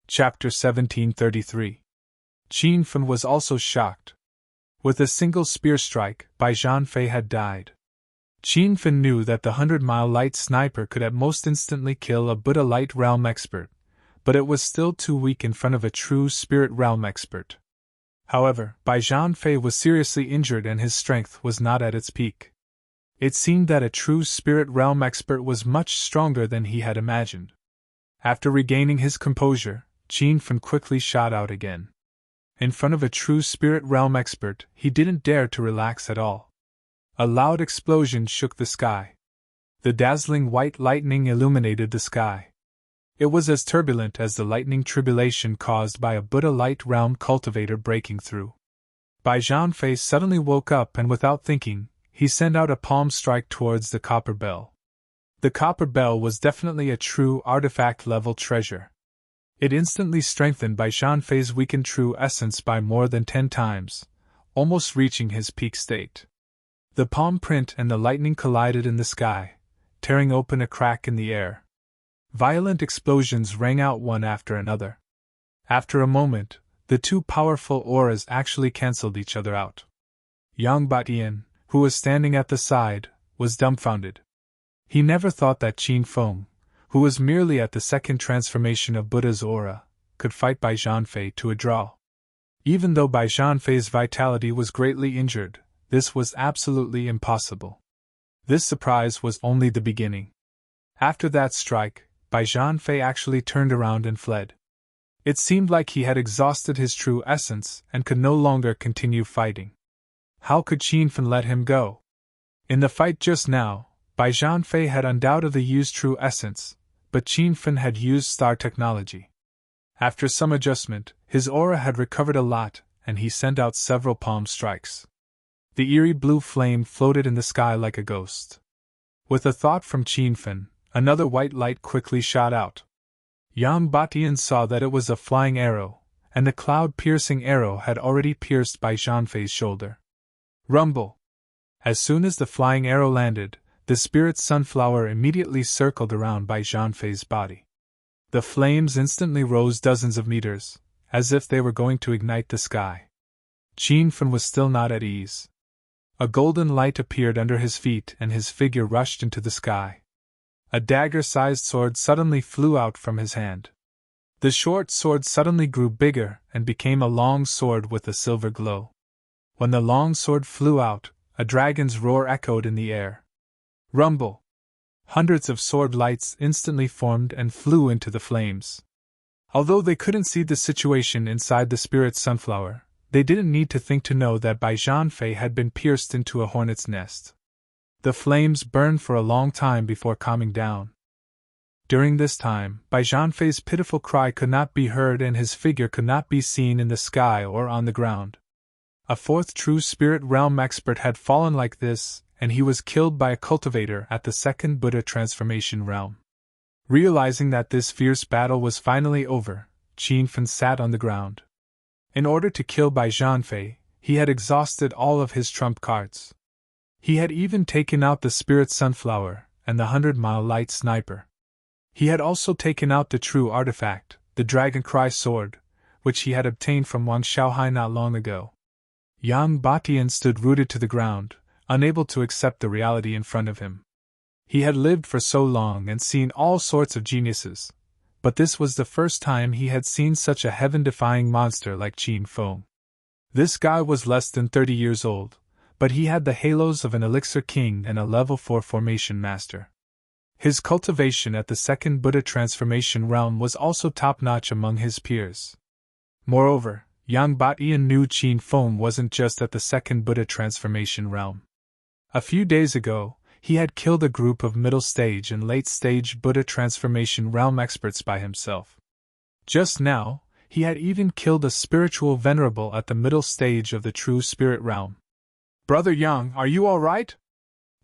Chapter 1733. Qin Fen was also shocked. With a single spear strike, Bai Zhanfei had died. Qin Fen knew that the 100-mile light sniper could at most instantly kill a Buddha light realm expert, but it was still too weak in front of a true spirit realm expert. However, Bai Zhanfei was seriously injured and his strength was not at its peak. It seemed that a true spirit realm expert was much stronger than he had imagined. After regaining his composure, Qin Fen quickly shot out again. In front of a true spirit realm expert, he didn't dare to relax at all. A loud explosion shook the sky. The dazzling white lightning illuminated the sky. It was as turbulent as the lightning tribulation caused by a Buddha light realm cultivator breaking through. Bai Zhanfei suddenly woke up and without thinking, he sent out a palm strike towards the copper bell. The copper bell was definitely a true artifact-level treasure. It instantly strengthened Bai Zhanfei's weakened true essence by more than 10 times, almost reaching his peak state. The palm print and the lightning collided in the sky, tearing open a crack in the air. Violent explosions rang out one after another. After a moment, the two powerful auras actually cancelled each other out. Yang Batian, who was standing at the side, was dumbfounded. He never thought that Qin Fen, who was merely at the second transformation of Buddha's aura, could fight Bai Zhanfei to a draw. Even though Bai Zhanfei's vitality was greatly injured, this was absolutely impossible. This surprise was only the beginning. After that strike, Bai Zhanfei actually turned around and fled. It seemed like he had exhausted his true essence and could no longer continue fighting. How could Qin Fen let him go? In the fight just now, Bai Zhanfei had undoubtedly used true essence, but Qin Fen had used star technology. After some adjustment, his aura had recovered a lot, and he sent out several palm strikes. The eerie blue flame floated in the sky like a ghost. With a thought from Qin Fen, another white light quickly shot out. Yang Batian saw that it was a flying arrow, and the cloud-piercing arrow had already pierced Bai Zhanfei's shoulder. Rumble! As soon as the flying arrow landed, the spirit sunflower immediately circled around Bai Zhanfei's body. The flames instantly rose dozens of meters, as if they were going to ignite the sky. Qin Fen was still not at ease. A golden light appeared under his feet and his figure rushed into the sky. A dagger-sized sword suddenly flew out from his hand. The short sword suddenly grew bigger and became a long sword with a silver glow. When the long sword flew out, a dragon's roar echoed in the air. Rumble! Hundreds of sword lights instantly formed and flew into the flames. Although they couldn't see the situation inside the spirit sunflower, they didn't need to think to know that Bai Zhanfei had been pierced into a hornet's nest. The flames burned for a long time before calming down. During this time, Bai Zhanfei's pitiful cry could not be heard and his figure could not be seen in the sky or on the ground. A fourth true spirit realm expert had fallen like this, and he was killed by a cultivator at the second Buddha transformation realm. Realizing that this fierce battle was finally over, Qin Fen sat on the ground. In order to kill Bai Zhanfei, he had exhausted all of his trump cards. He had even taken out the spirit sunflower and the 100-mile light sniper. He had also taken out the true artifact, the Dragon Cry sword, which he had obtained from Wang Xiaohai not long ago. Yang Batian stood rooted to the ground, unable to accept the reality in front of him. He had lived for so long and seen all sorts of geniuses, but this was the first time he had seen such a heaven-defying monster like Qin Fen. This guy was less than 30 years old, but he had the halos of an elixir king and a level 4 formation master. His cultivation at the second Buddha transformation realm was also top-notch among his peers. Moreover, Yang Batian knew Qin Fen wasn't just at the second Buddha transformation realm. A few days ago, he had killed a group of middle-stage and late-stage Buddha transformation realm experts by himself. Just now, he had even killed a spiritual venerable at the middle stage of the true spirit realm. "Brother Yang, are you all right?"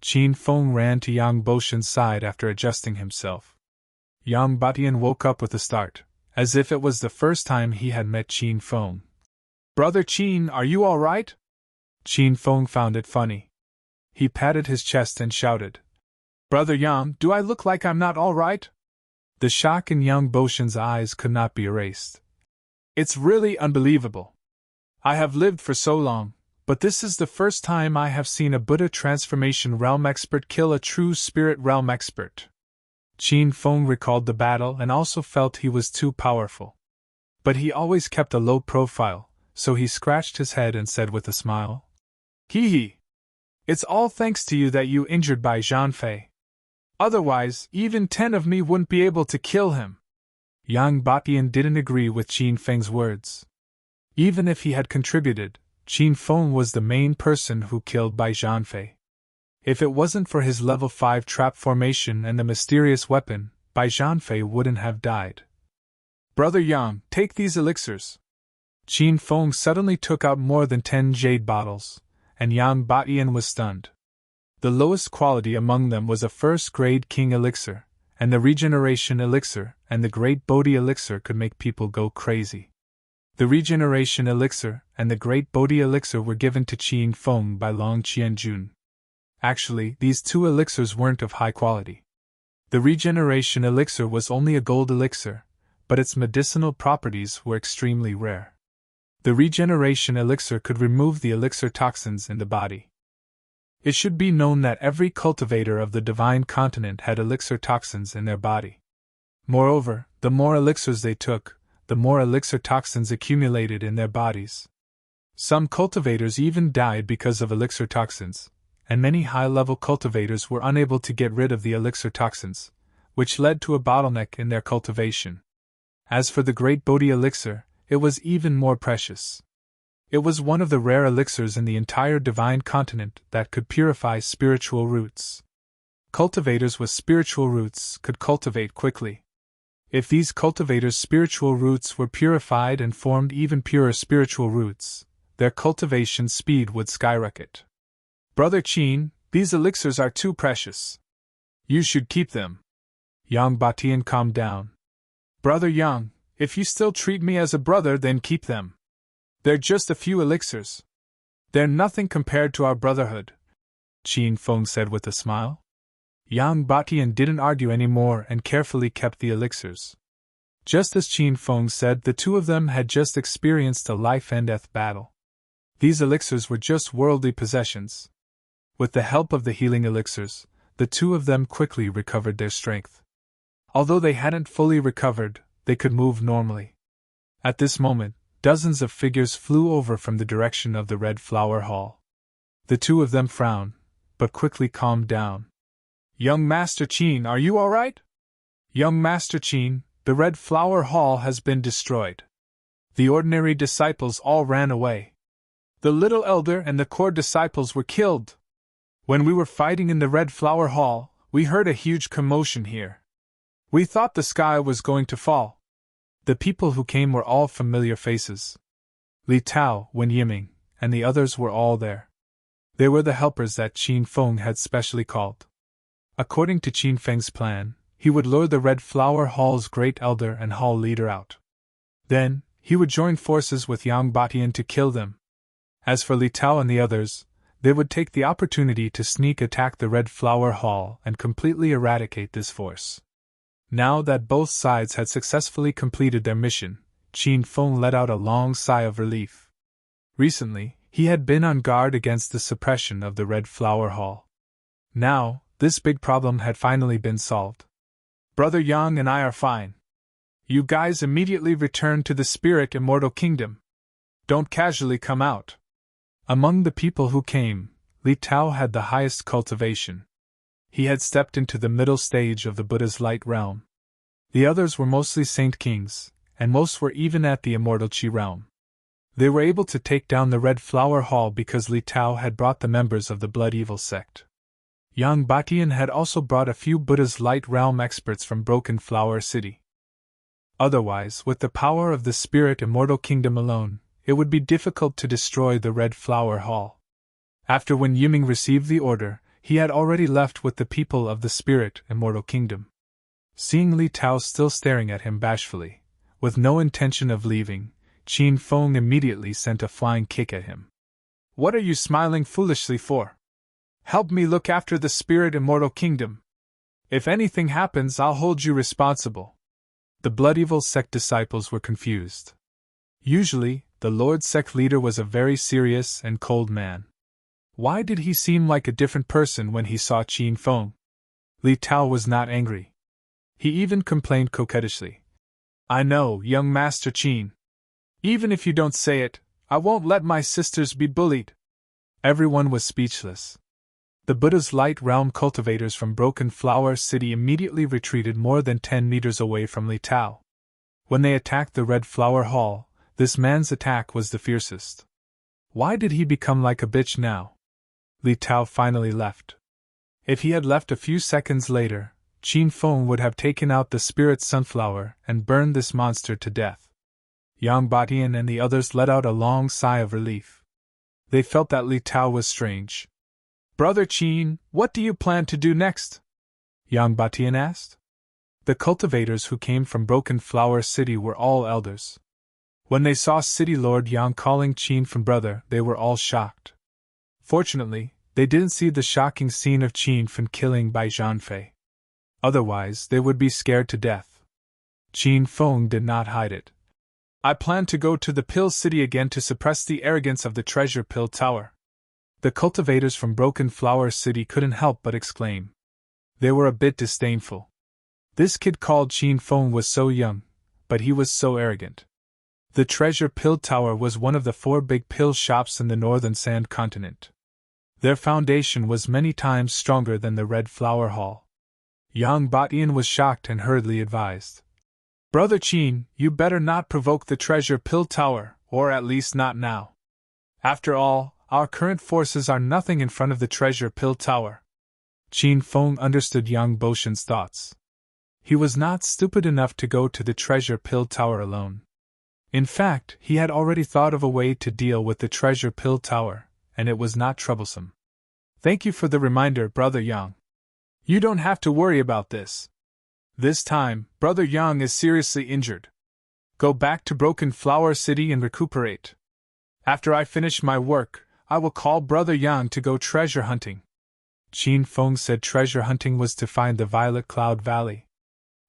Qin Fen ran to Yang Boshan's side after adjusting himself. Yang Batian woke up with a start, as if it was the first time he had met Qin Fen. "Brother Qin, are you all right?" Qin Fen found it funny. He patted his chest and shouted, "Brother Yang, do I look like I'm not all right?" The shock in young Boshin's eyes could not be erased. It's really unbelievable. I have lived for so long, but this is the first time I have seen a Buddha transformation realm expert kill a true spirit realm expert. Qin Feng recalled the battle and also felt he was too powerful. But he always kept a low profile, so he scratched his head and said with a smile, "Hee hee. It's all thanks to you that you injured Bai Zhanfei. Otherwise, even 10 of me wouldn't be able to kill him." Yang Batian didn't agree with Qin Feng's words. Even if he had contributed, Qin Feng was the main person who killed Bai Zhanfei. If it wasn't for his level 5 trap formation and the mysterious weapon, Bai Zhanfei wouldn't have died. "Brother Yang, take these elixirs." Qin Feng suddenly took out more than 10 jade bottles, and Yang Batian was stunned. The lowest quality among them was a first-grade king elixir, and the regeneration elixir and the great Bodhi elixir could make people go crazy. The regeneration elixir and the great Bodhi elixir were given to Qin Feng by Long Qianjun. Actually, these two elixirs weren't of high quality. The regeneration elixir was only a gold elixir, but its medicinal properties were extremely rare. The regeneration elixir could remove the elixir toxins in the body. It should be known that every cultivator of the divine continent had elixir toxins in their body. Moreover, the more elixirs they took, the more elixir toxins accumulated in their bodies. Some cultivators even died because of elixir toxins, and many high-level cultivators were unable to get rid of the elixir toxins, which led to a bottleneck in their cultivation. As for the great Bodhi elixir, it was even more precious. It was one of the rare elixirs in the entire divine continent that could purify spiritual roots. Cultivators with spiritual roots could cultivate quickly. If these cultivators' spiritual roots were purified and formed even purer spiritual roots, their cultivation speed would skyrocket. "Brother Qin, these elixirs are too precious. You should keep them." Yang Batian calmed down. "Brother Yang, if you still treat me as a brother, then keep them. They're just a few elixirs. They're nothing compared to our brotherhood," Qin Feng said with a smile. Yang Batian didn't argue any more and carefully kept the elixirs. Just as Qin Feng said, the two of them had just experienced a life-and-death battle. These elixirs were just worldly possessions. With the help of the healing elixirs, the two of them quickly recovered their strength. Although they hadn't fully recovered, they could move normally. At this moment, dozens of figures flew over from the direction of the Red Flower Hall. The two of them frowned, but quickly calmed down. "Young Master Qin, are you all right?" "Young Master Qin, the Red Flower Hall has been destroyed. The ordinary disciples all ran away. The little elder and the core disciples were killed. When we were fighting in the Red Flower Hall, we heard a huge commotion here. We thought the sky was going to fall." The people who came were all familiar faces. Li Tao, Wen Yiming, and the others were all there. They were the helpers that Qin Feng had specially called. According to Qin Feng's plan, he would lure the Red Flower Hall's great elder and hall leader out. Then, he would join forces with Yang Batian to kill them. As for Li Tao and the others, they would take the opportunity to sneak attack the Red Flower Hall and completely eradicate this force. Now that both sides had successfully completed their mission, Qin Feng let out a long sigh of relief. Recently, he had been on guard against the suppression of the Red Flower Hall. Now, this big problem had finally been solved. "Brother Yang and I are fine. You guys immediately return to the Spirit Immortal Kingdom. Don't casually come out." Among the people who came, Li Tao had the highest cultivation. He had stepped into the middle stage of the Buddha's light realm. The others were mostly Saint Kings, and most were even at the Immortal Qi realm. They were able to take down the Red Flower Hall because Li Tao had brought the members of the Blood Evil sect. Yang Batian had also brought a few Buddha's light realm experts from Broken Flower City. Otherwise, with the power of the Spirit Immortal Kingdom alone, it would be difficult to destroy the Red Flower Hall. After Wen Yiming received the order, he had already left with the people of the Spirit Immortal Kingdom. Seeing Li Tao still staring at him bashfully, with no intention of leaving, Qin Feng immediately sent a flying kick at him. "What are you smiling foolishly for? Help me look after the Spirit Immortal Kingdom. If anything happens, I'll hold you responsible. The Blood Evil sect disciples were confused. Usually, the Lord sect leader was a very serious and cold man. Why did he seem like a different person when he saw Qin Feng? Li Tao was not angry. He even complained coquettishly. I know, young Master Qin. Even if you don't say it, I won't let my sisters be bullied. Everyone was speechless. The Buddha's light realm cultivators from Broken Flower City immediately retreated more than 10 meters away from Li Tao. When they attacked the Red Flower Hall, this man's attack was the fiercest. Why did he become like a bitch now? Li Tao finally left. If he had left a few seconds later, Qin Feng would have taken out the spirit sunflower and burned this monster to death. Yang Batian and the others let out a long sigh of relief. They felt that Li Tao was strange. Brother Qin, what do you plan to do next? Yang Batian asked. The cultivators who came from Broken Flower City were all elders. When they saw City Lord Yang calling Qin Feng brother, they were all shocked. Fortunately, they didn't see the shocking scene of Qin Feng killing Bai Zhanfei. Otherwise, they would be scared to death. Qin Feng did not hide it. I plan to go to the Pill City again to suppress the arrogance of the Treasure Pill Tower. The cultivators from Broken Flower City couldn't help but exclaim. They were a bit disdainful. This kid called Qin Feng was so young, but he was so arrogant. The Treasure Pill Tower was one of the 4 big pill shops in the northern Sand Continent. Their foundation was many times stronger than the Red Flower Hall. Yang Batian was shocked and hurriedly advised. Brother Qin, you better not provoke the Treasure Pill Tower, or at least not now. After all, our current forces are nothing in front of the Treasure Pill Tower. Qin Feng understood Yang Boshan's thoughts. He was not stupid enough to go to the Treasure Pill Tower alone. In fact, he had already thought of a way to deal with the Treasure Pill Tower, and it was not troublesome. Thank you for the reminder, Brother Yang. You don't have to worry about this. This time, Brother Yang is seriously injured. Go back to Broken Flower City and recuperate. After I finish my work, I will call Brother Yang to go treasure hunting. Qin Feng said treasure hunting was to find the Violet Cloud Valley.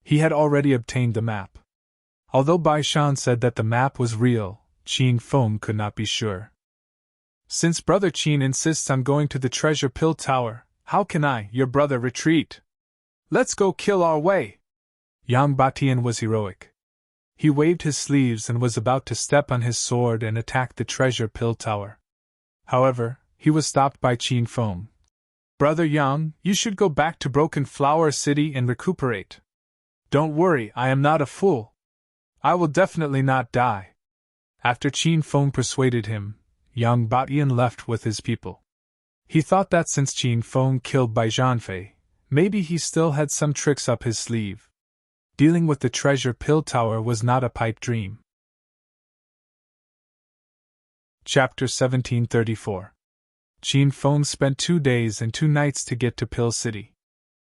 He had already obtained the map. Although Bai Shan said that the map was real, Qin Feng could not be sure. Since Brother Qin insists on going to the Treasure Pill Tower, how can I, your brother, retreat? Let's go kill our way! Yang Batian was heroic. He waved his sleeves and was about to step on his sword and attack the Treasure Pill Tower. However, he was stopped by Qin Feng. Brother Yang, you should go back to Broken Flower City and recuperate. Don't worry, I am not a fool. I will definitely not die. After Qin Feng persuaded him, Yang Batian left with his people. He thought that since Qin Feng killed Bai Zhanfei, maybe he still had some tricks up his sleeve. Dealing with the Treasure Pill Tower was not a pipe dream. Chapter 1734. Qin Feng spent 2 days and 2 nights to get to Pill City.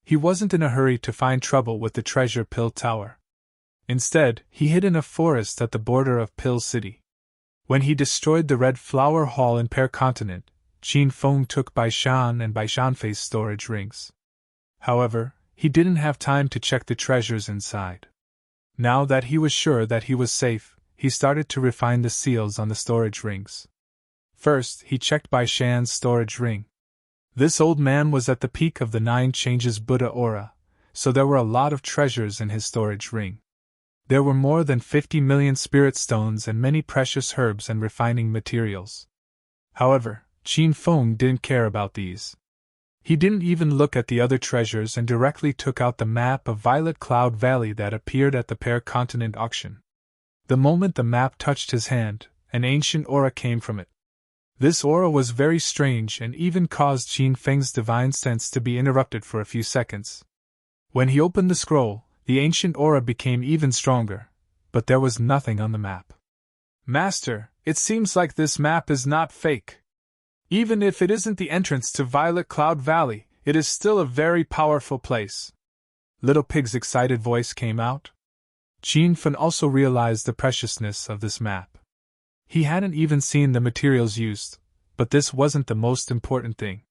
He wasn't in a hurry to find trouble with the Treasure Pill Tower. Instead, he hid in a forest at the border of Pill City. When he destroyed the Red Flower Hall in Pear Continent, Qin Feng took Bai Shan and Bai Zhanfei's storage rings. However, he didn't have time to check the treasures inside. Now that he was sure that he was safe, he started to refine the seals on the storage rings. First, he checked Bai Shan's storage ring. This old man was at the peak of the 9 changes Buddha aura, so there were a lot of treasures in his storage ring. There were more than 50 million spirit stones and many precious herbs and refining materials. However, Qin Feng didn't care about these. He didn't even look at the other treasures and directly took out the map of Violet Cloud Valley that appeared at the Pear Continent auction. The moment the map touched his hand, an ancient aura came from it. This aura was very strange and even caused Qin Feng's divine sense to be interrupted for a few seconds. When he opened the scroll, the ancient aura became even stronger, but there was nothing on the map. Master, it seems like this map is not fake. Even if it isn't the entrance to Violet Cloud Valley, it is still a very powerful place. Little Pig's excited voice came out. Qin Feng also realized the preciousness of this map. He hadn't even seen the materials used, but this wasn't the most important thing.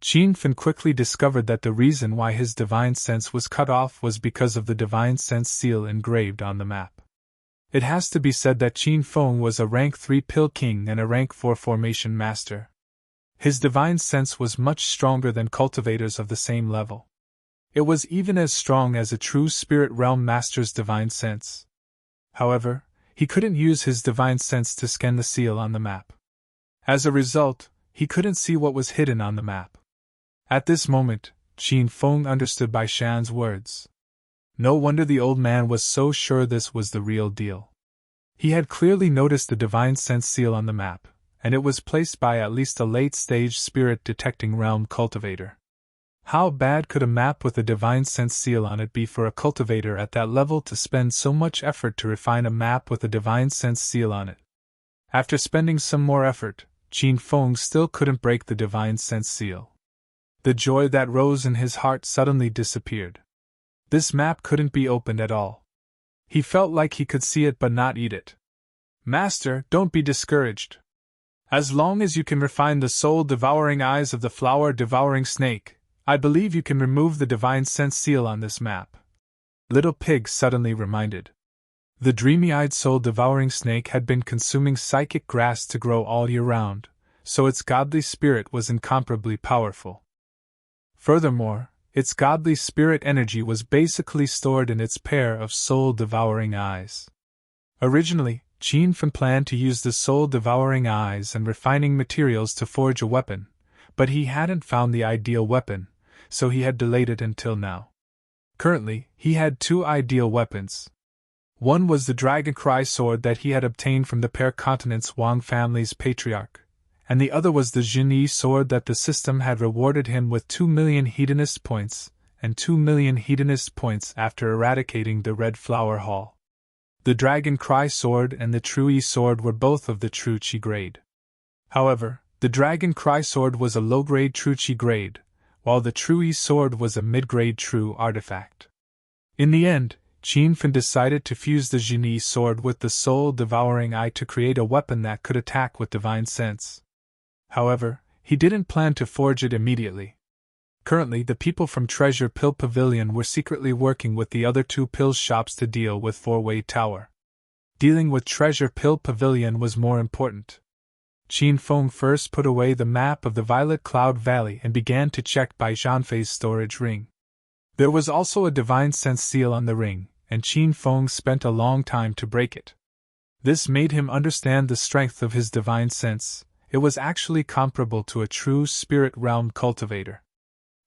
Qin Fan quickly discovered that the reason why his divine sense was cut off was because of the divine sense seal engraved on the map. It has to be said that Qin Feng was a rank 3 pill king and a rank 4 formation master. His divine sense was much stronger than cultivators of the same level. It was even as strong as a true spirit realm master's divine sense. However, he couldn't use his divine sense to scan the seal on the map. As a result, he couldn't see what was hidden on the map. At this moment, Qin Feng understood Bai Shan's words. No wonder the old man was so sure this was the real deal. He had clearly noticed the divine sense seal on the map, and it was placed by at least a late-stage spirit detecting realm cultivator. How bad could a map with a divine sense seal on it be for a cultivator at that level to spend so much effort to refine a map with a divine sense seal on it? After spending some more effort, Qin Feng still couldn't break the divine sense seal. The joy that rose in his heart suddenly disappeared. This map couldn't be opened at all. He felt like he could see it but not eat it. Master, don't be discouraged. As long as you can refine the soul-devouring eyes of the flower-devouring snake, I believe you can remove the divine sense seal on this map. Little Pig suddenly reminded. The dreamy-eyed soul-devouring snake had been consuming psychic grass to grow all year round, so its godly spirit was incomparably powerful. Furthermore, its godly spirit energy was basically stored in its pair of soul-devouring eyes. Originally, Qin Fan planned to use the soul-devouring eyes and refining materials to forge a weapon, but he hadn't found the ideal weapon, so he had delayed it until now. Currently, he had two ideal weapons. One was the Dragon Cry sword that he had obtained from the Pair Continent's Wang family's patriarch, and the other was the Jinyi sword that the system had rewarded him with 2 million hedonist points, and 2 million hedonist points after eradicating the Red Flower Hall. The Dragon Cry sword and the True Yi sword were both of the True Qi grade. However, the Dragon Cry sword was a low-grade True Qi grade, while the True Yi sword was a mid-grade True artifact. In the end, Qin Fan decided to fuse the Jinyi sword with the soul-devouring eye to create a weapon that could attack with divine sense. However, he didn't plan to forge it immediately. Currently, the people from Treasure Pill Pavilion were secretly working with the other two pill shops to deal with Four-Way Tower. Dealing with Treasure Pill Pavilion was more important. Qin Feng first put away the map of the Violet Cloud Valley and began to check Bai Zhanfei's storage ring. There was also a divine sense seal on the ring, and Qin Feng spent a long time to break it. This made him understand the strength of his divine sense. It was actually comparable to a true spirit realm cultivator.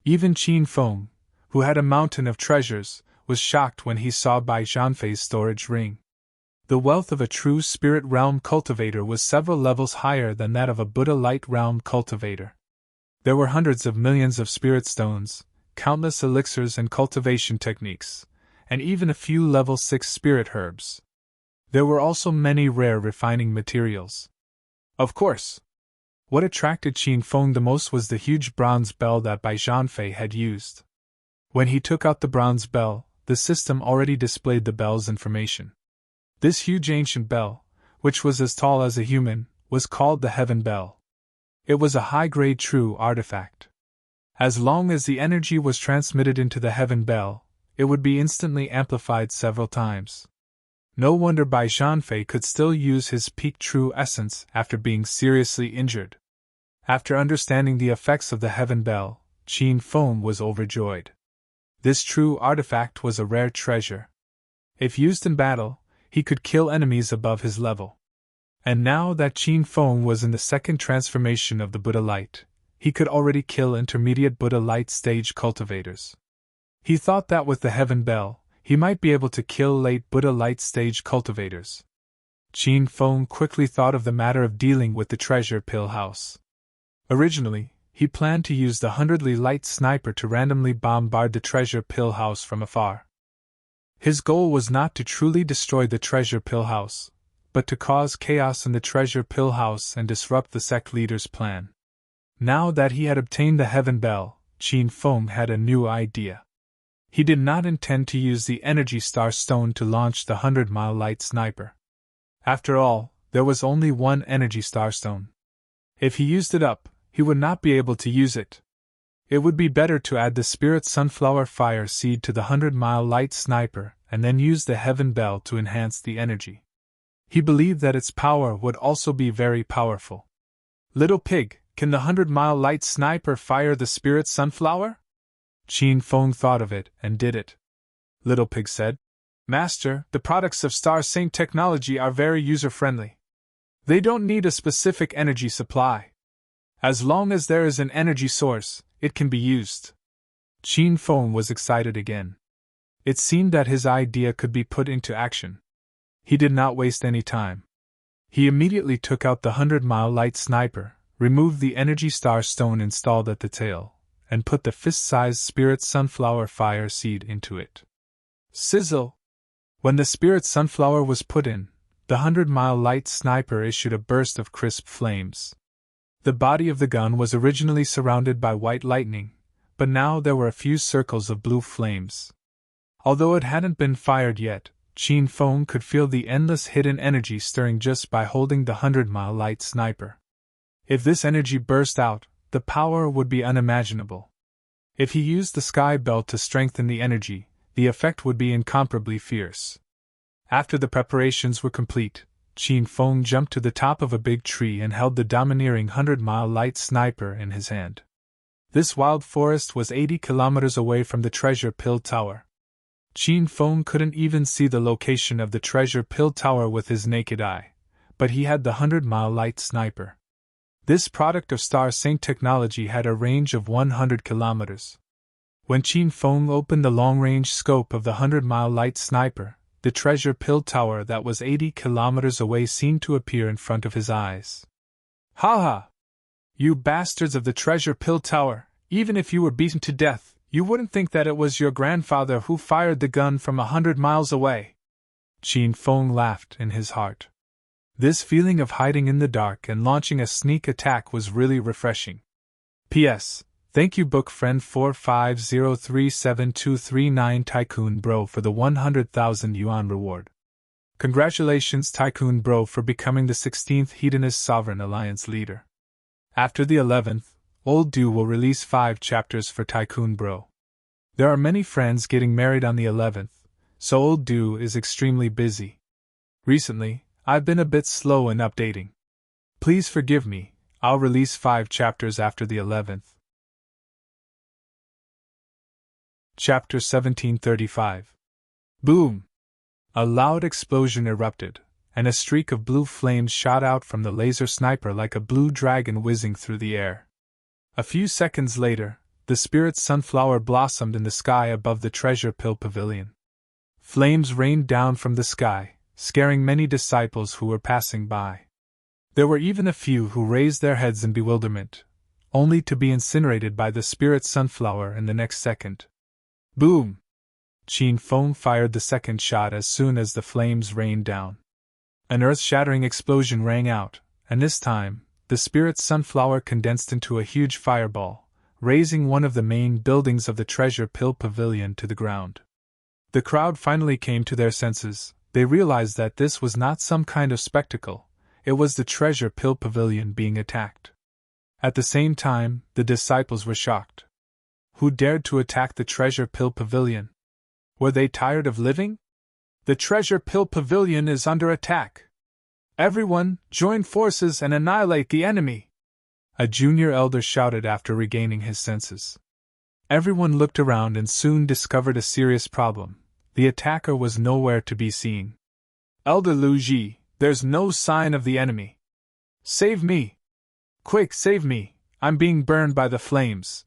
Even Qin Feng, who had a mountain of treasures, was shocked when he saw Bai Zhanfei's storage ring. The wealth of a true spirit realm cultivator was several levels higher than that of a Buddha light realm cultivator. There were hundreds of millions of spirit stones, countless elixirs and cultivation techniques, and even a few level 6 spirit herbs. There were also many rare refining materials. Of course, what attracted Qin Feng the most was the huge bronze bell that Bai Zhanfei had used. When he took out the bronze bell, the system already displayed the bell's information. This huge ancient bell, which was as tall as a human, was called the Heaven Bell. It was a high-grade true artifact. As long as the energy was transmitted into the Heaven Bell, it would be instantly amplified several times. No wonder Bai Zhanfei could still use his peak true essence after being seriously injured. After understanding the effects of the Heaven Bell, Qin Feng was overjoyed. This true artifact was a rare treasure. If used in battle, he could kill enemies above his level. And now that Qin Feng was in the second transformation of the Buddha Light, he could already kill intermediate Buddha Light stage cultivators. He thought that with the Heaven Bell, he might be able to kill late Buddha Light stage cultivators. Qin Feng quickly thought of the matter of dealing with the Treasure Pill House. Originally, he planned to use the 100-Li light sniper to randomly bombard the Treasure Pill House from afar. His goal was not to truly destroy the Treasure Pill House, but to cause chaos in the Treasure Pill House and disrupt the sect leader's plan. Now that he had obtained the Heaven Bell, Qin Feng had a new idea. He did not intend to use the Energy Star Stone to launch the 100-mile light sniper. After all, there was only one Energy Star Stone. If he used it up, he would not be able to use it. It would be better to add the spirit sunflower fire seed to the 100-mile light sniper and then use the heaven bell to enhance the energy. He believed that its power would also be very powerful. Little pig, can the 100-mile light sniper fire the spirit sunflower? Qin Feng thought of it and did it. Little pig said, Master, the products of Star Saint technology are very user-friendly. They don't need a specific energy supply. As long as there is an energy source, it can be used. Qin Feng was excited again. It seemed that his idea could be put into action. He did not waste any time. He immediately took out the 100-mile light sniper, removed the energy star stone installed at the tail, and put the fist-sized spirit sunflower fire seed into it. Sizzle! When the spirit sunflower was put in, the 100-mile light sniper issued a burst of crisp flames. The body of the gun was originally surrounded by white lightning, but now there were a few circles of blue flames. Although it hadn't been fired yet, Qin Feng could feel the endless hidden energy stirring just by holding the 100-mile light sniper. If this energy burst out, the power would be unimaginable. If he used the sky belt to strengthen the energy, the effect would be incomparably fierce. After the preparations were complete, Qin Feng jumped to the top of a big tree and held the domineering 100-mile light sniper in his hand. This wild forest was 80 kilometers away from the treasure pill tower. Qin Feng couldn't even see the location of the treasure pill tower with his naked eye, but he had the 100-mile light sniper. This product of Star Saint technology had a range of 100 kilometers. When Qin Feng opened the long-range scope of the 100-mile light sniper, the treasure pill tower that was 80 kilometers away seemed to appear in front of his eyes. Ha ha! You bastards of the treasure pill tower, even if you were beaten to death, you wouldn't think that it was your grandfather who fired the gun from 100 miles away. Qin Feng laughed in his heart. This feeling of hiding in the dark and launching a sneak attack was really refreshing. P.S. Thank you book friend 450372239 Tycoon Bro for the 100,000 yuan reward. Congratulations Tycoon Bro for becoming the 16th Hedonist Sovereign Alliance leader. After the 11th, Old Do will release 5 chapters for Tycoon Bro. There are many friends getting married on the 11th, so Old Do is extremely busy. Recently, I've been a bit slow in updating. Please forgive me, I'll release 5 chapters after the 11th. Chapter 1735. Boom! A loud explosion erupted, and a streak of blue flames shot out from the laser sniper like a blue dragon whizzing through the air. A few seconds later, the spirit sunflower blossomed in the sky above the treasure pill pavilion. Flames rained down from the sky, scaring many disciples who were passing by. There were even a few who raised their heads in bewilderment, only to be incinerated by the spirit sunflower in the next second. Boom! Qin Feng fired the second shot as soon as the flames rained down. An earth-shattering explosion rang out, and this time, the spirit sunflower condensed into a huge fireball, raising one of the main buildings of the treasure pill pavilion to the ground. The crowd finally came to their senses. They realized that this was not some kind of spectacle, it was the treasure pill pavilion being attacked. At the same time, the disciples were shocked. Who dared to attack the treasure pill pavilion? Were they tired of living? The treasure pill pavilion is under attack. Everyone, join forces and annihilate the enemy! A junior elder shouted after regaining his senses. Everyone looked around and soon discovered a serious problem. The attacker was nowhere to be seen. Elder Lu Ji, there's no sign of the enemy. Save me! Quick, save me! I'm being burned by the flames.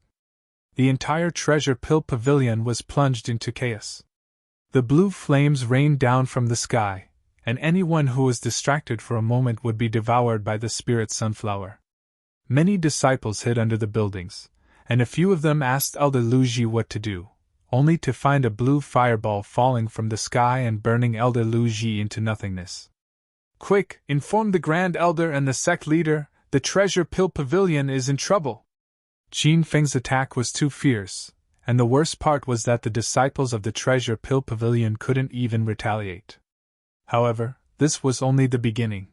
The entire treasure pill pavilion was plunged into chaos. The blue flames rained down from the sky, and anyone who was distracted for a moment would be devoured by the spirit sunflower. Many disciples hid under the buildings, and a few of them asked Elder Lu Ji what to do, only to find a blue fireball falling from the sky and burning Elder Lu Ji into nothingness. Quick, inform the Grand Elder and the sect leader, the treasure pill pavilion is in trouble. Qin Feng's attack was too fierce, and the worst part was that the disciples of the treasure pill pavilion couldn't even retaliate. However, this was only the beginning.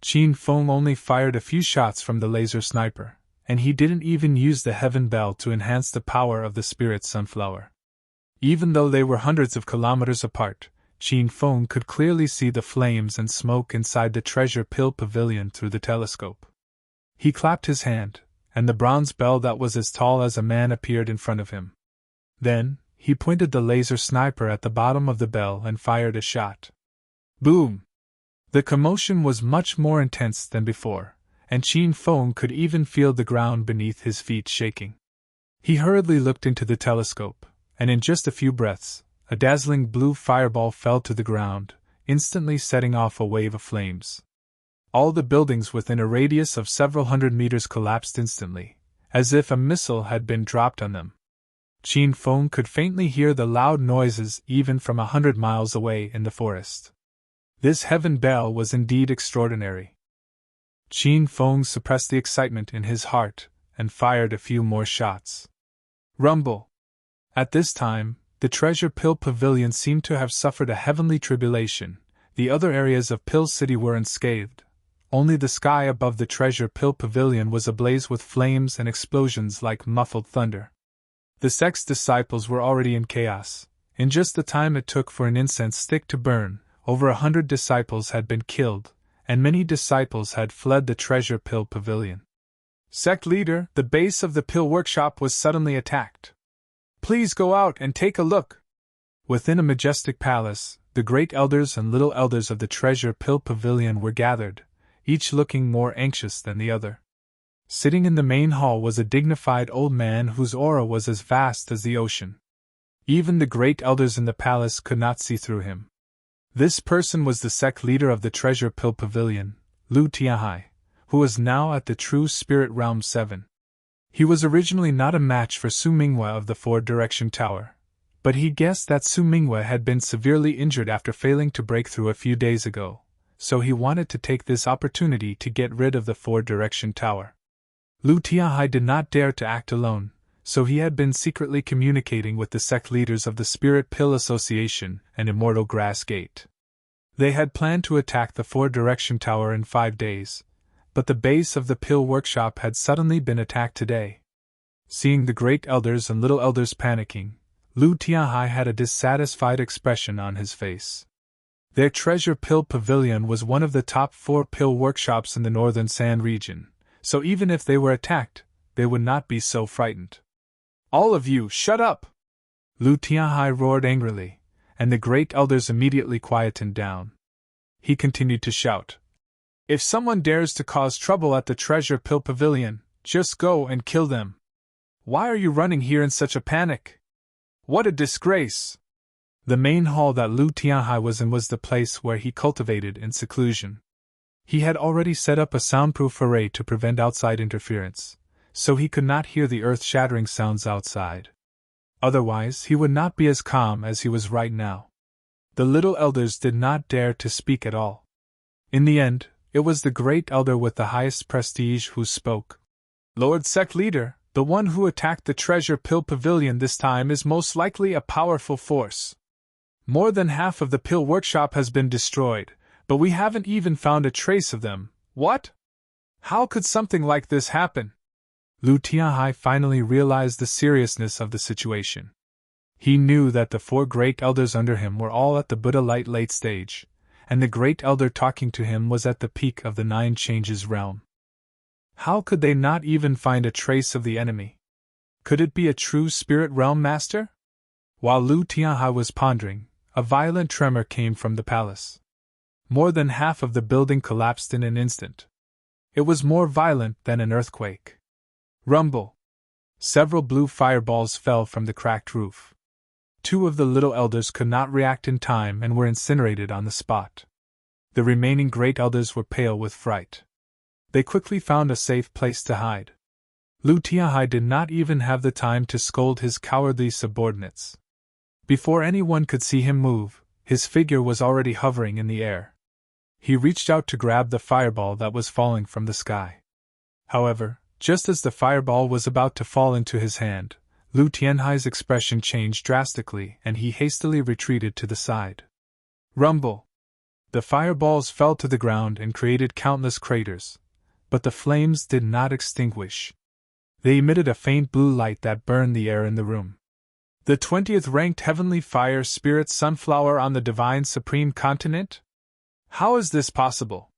Qin Feng only fired a few shots from the laser sniper, and he didn't even use the heaven bell to enhance the power of the spirit sunflower. Even though they were hundreds of kilometers apart, Qin Feng could clearly see the flames and smoke inside the treasure pill pavilion through the telescope. He clapped his hand, and the bronze bell that was as tall as a man appeared in front of him. Then, he pointed the laser sniper at the bottom of the bell and fired a shot. Boom! The commotion was much more intense than before, and Qin Feng could even feel the ground beneath his feet shaking. He hurriedly looked into the telescope, and in just a few breaths, a dazzling blue fireball fell to the ground, instantly setting off a wave of flames. All the buildings within a radius of several hundred meters collapsed instantly, as if a missile had been dropped on them. Qin Feng could faintly hear the loud noises even from 100 miles away in the forest. This heaven bell was indeed extraordinary. Qin Feng suppressed the excitement in his heart and fired a few more shots. Rumble! At this time, the treasure pill pavilion seemed to have suffered a heavenly tribulation. The other areas of Pill City were unscathed. Only the sky above the treasure pill pavilion was ablaze with flames and explosions like muffled thunder. The sect's disciples were already in chaos. In just the time it took for an incense stick to burn, over 100 disciples had been killed, and many disciples had fled the treasure pill pavilion. Sect leader, the base of the pill workshop was suddenly attacked. Please go out and take a look. Within a majestic palace, the great elders and little elders of the treasure pill pavilion were gathered, each looking more anxious than the other. Sitting in the main hall was a dignified old man whose aura was as vast as the ocean. Even the great elders in the palace could not see through him. This person was the sect leader of the treasure pill pavilion, Lu Tianhai, who was now at the True Spirit Realm 7. He was originally not a match for Su Minghua of the Four Direction Tower, but he guessed that Su Minghua had been severely injured after failing to break through a few days ago, so he wanted to take this opportunity to get rid of the Four Direction Tower. Lu Tianhai did not dare to act alone, so he had been secretly communicating with the sect leaders of the Spirit Pill Association and Immortal Grass Gate. They had planned to attack the Four Direction Tower in 5 days, but the base of the pill workshop had suddenly been attacked today. Seeing the great elders and little elders panicking, Lu Tianhai had a dissatisfied expression on his face. Their treasure pill pavilion was one of the top 4 pill workshops in the northern Sand region, so even if they were attacked, they would not be so frightened. All of you, shut up! Lu Tianhai roared angrily, and the great elders immediately quietened down. He continued to shout, "If someone dares to cause trouble at the treasure pill pavilion, just go and kill them. Why are you running here in such a panic? What a disgrace!" The main hall that Lu Tianhai was in was the place where he cultivated in seclusion. He had already set up a soundproof array to prevent outside interference, so he could not hear the earth-shattering sounds outside. Otherwise, he would not be as calm as he was right now. The little elders did not dare to speak at all. In the end, it was the great elder with the highest prestige who spoke. "Lord Sect Leader, the one who attacked the treasure pill pavilion this time is most likely a powerful force. More than half of the pill workshop has been destroyed, but we haven't even found a trace of them. What? How could something like this happen?" Lu Tianhai finally realized the seriousness of the situation. He knew that the 4 great elders under him were all at the Buddha light late stage, and the great elder talking to him was at the peak of the 9 changes realm. How could they not even find a trace of the enemy? Could it be a true spirit realm master? While Lu Tianhai was pondering, a violent tremor came from the palace. More than half of the building collapsed in an instant. It was more violent than an earthquake. Rumble! Several blue fireballs fell from the cracked roof. 2 of the little elders could not react in time and were incinerated on the spot. The remaining great elders were pale with fright. They quickly found a safe place to hide. Lu Tianhai did not even have the time to scold his cowardly subordinates. Before anyone could see him move, his figure was already hovering in the air. He reached out to grab the fireball that was falling from the sky. However, just as the fireball was about to fall into his hand, Lu Tianhai's expression changed drastically and he hastily retreated to the side. Rumble! The fireballs fell to the ground and created countless craters, but the flames did not extinguish. They emitted a faint blue light that burned the air in the room. The 20th ranked heavenly fire spirit sunflower on the divine supreme continent? How is this possible?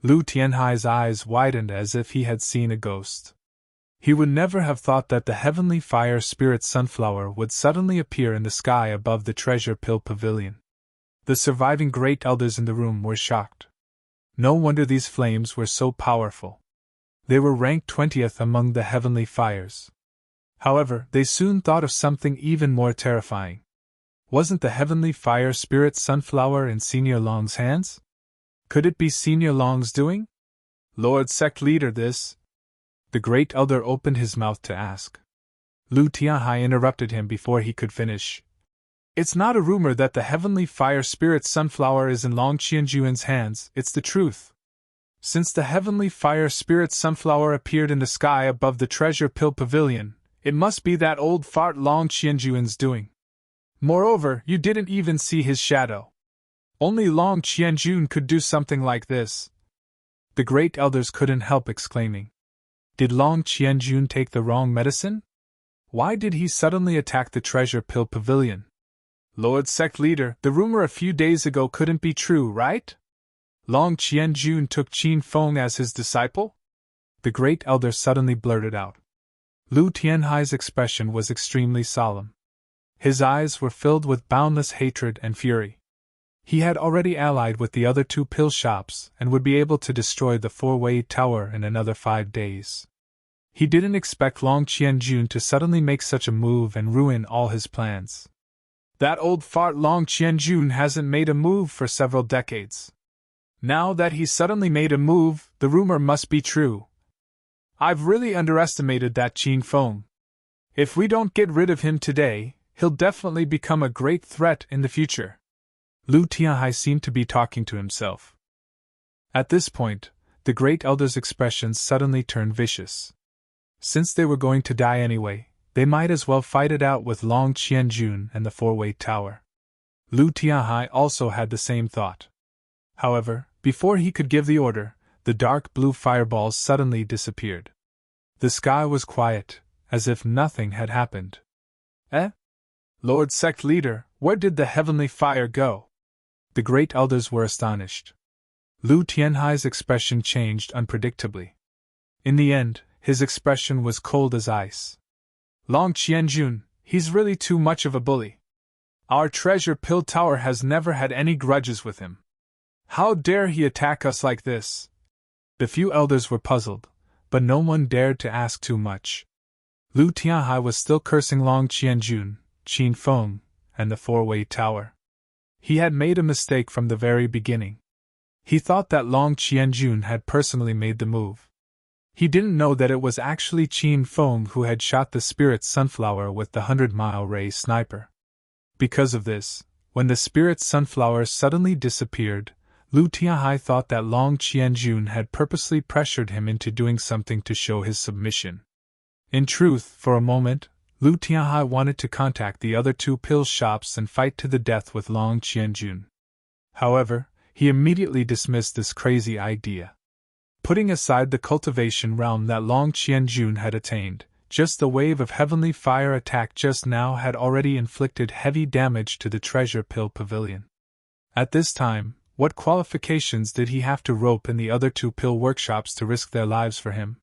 Lu Tianhai's eyes widened as if he had seen a ghost. He would never have thought that the heavenly fire spirit sunflower would suddenly appear in the sky above the treasure pill pavilion. The surviving great elders in the room were shocked. No wonder these flames were so powerful. They were ranked 20th among the heavenly fires. However, they soon thought of something even more terrifying. Wasn't the heavenly fire spirit sunflower in Senior Long's hands? Could it be Senior Long's doing? Lord Sect Leader, this? The great elder opened his mouth to ask. Lu Tianhai interrupted him before he could finish. It's not a rumor that the heavenly fire spirit sunflower is in Long Qianjuan's hands, it's the truth. Since the heavenly fire spirit sunflower appeared in the sky above the treasure pill pavilion, it must be that old fart Long Qianjuan's doing. Moreover, you didn't even see his shadow. Only Long Qianjun could do something like this. The great elders couldn't help exclaiming. Did Long Qianjun take the wrong medicine? Why did he suddenly attack the treasure pill pavilion? Lord Sect Leader, the rumor a few days ago couldn't be true, right? Long Qianjun took Qin Feng as his disciple? The great elder suddenly blurted out. Lu Tianhai's expression was extremely solemn. His eyes were filled with boundless hatred and fury. He had already allied with the other 2 pill shops and would be able to destroy the 4-way tower in another 5 days. He didn't expect Long Qianjun to suddenly make such a move and ruin all his plans. That old fart Long Qianjun hasn't made a move for several decades. Now that he suddenly made a move, the rumor must be true. I've really underestimated that Qin Feng. If we don't get rid of him today, he'll definitely become a great threat in the future. Lu Tianhai seemed to be talking to himself. At this point, the great elder's expressions suddenly turned vicious. Since they were going to die anyway, they might as well fight it out with Long Qianjun and the 4-way tower. Lu Tianhai also had the same thought. However, before he could give the order, the dark blue fireballs suddenly disappeared. The sky was quiet, as if nothing had happened. Eh? Lord Sect Leader, where did the heavenly fire go? The great elders were astonished. Lu Tianhai's expression changed unpredictably. In the end, his expression was cold as ice. Long Qianjun, he's really too much of a bully. Our treasure pill tower has never had any grudges with him. How dare he attack us like this? The few elders were puzzled, but no one dared to ask too much. Lu Tianhai was still cursing Long Qianjun, Qin Feng, and the 4-way tower. He had made a mistake from the very beginning. He thought that Long Qianjun had personally made the move. He didn't know that it was actually Qin Feng who had shot the spirit sunflower with the 100-mile ray sniper. Because of this, when the spirit sunflower suddenly disappeared, Lu Tianhai thought that Long Qianjun had purposely pressured him into doing something to show his submission. In truth, for a moment, Lu Tianhai wanted to contact the other 2 pill shops and fight to the death with Long Qianjun. However, he immediately dismissed this crazy idea. Putting aside the cultivation realm that Long Qianjun had attained, just the wave of heavenly fire attack just now had already inflicted heavy damage to the treasure pill pavilion. At this time, what qualifications did he have to rope in the other 2 pill workshops to risk their lives for him?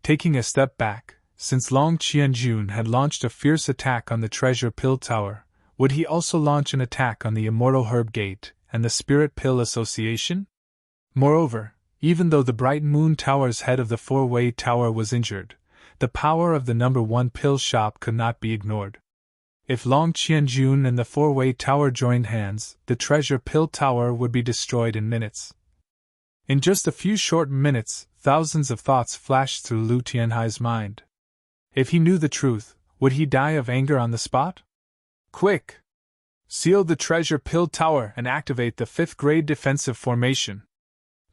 Taking a step back, since Long Qianjun had launched a fierce attack on the treasure pill tower, would he also launch an attack on the Immortal Herb Gate and the Spirit Pill Association? Moreover, even though the Bright Moon Tower's head of the 4-way tower was injured, the power of the number 1 pill shop could not be ignored. If Long Qianjun and the 4-way tower joined hands, the treasure pill tower would be destroyed in minutes. In just a few short minutes, thousands of thoughts flashed through Lu Tianhai's mind. If he knew the truth, would he die of anger on the spot? Quick! Seal the treasure pill tower and activate the 5th grade defensive formation.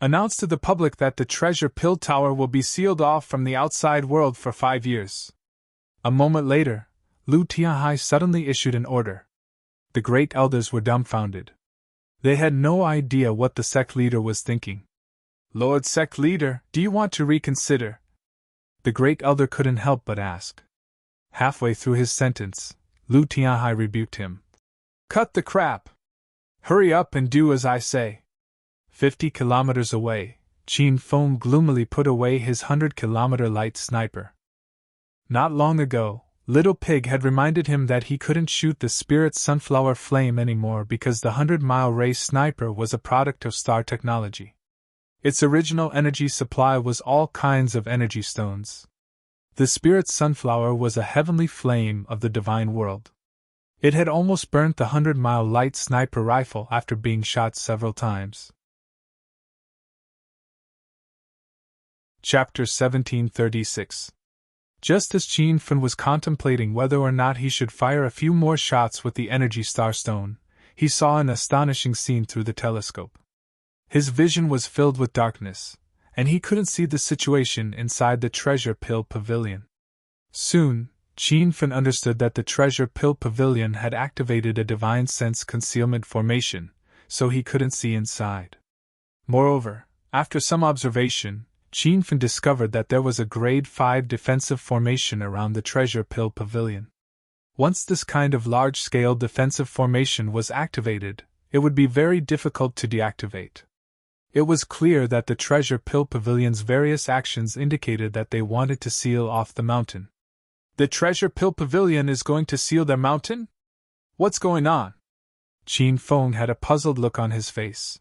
Announce to the public that the treasure pill tower will be sealed off from the outside world for 5 years. A moment later, Lu Tianhai suddenly issued an order. The great elders were dumbfounded. They had no idea what the sect leader was thinking. Lord Sect Leader, do you want to reconsider? the great elder couldn't help but ask. Halfway through his sentence, Lu Tianhai rebuked him. Cut the crap! Hurry up and do as I say. 50 kilometers away, Qin Feng gloomily put away his 100-kilometer light sniper. Not long ago, Little Pig had reminded him that he couldn't shoot the Spirit Sunflower Flame anymore because the 100-mile range sniper was a product of star technology. Its original energy supply was all kinds of energy stones. The Spirit Sunflower was a heavenly flame of the divine world. It had almost burnt the 100-mile light sniper rifle after being shot several times. Chapter 1736. Just as Qin Fen was contemplating whether or not he should fire a few more shots with the energy star stone, he saw an astonishing scene through the telescope. His vision was filled with darkness, and he couldn't see the situation inside the Treasure Pill Pavilion. Soon, Qin Fen understood that the Treasure Pill Pavilion had activated a divine sense concealment formation, so he couldn't see inside. Moreover, after some observation, Qin Fen discovered that there was a Grade 5 defensive formation around the Treasure Pill Pavilion. Once this kind of large-scale defensive formation was activated, it would be very difficult to deactivate. It was clear that the Treasure Pill Pavilion's various actions indicated that they wanted to seal off the mountain. The Treasure Pill Pavilion is going to seal their mountain? What's going on? Qin Feng had a puzzled look on his face.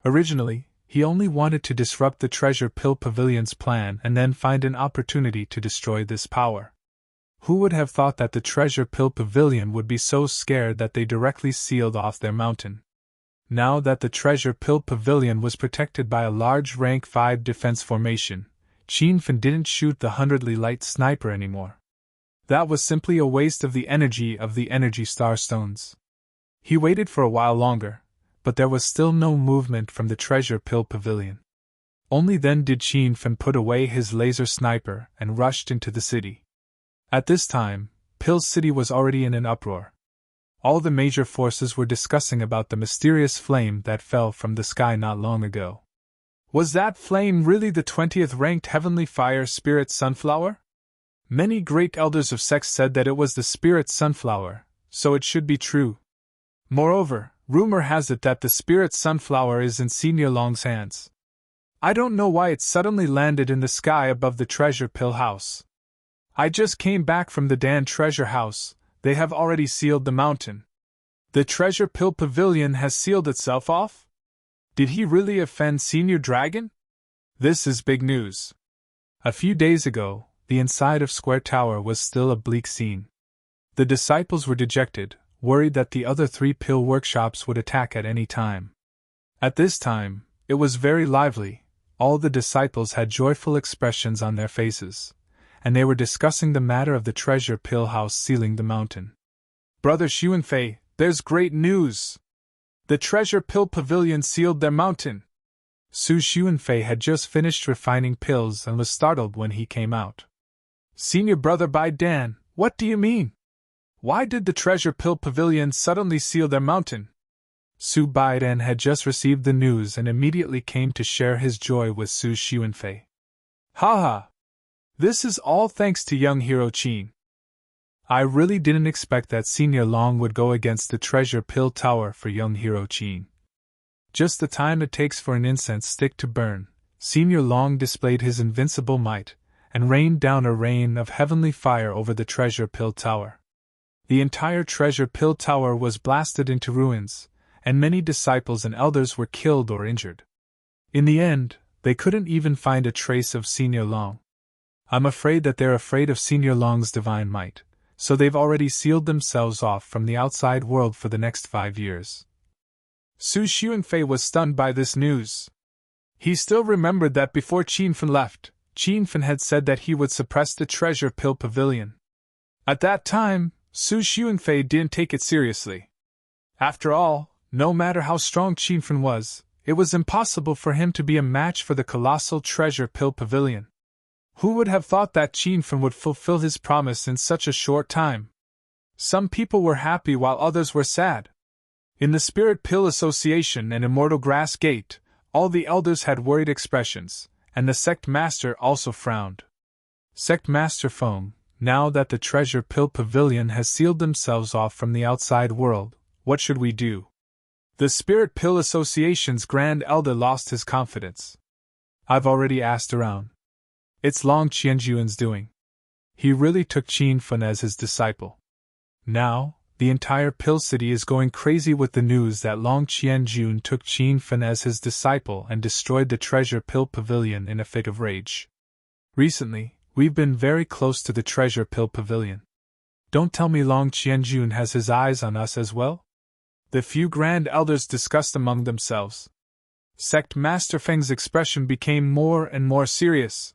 Originally, he only wanted to disrupt the Treasure Pill Pavilion's plan and then find an opportunity to destroy this power. Who would have thought that the Treasure Pill Pavilion would be so scared that they directly sealed off their mountain? Now that the Treasure Pill Pavilion was protected by a large Rank 5 defense formation, Qin Fen didn't shoot the 100-ly light sniper anymore. That was simply a waste of the energy star stones. He waited for a while longer, but there was still no movement from the Treasure Pill Pavilion. Only then did Qin Fen put away his laser sniper and rushed into the city. At this time, Pill City was already in an uproar. All the major forces were discussing about the mysterious flame that fell from the sky not long ago. Was that flame really the 20th ranked heavenly fire Spirit Sunflower? Many great elders of sects said that it was the Spirit Sunflower, so it should be true. Moreover, rumor has it that the Spirit Sunflower is in Senior Long's hands. I don't know why it suddenly landed in the sky above the Treasure Pill House. I just came back from the Dan Treasure House. They have already sealed the mountain. The Treasure Pill Pavilion has sealed itself off? Did he really offend Senior Dragon? This is big news. A few days ago, the inside of Square Tower was still a bleak scene. The disciples were dejected, worried that the other 3 pill workshops would attack at any time. At this time, it was very lively. All the disciples had joyful expressions on their faces, and they were discussing the matter of the Treasure Pill House sealing the mountain. Brother Xuanfei, there's great news! The Treasure Pill Pavilion sealed their mountain! Su Xuanfei had just finished refining pills and was startled when he came out. Senior Brother Bai Dan, what do you mean? Why did the Treasure Pill Pavilion suddenly seal their mountain? Su Baidan had just received the news and immediately came to share his joy with Su Xuanfei. Ha! This is all thanks to young hero Qin. I really didn't expect that Senior Long would go against the Treasure Pill Tower for young hero Qin. Just the time it takes for an incense stick to burn, Senior Long displayed his invincible might and rained down a rain of heavenly fire over the Treasure Pill Tower. The entire Treasure Pill Tower was blasted into ruins, and many disciples and elders were killed or injured. In the end, they couldn't even find a trace of Senior Long. I'm afraid that they're afraid of Senior Long's divine might, so they've already sealed themselves off from the outside world for the next 5 years. Su Xuanfei was stunned by this news. He still remembered that before Qin Fen left, Qin Fen had said that he would suppress the Treasure Pill Pavilion. At that time, Su Xuanfei didn't take it seriously. After all, no matter how strong Qin Fen was, it was impossible for him to be a match for the colossal Treasure Pill Pavilion. Who would have thought that Qin Fen would fulfill his promise in such a short time? Some people were happy while others were sad. In the Spirit Pill Association and Immortal Grass Gate, all the elders had worried expressions, and the sect master also frowned. Sect Master Feng, now that the Treasure Pill Pavilion has sealed themselves off from the outside world, what should we do? The Spirit Pill Association's Grand Elder lost his confidence. I've already asked around. It's Long Qianjuan's doing. He really took Qin Fen as his disciple. Now, the entire Pill City is going crazy with the news that Long Qianjun took Qin Fen as his disciple and destroyed the Treasure Pill Pavilion in a fit of rage. Recently, we've been very close to the Treasure Pill Pavilion. Don't tell me Long Qianjun has his eyes on us as well? The few Grand Elders discussed among themselves. Sect Master Feng's expression became more and more serious.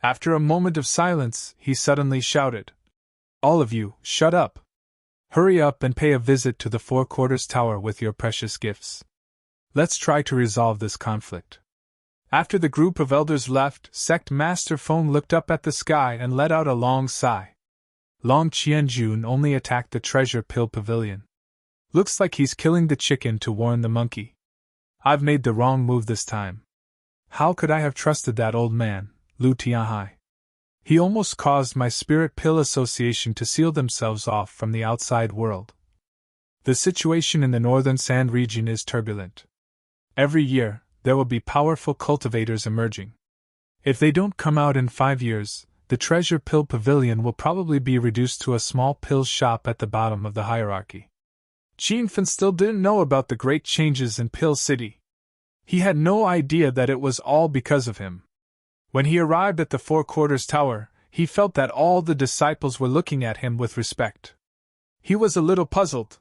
After a moment of silence, he suddenly shouted, "All of you, shut up! Hurry up and pay a visit to the Four Quarters Tower with your precious gifts. Let's try to resolve this conflict." After the group of elders left, Sect Master Feng looked up at the sky and let out a long sigh. Long Qianjun only attacked the Treasure Pill Pavilion. Looks like he's killing the chicken to warn the monkey. I've made the wrong move this time. How could I have trusted that old man, Lu Tianhai? He almost caused my Spirit Pill Association to seal themselves off from the outside world. The situation in the northern sand region is turbulent. Every year, there will be powerful cultivators emerging. If they don't come out in 5 years, the Treasure Pill Pavilion will probably be reduced to a small pill shop at the bottom of the hierarchy. Qin Fen still didn't know about the great changes in Pill City. He had no idea that it was all because of him. When he arrived at the Four Quarters Tower, he felt that all the disciples were looking at him with respect. He was a little puzzled.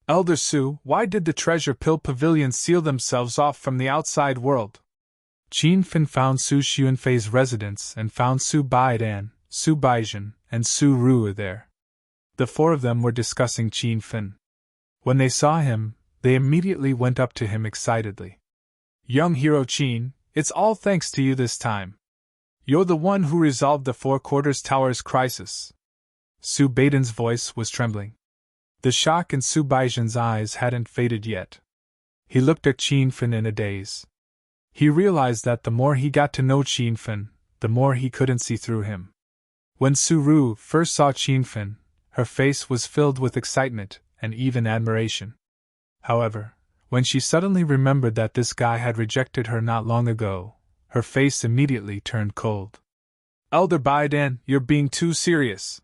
Elder Su, why did the Treasure Pill Pavilion seal themselves off from the outside world? Qin Fen found Su Xuanfei's residence and found Su Baidan, Su Baizhen, and Su Ruo there. The four of them were discussing Qin Fen. When they saw him, they immediately went up to him excitedly. "Young hero Qin, it's all thanks to you this time. You're the one who resolved the Four Quarters Tower's crisis." Su Baidan's voice was trembling. The shock in Su Baizhen's eyes hadn't faded yet. He looked at Qin Fen in a daze. He realized that the more he got to know Qin Fen, the more he couldn't see through him. When Su Ru first saw Qin Fen, her face was filled with excitement and even admiration. However, when she suddenly remembered that this guy had rejected her not long ago, her face immediately turned cold. "Elder Baidan, you're being too serious.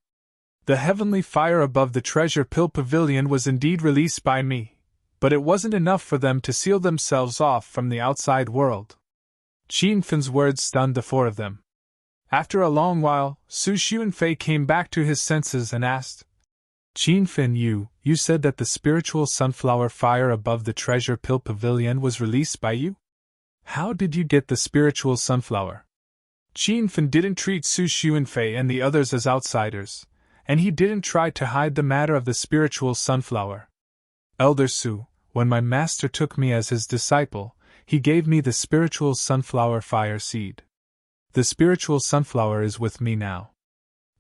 The heavenly fire above the Treasure Pill Pavilion was indeed released by me, but it wasn't enough for them to seal themselves off from the outside world." Qin Fen's words stunned the four of them. After a long while, Su Xuanfei came back to his senses and asked, "Qin Fen, you said that the spiritual sunflower fire above the Treasure Pill Pavilion was released by you? How did you get the spiritual sunflower?" Qin Fen didn't treat Su Xuanfei and the others as outsiders, and he didn't try to hide the matter of the spiritual sunflower. "Elder Su, when my master took me as his disciple, he gave me the spiritual sunflower fire seed. The spiritual sunflower is with me now."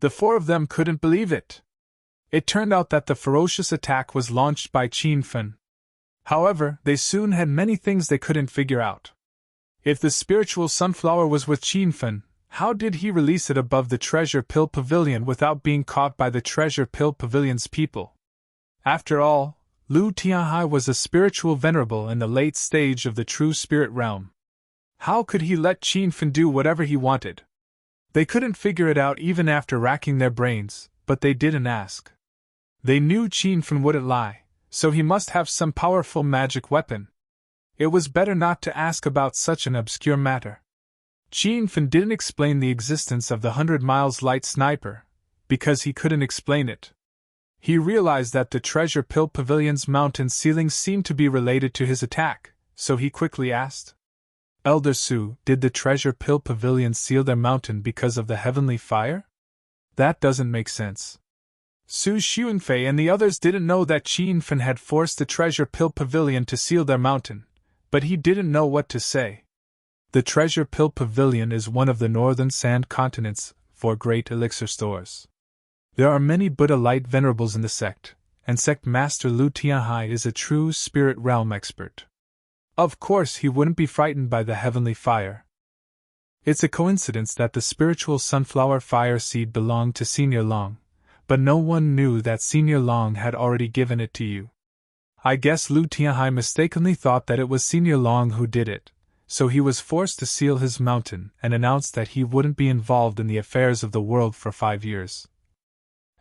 The four of them couldn't believe it. It turned out that the ferocious attack was launched by Qin Fen. However, they soon had many things they couldn't figure out. If the spiritual sunflower was with Qin Fen, how did he release it above the Treasure Pill Pavilion without being caught by the Treasure Pill Pavilion's people? After all, Lu Tianhai was a spiritual venerable in the late stage of the true spirit realm. How could he let Qin Fen do whatever he wanted? They couldn't figure it out even after racking their brains, but they didn't ask. They knew Qin Fen wouldn't lie, so he must have some powerful magic weapon. It was better not to ask about such an obscure matter. Qin Fen didn't explain the existence of the 100 miles light sniper, because he couldn't explain it. He realized that the Treasure Pill Pavilion's mountain ceiling seemed to be related to his attack, so he quickly asked, "Elder Su, did the Treasure Pill Pavilion seal their mountain because of the heavenly fire? That doesn't make sense." Su Xuanfei and the others didn't know that Qin Fen had forced the Treasure Pill Pavilion to seal their mountain, but he didn't know what to say. The Treasure Pill Pavilion is one of the northern sand continent's 4 great elixir stores. There are many Buddha light venerables in the sect, and Sect Master Lu Tianhai is a true spirit realm expert. Of course he wouldn't be frightened by the heavenly fire. It's a coincidence that the spiritual sunflower fire seed belonged to Senior Long, but no one knew that Senior Long had already given it to you. I guess Lu Tianhai mistakenly thought that it was Senior Long who did it, so he was forced to seal his mountain and announced that he wouldn't be involved in the affairs of the world for 5 years.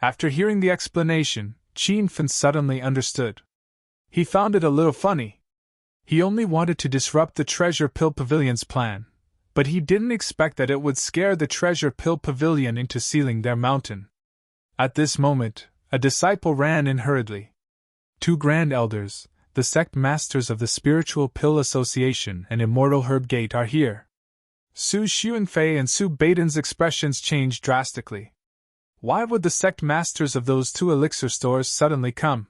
After hearing the explanation, Qin Fen suddenly understood. He found it a little funny. He only wanted to disrupt the Treasure Pill Pavilion's plan, but he didn't expect that it would scare the Treasure Pill Pavilion into sealing their mountain. At this moment, a disciple ran in hurriedly. 2 Grand Elders, the sect masters of the Spiritual Pill Association and Immortal Herb Gate are here. Su Xuanfei and Su Baidan's expressions changed drastically. Why would the sect masters of those 2 elixir stores suddenly come?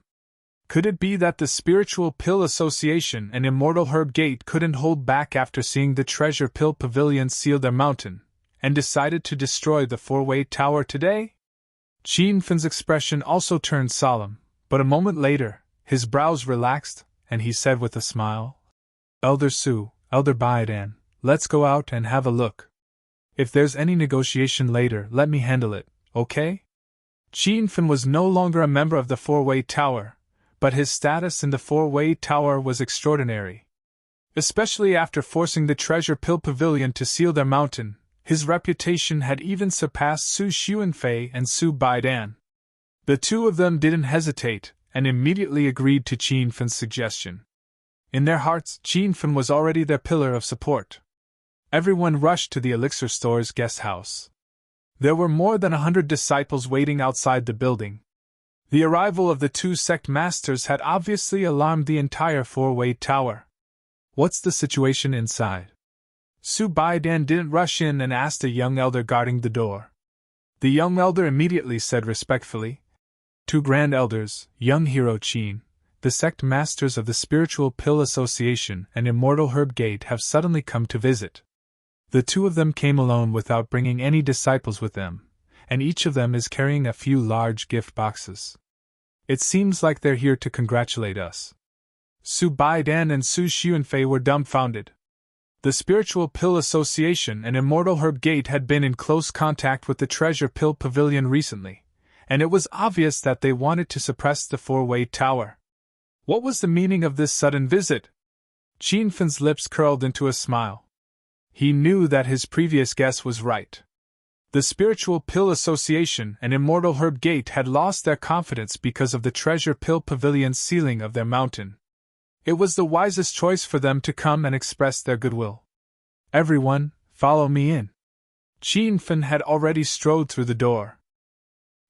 Could it be that the Spiritual Pill Association and Immortal Herb Gate couldn't hold back after seeing the Treasure Pill Pavilion seal their mountain, and decided to destroy the 4-way tower today? Qin Fen's expression also turned solemn, but a moment later, his brows relaxed, and he said with a smile, "Elder Su, Elder Baidan, let's go out and have a look. If there's any negotiation later, let me handle it, okay?" Qin Fen was no longer a member of the 4-way tower, but his status in the 4-way tower was extraordinary. Especially after forcing the Treasure Pill Pavilion to seal their mountain, his reputation had even surpassed Su Xuanfei and Su Baidan. The 2 of them didn't hesitate, and immediately agreed to Qin Fen's suggestion. In their hearts, Qin Fen was already their pillar of support. Everyone rushed to the elixir store's guest house. There were more than 100 disciples waiting outside the building. The arrival of the 2 sect masters had obviously alarmed the entire 4-way tower. "What's the situation inside?" Su Baidan didn't rush in and asked a young elder guarding the door. The young elder immediately said respectfully, 2 Grand Elders, young hero Qin, the sect masters of the Spiritual Pill Association and Immortal Herb Gate have suddenly come to visit. The 2 of them came alone without bringing any disciples with them, and each of them is carrying a few large gift boxes. It seems like they're here to congratulate us. Su Baidan and Su Xuanfei were dumbfounded. The Spiritual Pill Association and Immortal Herb Gate had been in close contact with the Treasure Pill Pavilion recently, and it was obvious that they wanted to suppress the 4-way tower. What was the meaning of this sudden visit? Qin Fen's lips curled into a smile. He knew that his previous guess was right. The Spiritual Pill Association and Immortal Herb Gate had lost their confidence because of the Treasure Pill Pavilion's sealing of their mountain. It was the wisest choice for them to come and express their goodwill. "Everyone, follow me in." Qin Fen had already strode through the door.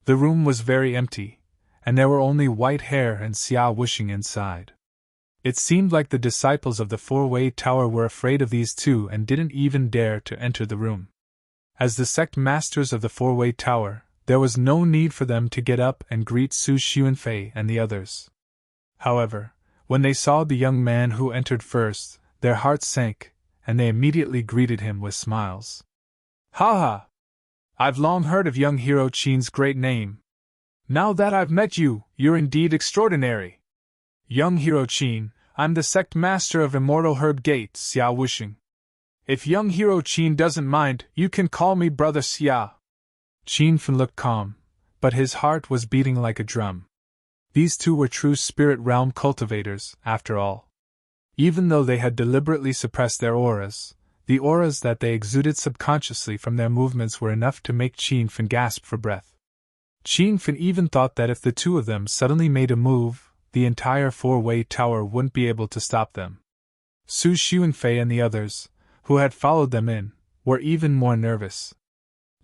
The room was very empty, and there were only white hair and Xia Wuxing inside. It seemed like the disciples of the 4-way tower were afraid of these 2 and didn't even dare to enter the room. As the sect masters of the 4-way tower, there was no need for them to get up and greet Su Xuanfei and the others. However, when they saw the young man who entered first, their hearts sank, and they immediately greeted him with smiles. "Ha ha! I've long heard of young hero Qin's great name. Now that I've met you, you're indeed extraordinary. Young hero Qin, I'm the sect master of Immortal Herb Gate, Xia Wuxing. If young hero Qin doesn't mind, you can call me Brother Xia." Qin Fen looked calm, but his heart was beating like a drum. These 2 were true spirit realm cultivators, after all. Even though they had deliberately suppressed their auras, the auras that they exuded subconsciously from their movements were enough to make Qin Fen gasp for breath. Qin Fen even thought that if the 2 of them suddenly made a move, the entire 4-way tower wouldn't be able to stop them. Su Xuanfei and the others, who had followed them in, were even more nervous.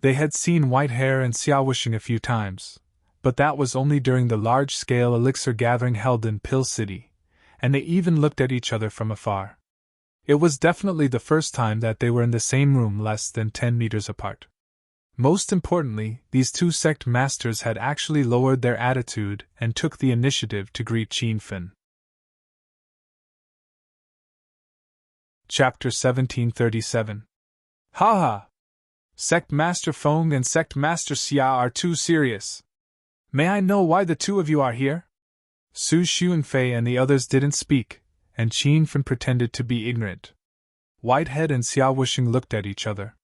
They had seen white hair and Xia Wuxing a few times, but that was only during the large-scale elixir gathering held in Pill City, and they even looked at each other from afar. It was definitely the first time that they were in the same room less than 10 meters apart. Most importantly, these 2 sect masters had actually lowered their attitude and took the initiative to greet Qin Fen. Chapter 1737. Ha ha! Sect Master Feng and Sect Master Xia are too serious. May I know why the 2 of you are here? Su Xuanfei and the others didn't speak, and Qin Fen pretended to be ignorant. Whitehead and Xia Wuxing looked at each other.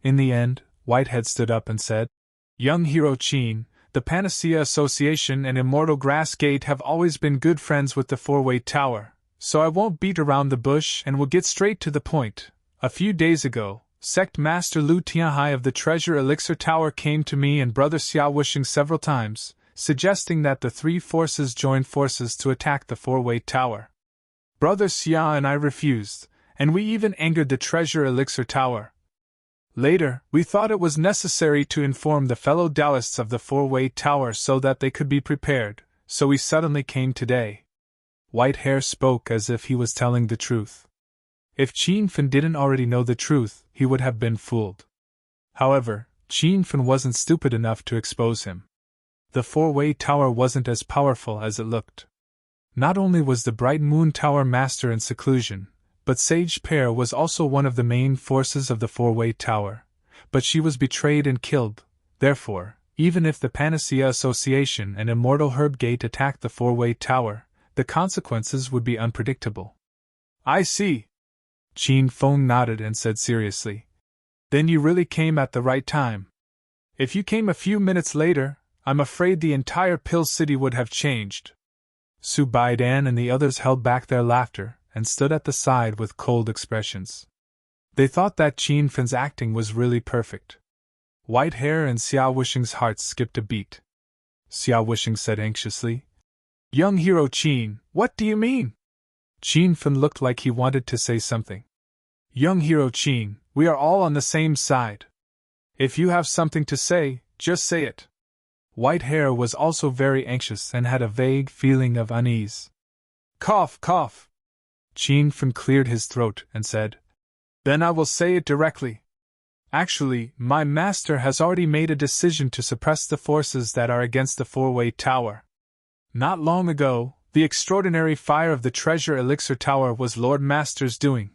In the end, Whitehead stood up and said, "Young Hero Chin, the Panacea Association and Immortal Grass Gate have always been good friends with the Four-Way Tower, so I won't beat around the bush and will get straight to the point. A few days ago, Sect Master Lu Tianhai of the Treasure Elixir Tower came to me and Brother Xiao Wishing several times, suggesting that the three forces join forces to attack the Four-Way Tower. Brother Xiao and I refused, and we even angered the Treasure Elixir Tower. Later, we thought it was necessary to inform the fellow Taoists of the Four-Way Tower so that they could be prepared, so we suddenly came today." Whitehair spoke as if he was telling the truth. If Qin Fen didn't already know the truth, he would have been fooled. However, Qin Fen wasn't stupid enough to expose him. The Four-Way Tower wasn't as powerful as it looked. Not only was the Bright Moon Tower master in seclusion, but Sage Pear was also one of the main forces of the Four-Way Tower, but she was betrayed and killed. Therefore, even if the Panacea Association and Immortal Herb Gate attacked the Four-Way Tower, the consequences would be unpredictable. "I see." Qin Feng nodded and said seriously, "Then you really came at the right time. If you came a few minutes later, I'm afraid the entire Pill City would have changed." Su Baidan and the others held back their laughter and stood at the side with cold expressions. They thought that Qin Fen's acting was really perfect. Whitehair and Xiao Wishing's hearts skipped a beat. Xiao Wishing said anxiously, "Young Hero Qin, what do you mean?" Qin Fen looked like he wanted to say something. "Young Hero Qin, we are all on the same side. If you have something to say, just say it." Whitehair was also very anxious and had a vague feeling of unease. "Cough, cough." Qin Fen cleared his throat and said, "Then I will say it directly. Actually, my master has already made a decision to suppress the forces that are against the Four-Way Tower. Not long ago, the extraordinary fire of the Treasure Elixir Tower was Lord Master's doing.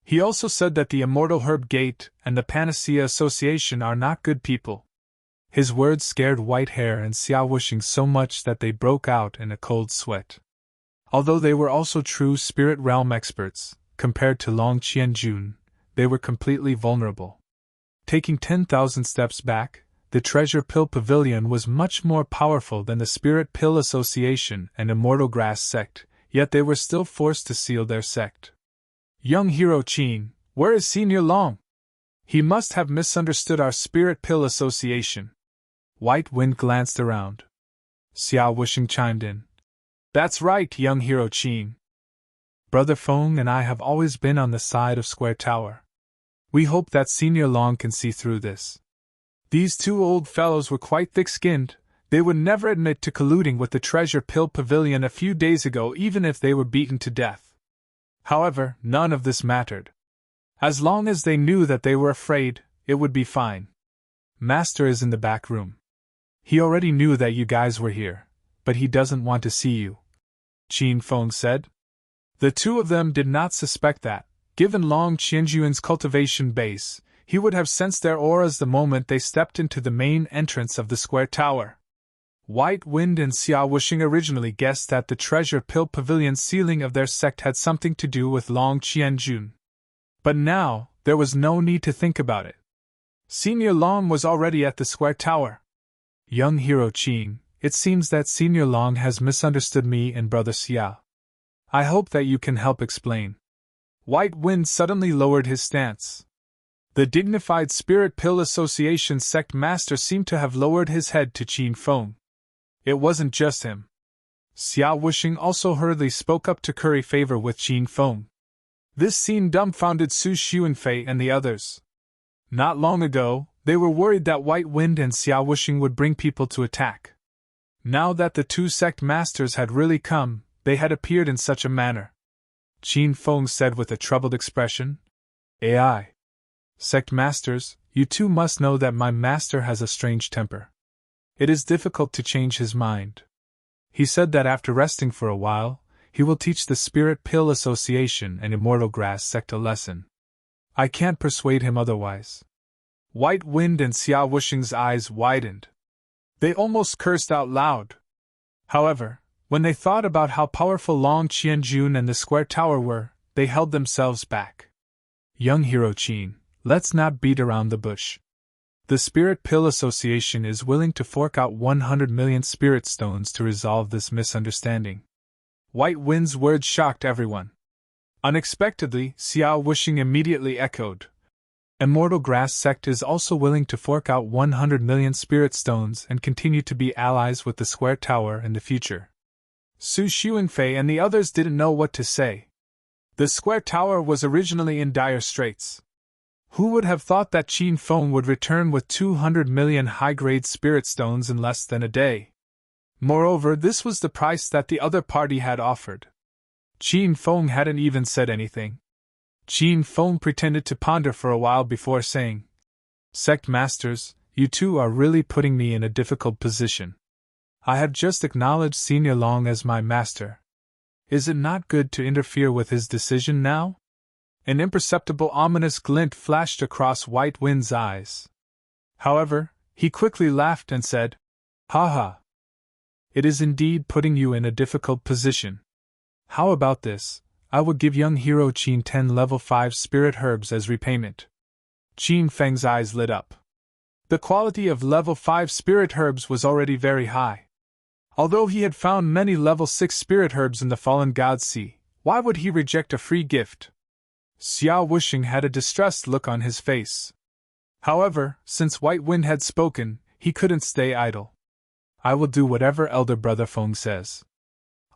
He also said that the Immortal Herb Gate and the Panacea Association are not good people." His words scared Whitehair and Xiao Wishing so much that they broke out in a cold sweat. Although they were also true spirit realm experts, compared to Long Qianjun, they were completely vulnerable. Taking 10,000 steps back, the Treasure Pill Pavilion was much more powerful than the Spirit Pill Association and Immortal Grass Sect, yet they were still forced to seal their sect. "Young Hero Qin, where is Senior Long? He must have misunderstood our Spirit Pill Association." White Wind glanced around. Xiao Wishing chimed in. "That's right, Young Hero Qin. Brother Feng and I have always been on the side of Square Tower. We hope that Senior Long can see through this. These two old fellows were quite thick-skinned. They would never admit to colluding with the Treasure Pill Pavilion a few days ago even if they were beaten to death. However, none of this mattered. As long as they knew that they were afraid, it would be fine. Master is in the back room. He already knew that you guys were here, but he doesn't want to see you," Qin Feng said. The two of them did not suspect that, given Long Qianjuan's cultivation base, he would have sensed their auras the moment they stepped into the main entrance of the Square Tower. White Wind and Xiao Wishing originally guessed that the Treasure Pill Pavilion's sealing of their sect had something to do with Long Qianjun. But now, there was no need to think about it. Senior Long was already at the Square Tower. "Young Hero Qin, it seems that Senior Long has misunderstood me and Brother Xia. I hope that you can help explain." White Wind suddenly lowered his stance. The dignified Spirit Pill Association sect master seemed to have lowered his head to Qin Feng. It wasn't just him. Xiao Wishing also hurriedly spoke up to curry favor with Qin Feng. This scene dumbfounded Su Xuanfei and the others. Not long ago, they were worried that White Wind and Xiao Wishing would bring people to attack. Now that the two sect masters had really come, they had appeared in such a manner. Qin Feng said with a troubled expression, "AI. Sect masters, you two must know that my master has a strange temper. It is difficult to change his mind. He said that after resting for a while, he will teach the Spirit Pill Association and Immortal Grass Sect a lesson. I can't persuade him otherwise." White Wind and Xiao Wishing's eyes widened. They almost cursed out loud. However, when they thought about how powerful Long Qianjun and the Square Tower were, they held themselves back. "Young Hero Qin, Let's not beat around the bush. The Spirit Pill Association is willing to fork out 100 million spirit stones to resolve this misunderstanding. White Wind's words shocked everyone. Unexpectedly, Xiao Wuxing immediately echoed. Immortal Grass Sect is also willing to fork out 100 million spirit stones and continue to be allies with the Square Tower in the future. Su Xuanfei and the others didn't know what to say. The Square Tower was originally in dire straits. Who would have thought that Qin Feng would return with 200 million high-grade spirit stones in less than a day? Moreover, this was the price that the other party had offered. Qin Feng hadn't even said anything. Qin Feng pretended to ponder for a while before saying, "Sect Masters, you two are really putting me in a difficult position. I have just acknowledged Senior Long as my master. Is it not good to interfere with his decision now?" An imperceptible ominous glint flashed across White Wind's eyes. However, he quickly laughed and said, "Ha ha. It is indeed putting you in a difficult position. How about this? I will give young hero Qin 10 level 5 spirit herbs as repayment." Qin Feng's eyes lit up. The quality of level 5 spirit herbs was already very high. Although he had found many level 6 spirit herbs in the Fallen God Sea, why would he reject a free gift? Xiao Wuxing had a distressed look on his face. However, since White Wind had spoken, he couldn't stay idle. "I will do whatever Elder Brother Feng says."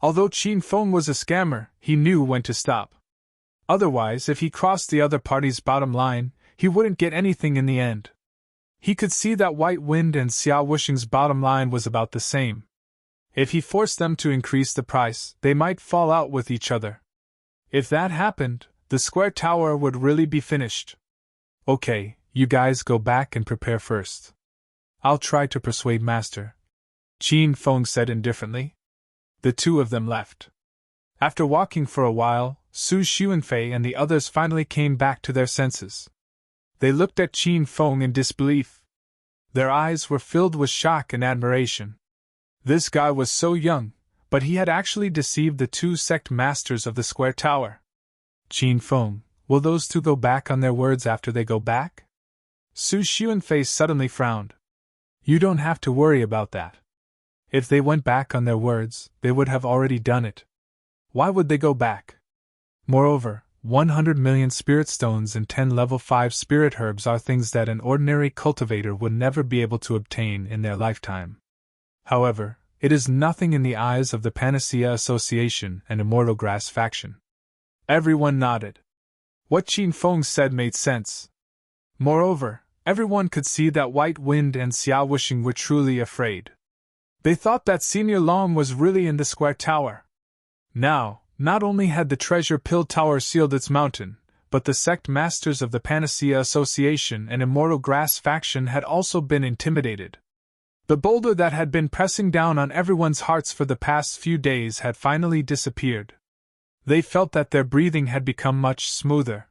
Although Qin Feng was a scammer, he knew when to stop. Otherwise, if he crossed the other party's bottom line, he wouldn't get anything in the end. He could see that White Wind and Xiao Wuxing's bottom line was about the same. If he forced them to increase the price, they might fall out with each other. If that happened, the Square Tower would really be finished. "Okay, you guys go back and prepare first. I'll try to persuade Master," Qin Feng said indifferently. The two of them left. After walking for a while, Su Xuanfei and the others finally came back to their senses. They looked at Qin Feng in disbelief. Their eyes were filled with shock and admiration. This guy was so young, but he had actually deceived the two sect masters of the Square Tower. "Qin Feng, will those two go back on their words after they go back?" Su Xuanfei suddenly frowned. "You don't have to worry about that. If they went back on their words, they would have already done it. Why would they go back? Moreover, 100 million spirit stones and 10 level 5 spirit herbs are things that an ordinary cultivator would never be able to obtain in their lifetime. However, it is nothing in the eyes of the Panacea Association and Immortal Grass faction." Everyone nodded. What Qin Feng said made sense. Moreover, everyone could see that White Wind and Xiao Wuxing were truly afraid. They thought that Senior Long was really in the Square Tower. Now, not only had the Treasure Pill Tower sealed its mountain, but the sect masters of the Panacea Association and Immortal Grass faction had also been intimidated. The boulder that had been pressing down on everyone's hearts for the past few days had finally disappeared. They felt that their breathing had become much smoother.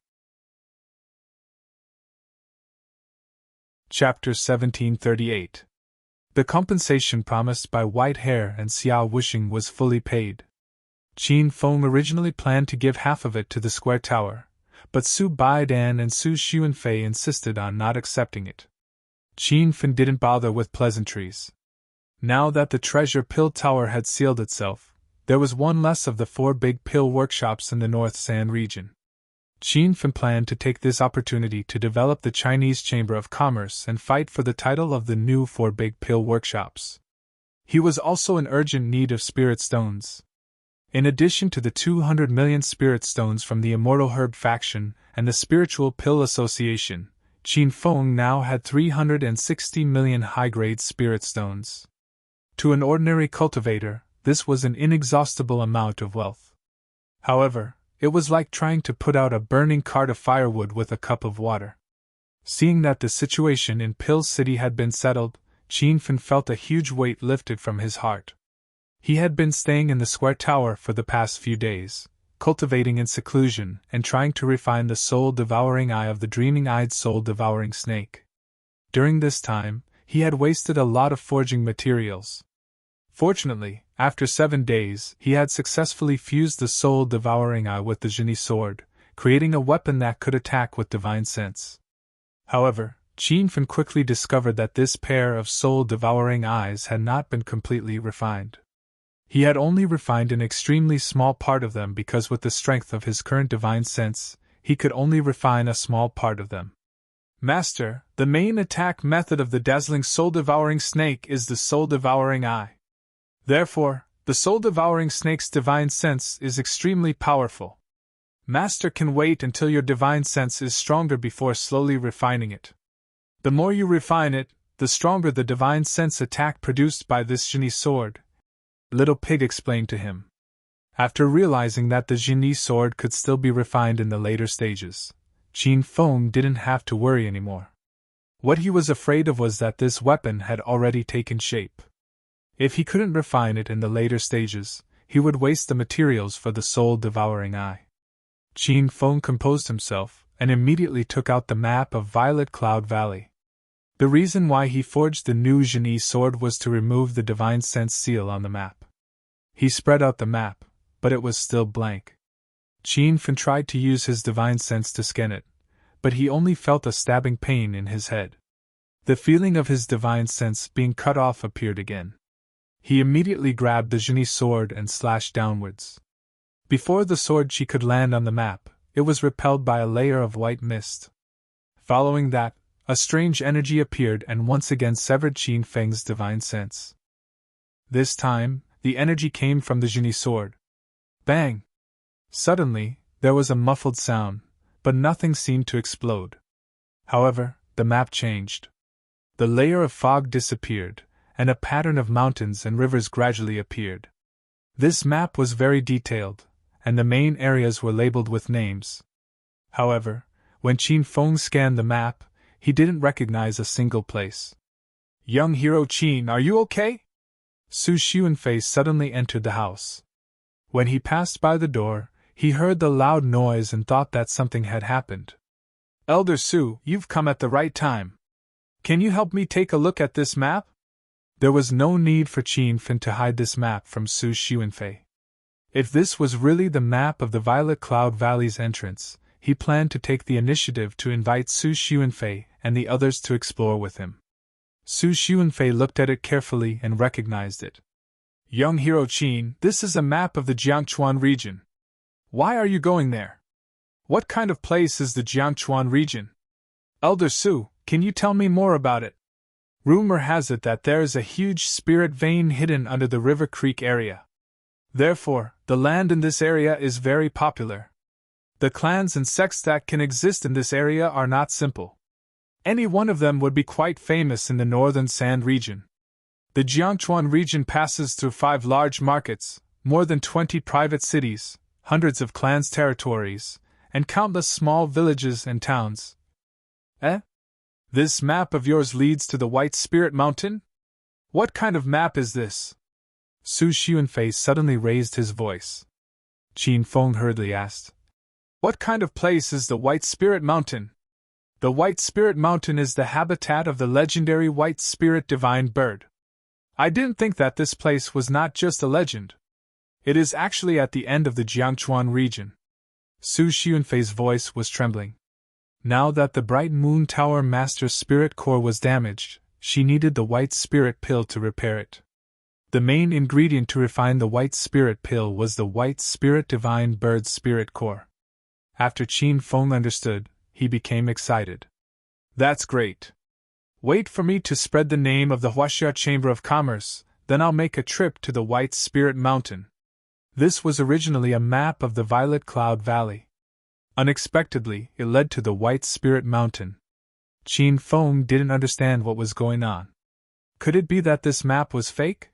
Chapter 1738. The compensation promised by White Hair and Xiao Wuxing was fully paid. Qin Feng originally planned to give half of it to the Square Tower, but Su Baidan and Su Xuanfei insisted on not accepting it. Qin Feng didn't bother with pleasantries. Now that the Treasure Pill Tower had sealed itself, there was one less of the 4 big pill workshops in the North San region. Qin Feng planned to take this opportunity to develop the Chinese Chamber of Commerce and fight for the title of the new 4 big pill workshops. He was also in urgent need of spirit stones. In addition to the 200 million spirit stones from the Immortal Herb faction and the Spiritual Pill Association, Qin Feng now had 360 million high-grade spirit stones. To an ordinary cultivator, this was an inexhaustible amount of wealth. However, it was like trying to put out a burning cart of firewood with a cup of water. Seeing that the situation in Pill City had been settled, Qin Feng felt a huge weight lifted from his heart. He had been staying in the Square Tower for the past few days, cultivating in seclusion and trying to refine the soul-devouring eye of the dreaming-eyed soul-devouring snake. During this time, he had wasted a lot of forging materials. Fortunately, after 7 days, he had successfully fused the soul-devouring eye with the Genie sword, creating a weapon that could attack with divine sense. However, Qin Fan quickly discovered that this pair of soul-devouring eyes had not been completely refined. He had only refined an extremely small part of them because with the strength of his current divine sense, he could only refine a small part of them. Master, the main attack method of the dazzling soul-devouring snake is the soul-devouring eye. Therefore, the soul-devouring snake's divine sense is extremely powerful. Master can wait until your divine sense is stronger before slowly refining it. The more you refine it, the stronger the divine sense attack produced by this genie sword, Little Pig explained to him. After realizing that the genie sword could still be refined in the later stages, Qin Feng didn't have to worry anymore. What he was afraid of was that this weapon had already taken shape. If he couldn't refine it in the later stages, he would waste the materials for the soul-devouring eye. Qin Feng composed himself and immediately took out the map of Violet Cloud Valley. The reason why he forged the new genie sword was to remove the divine sense seal on the map. He spread out the map, but it was still blank. Qin Fan tried to use his divine sense to scan it, but he only felt a stabbing pain in his head. The feeling of his divine sense being cut off appeared again. He immediately grabbed the genie sword and slashed downwards. Before the sword she could land on the map, it was repelled by a layer of white mist. Following that, a strange energy appeared and once again severed Qin Feng's divine sense. This time, the energy came from the genie sword. Bang! Suddenly, there was a muffled sound, but nothing seemed to explode. However, the map changed. The layer of fog disappeared, and a pattern of mountains and rivers gradually appeared. This map was very detailed, and the main areas were labeled with names. However, when Qin Feng scanned the map, he didn't recognize a single place. Young hero Qin, are you okay? Su Xuanfei suddenly entered the house. When he passed by the door, he heard the loud noise and thought that something had happened. Elder Su, you've come at the right time. Can you help me take a look at this map? There was no need for Qin Fan to hide this map from Su Xuanfei. If this was really the map of the Violet Cloud Valley's entrance, he planned to take the initiative to invite Su Xuanfei and the others to explore with him. Su Xuanfei looked at it carefully and recognized it. Young hero Qin, this is a map of the Jiangchuan region. Why are you going there? What kind of place is the Jiangchuan region? Elder Su, can you tell me more about it? Rumor has it that there is a huge spirit vein hidden under the River Creek area. Therefore, the land in this area is very popular. The clans and sects that can exist in this area are not simple. Any one of them would be quite famous in the northern Sand region. The Jiangchuan region passes through 5 large markets, more than 20 private cities, hundreds of clans' territories, and countless small villages and towns. This map of yours leads to the White Spirit Mountain? What kind of map is this? Su Xuanfei suddenly raised his voice. Qin Feng hurriedly asked. What kind of place is the White Spirit Mountain? The White Spirit Mountain is the habitat of the legendary White Spirit Divine Bird. I didn't think that this place was not just a legend. It is actually at the end of the Jiangchuan region. Su Xuanfei's voice was trembling. Now that the Bright Moon Tower Master Spirit Core was damaged, she needed the White Spirit Pill to repair it. The main ingredient to refine the White Spirit Pill was the White Spirit Divine Bird Spirit Core. After Qin Feng understood, he became excited. That's great. Wait for me to spread the name of the Huaxia Chamber of Commerce, then I'll make a trip to the White Spirit Mountain. This was originally a map of the Violet Cloud Valley. Unexpectedly, it led to the White Spirit Mountain. Qin Feng didn't understand what was going on. Could it be that this map was fake?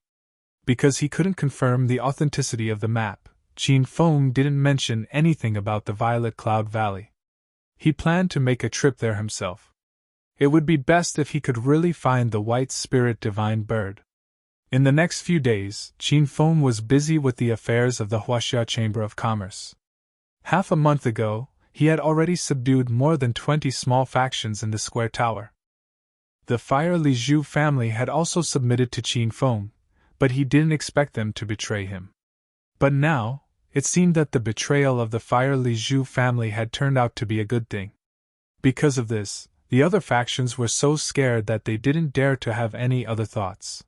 Because he couldn't confirm the authenticity of the map, Qin Feng didn't mention anything about the Violet Cloud Valley. He planned to make a trip there himself. It would be best if he could really find the White Spirit Divine Bird. In the next few days, Qin Feng was busy with the affairs of the Huaxia Chamber of Commerce. Half a month ago, he had already subdued more than 20 small factions in the Square Tower. The Fire Li Zhu family had also submitted to Qin Feng, but he didn't expect them to betray him. But now, it seemed that the betrayal of the Fire Li Zhu family had turned out to be a good thing. Because of this, The other factions were so scared that they didn't dare to have any other thoughts.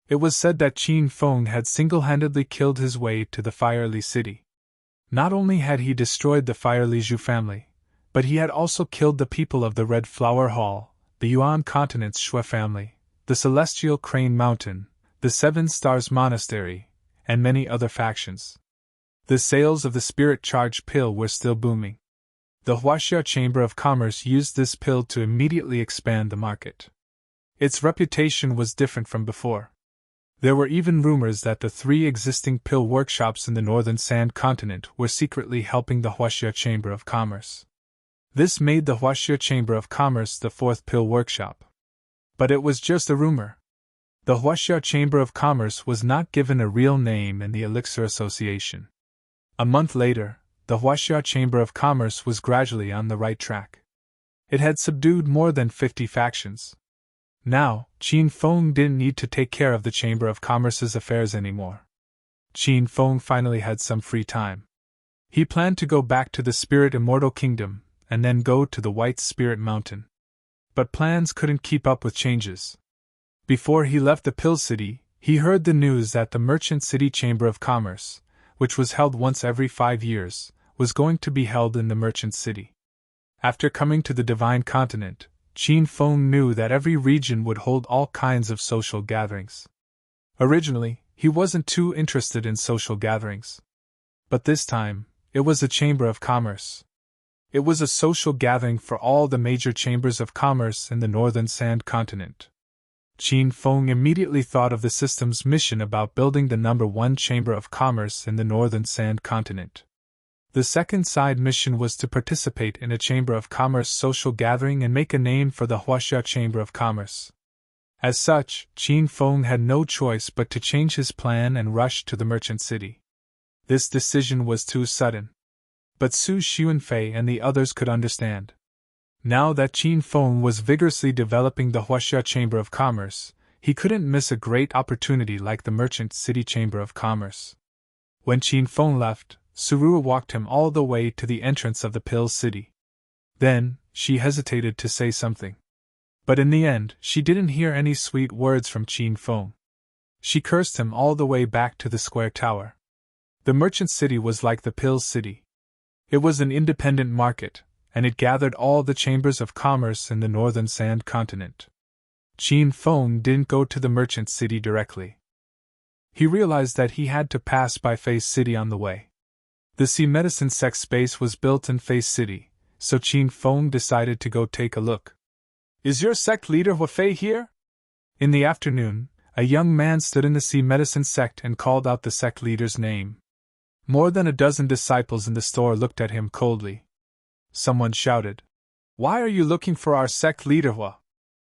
It was said that Qin Feng had single-handedly killed his way to the Firely city. Not only had he destroyed the Firely Zhu family, but he had also killed the people of the Red Flower Hall, the Yuan Continent's Shui family, the Celestial Crane Mountain, the Seven Stars Monastery, and many other factions. The sales of the spirit-charged pill were still booming. The Huaxia Chamber of Commerce used this pill to immediately expand the market. Its reputation was different from before. There were even rumors that the 3 existing pill workshops in the northern Sand Continent were secretly helping the Huaxia Chamber of Commerce. This made the Huaxia Chamber of Commerce the 4th pill workshop. But it was just a rumor. The Huaxia Chamber of Commerce was not given a real name in the Elixir Association. A month later, the Huaxia Chamber of Commerce was gradually on the right track. It had subdued more than 50 factions. Now, Qin Feng didn't need to take care of the Chamber of Commerce's affairs anymore. Qin Feng finally had some free time. He planned to go back to the Spirit Immortal Kingdom, and then go to the White Spirit Mountain. But plans couldn't keep up with changes. Before he left the Pill City, he heard the news that the Merchant City Chamber of Commerce, which was held once every 5 years, was going to be held in the Merchant City. After coming to the Divine Continent, Qin Feng knew that every region would hold all kinds of social gatherings. Originally, he wasn't too interested in social gatherings. But this time, it was a Chamber of Commerce. It was a social gathering for all the major chambers of commerce in the northern Sand Continent. Qin Feng immediately thought of the system's mission about building the number 1 Chamber of Commerce in the northern Sand Continent. The second side mission was to participate in a Chamber of Commerce social gathering and make a name for the Huaxia Chamber of Commerce. As such, Qin Feng had no choice but to change his plan and rush to the Merchant City. This decision was too sudden. But Su Xuanfei and the others could understand. Now that Qin Feng was vigorously developing the Huaxia Chamber of Commerce, he couldn't miss a great opportunity like the Merchant City Chamber of Commerce. When Qin Feng left, Surua walked him all the way to the entrance of the Pill City. Then, she hesitated to say something. But in the end, she didn't hear any sweet words from Qin Feng. She cursed him all the way back to the square tower. The Merchant City was like the Pill City. It was an independent market, and it gathered all the chambers of commerce in the northern Sand Continent. Qin Feng didn't go to the Merchant City directly. He realized that he had to pass by Face City on the way. The Sea Medicine Sect space was built in Face City, so Qin Feng decided to go take a look. "Is your sect leader Huafei here?" In the afternoon, a young man stood in the Sea Medicine Sect and called out the sect leader's name. More than a dozen disciples in the store looked at him coldly. Someone shouted, "Why are you looking for our sect leader, Hua?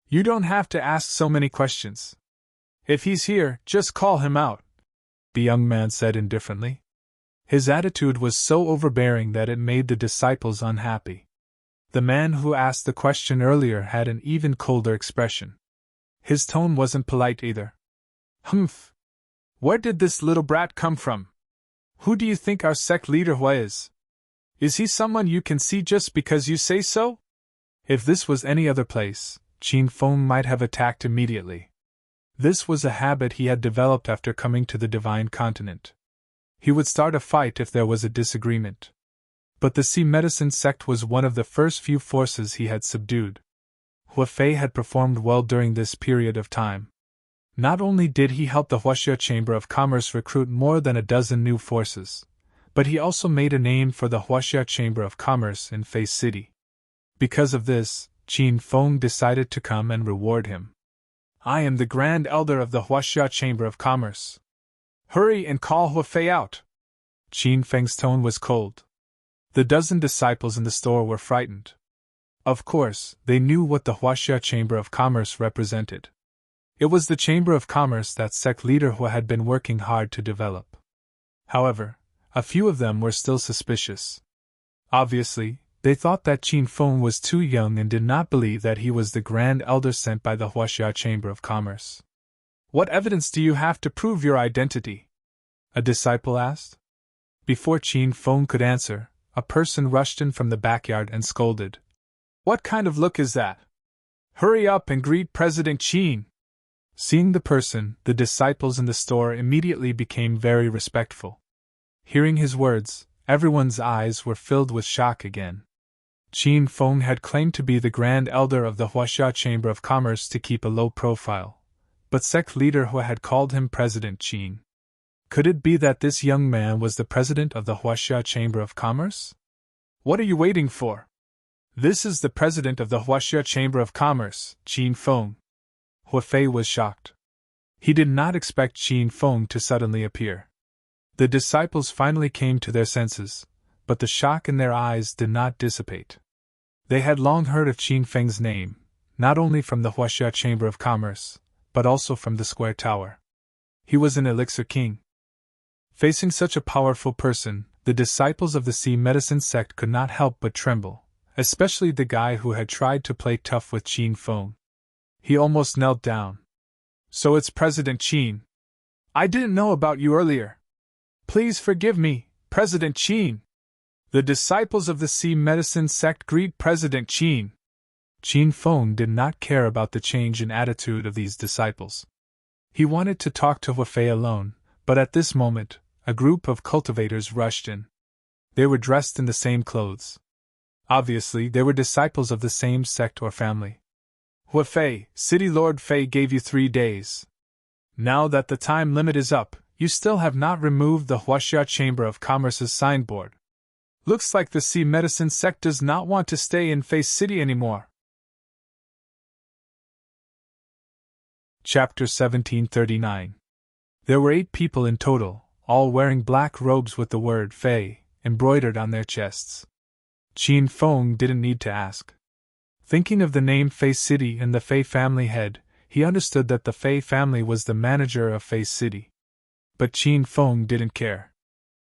You don't have to ask so many questions. If he's here, just call him out," the young man said indifferently. His attitude was so overbearing that it made the disciples unhappy. The man who asked the question earlier had an even colder expression. His tone wasn't polite either. "Humph! Where did this little brat come from? Who do you think our sect leader Hua is? Is he someone you can see just because you say so?" If this was any other place, Qin Feng might have attacked immediately. This was a habit he had developed after coming to the Divine Continent. He would start a fight if there was a disagreement. But the Sea Medicine Sect was one of the first few forces he had subdued. Huafei had performed well during this period of time. Not only did he help the Huaxia Chamber of Commerce recruit more than a dozen new forces, but he also made a name for the Huaxia Chamber of Commerce in Face City. Because of this, Qin Feng decided to come and reward him. "I am the Grand Elder of the Huaxia Chamber of Commerce. Hurry and call Huafei out." Qin Feng's tone was cold. The dozen disciples in the store were frightened. Of course, they knew what the Huaxia Chamber of Commerce represented. It was the Chamber of Commerce that sect leader Hua had been working hard to develop. However, a few of them were still suspicious. Obviously, they thought that Qin Feng was too young and did not believe that he was the Grand Elder sent by the Huaxia Chamber of Commerce. "What evidence do you have to prove your identity?" a disciple asked. Before Qin Feng could answer, a person rushed in from the backyard and scolded, What kind of look is that? Hurry up and greet President Qin. Seeing the person, the disciples in the store immediately became very respectful. Hearing his words, everyone's eyes were filled with shock again. Qin Feng had claimed to be the Grand Elder of the Huaxia Chamber of Commerce to keep a low profile, but sect leader Hua had called him President Qin. Could it be that this young man was the president of the Huaxia Chamber of Commerce? What are you waiting for? This is the president of the Huaxia Chamber of Commerce, Qin Feng. Hua Fei was shocked. He did not expect Qin Feng to suddenly appear. The disciples finally came to their senses, but the shock in their eyes did not dissipate. They had long heard of Qin Feng's name, not only from the Huaxia Chamber of Commerce, but also from the Square Tower. He was an elixir king. Facing such a powerful person, the disciples of the Sea Medicine sect could not help but tremble, especially the guy who had tried to play tough with Qin Feng. He almost knelt down. So it's President Qin. I didn't know about you earlier. Please forgive me, President Qin. The disciples of the Sea Medicine sect greet President Qin. Qin Feng did not care about the change in attitude of these disciples. He wanted to talk to Hua Fei alone, but at this moment, a group of cultivators rushed in. They were dressed in the same clothes. Obviously, they were disciples of the same sect or family. Hua Fei, City Lord Fei gave you 3 days. Now that the time limit is up, you still have not removed the Huaxia Chamber of Commerce's signboard. Looks like the Sea Medicine sect does not want to stay in Fei City anymore. Chapter 1739. There were 8 people in total, all wearing black robes with the word Fei embroidered on their chests. Qin Feng didn't need to ask. Thinking of the name Fei City and the Fei family head, he understood that the Fei family was the manager of Fei City. But Qin Feng didn't care.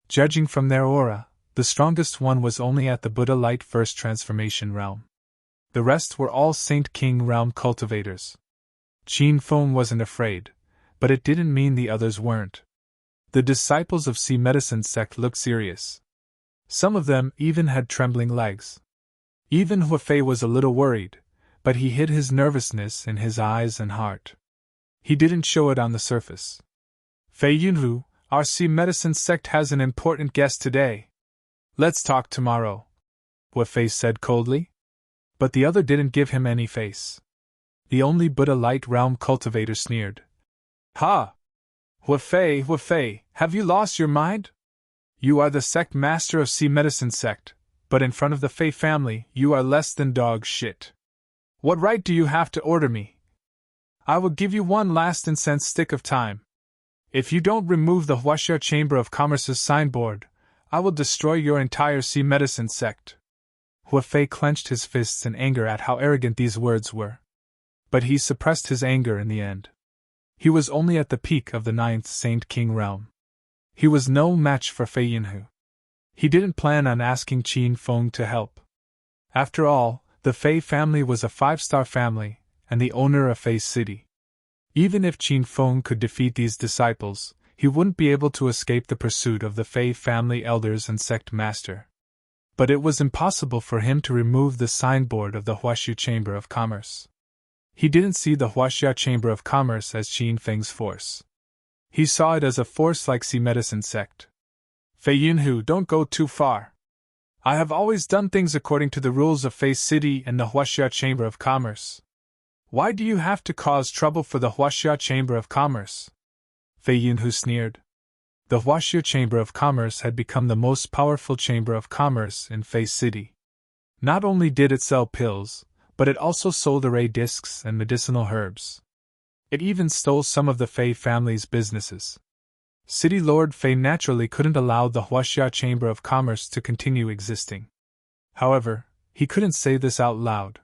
Judging from their aura, the strongest one was only at the Buddha Light First Transformation realm. The rest were all Saint King realm cultivators. Qin Feng wasn't afraid, but it didn't mean the others weren't. The disciples of Sea Medicine sect looked serious. Some of them even had trembling legs. Even Hua Fei was a little worried, but he hid his nervousness in his eyes and heart. He didn't show it on the surface. Fei Yunhu, our Sea Medicine sect has an important guest today. Let's talk tomorrow, Hua Fei said coldly. But the other didn't give him any face. The only Buddha Light Realm cultivator sneered. Ha! Hua Fei, have you lost your mind? You are the sect master of Sea Medicine sect, but in front of the Fei family, you are less than dog shit. What right do you have to order me? I will give you one last incense stick of time. If you don't remove the Huaxia Chamber of Commerce's signboard, I will destroy your entire Sea Medicine sect. Hua Fei clenched his fists in anger at how arrogant these words were. But he suppressed his anger in the end. He was only at the peak of the 9th Saint King realm. He was no match for Fei Yunhu. He didn't plan on asking Qin Feng to help. After all, the Fei family was a 5-star family, and the owner of Fei City. Even if Qin Feng could defeat these disciples, he wouldn't be able to escape the pursuit of the Fei family elders and sect master. But it was impossible for him to remove the signboard of the Huaxia Chamber of Commerce. He didn't see the Huaxia Chamber of Commerce as Qin Feng's force. He saw it as a force like Sea Medicine sect. Fei Yunhu, don't go too far. I have always done things according to the rules of Fei City and the Huaxia Chamber of Commerce. Why do you have to cause trouble for the Huaxia Chamber of Commerce? Fei Yunhu sneered. The Huaxia Chamber of Commerce had become the most powerful chamber of commerce in Fei City. Not only did it sell pills, but it also sold array discs and medicinal herbs. It even stole some of the Fei family's businesses. City Lord Fei naturally couldn't allow the Huaxia Chamber of Commerce to continue existing. However, he couldn't say this out loud.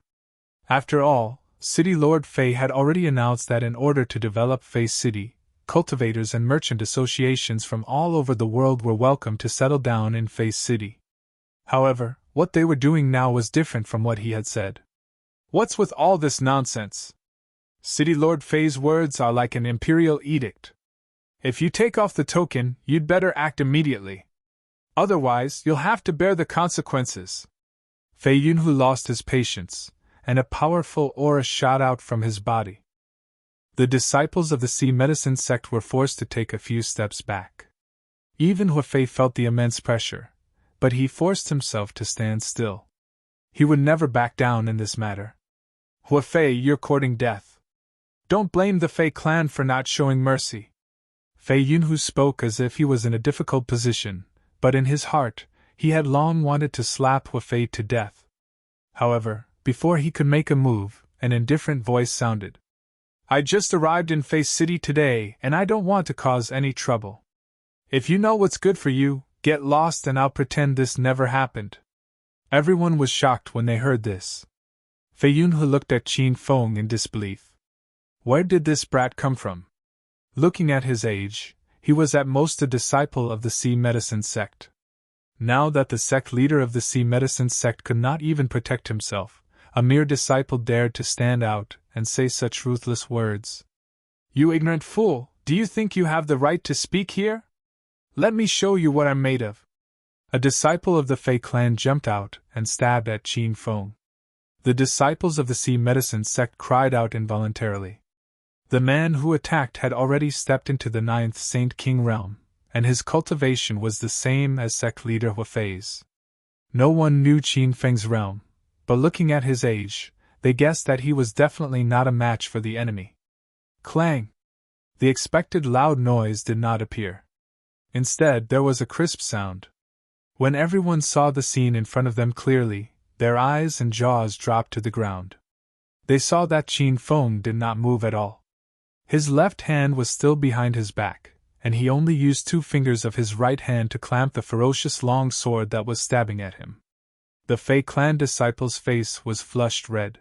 After all, City Lord Fei had already announced that in order to develop Fei City, cultivators and merchant associations from all over the world were welcome to settle down in Fei City. However, what they were doing now was different from what he had said. What's with all this nonsense? City Lord Fei's words are like an imperial edict. If you take off the token, you'd better act immediately. Otherwise, you'll have to bear the consequences. Fei Yunhu lost his patience, and a powerful aura shot out from his body. The disciples of the Sea Medicine sect were forced to take a few steps back. Even Huafei felt the immense pressure, but he forced himself to stand still. He would never back down in this matter. Huafei, you're courting death. Don't blame the Fei clan for not showing mercy. Fei Yunhu spoke as if he was in a difficult position, but in his heart, he had long wanted to slap Huafei to death. However, before he could make a move, an indifferent voice sounded. I just arrived in Fei City today and I don't want to cause any trouble. If you know what's good for you, get lost and I'll pretend this never happened. Everyone was shocked when they heard this. Fei Yunhu looked at Qin Feng in disbelief. Where did this brat come from? Looking at his age, he was at most a disciple of the Sea Medicine sect. Now that the sect leader of the Sea Medicine sect could not even protect himself, a mere disciple dared to stand out and say such ruthless words. You ignorant fool, do you think you have the right to speak here? Let me show you what I'm made of. A disciple of the Fei clan jumped out and stabbed at Qin Feng. The disciples of the Sea Medicine sect cried out involuntarily. The man who attacked had already stepped into the 9th Saint King realm, and his cultivation was the same as sect leader Huafei's. No one knew Qin Feng's realm, but looking at his age, they guessed that he was definitely not a match for the enemy. Clang! The expected loud noise did not appear. Instead, there was a crisp sound. When everyone saw the scene in front of them clearly, their eyes and jaws dropped to the ground. They saw that Qin Feng did not move at all. His left hand was still behind his back, and he only used 2 fingers of his right hand to clamp the ferocious long sword that was stabbing at him. The Fei clan disciple's face was flushed red.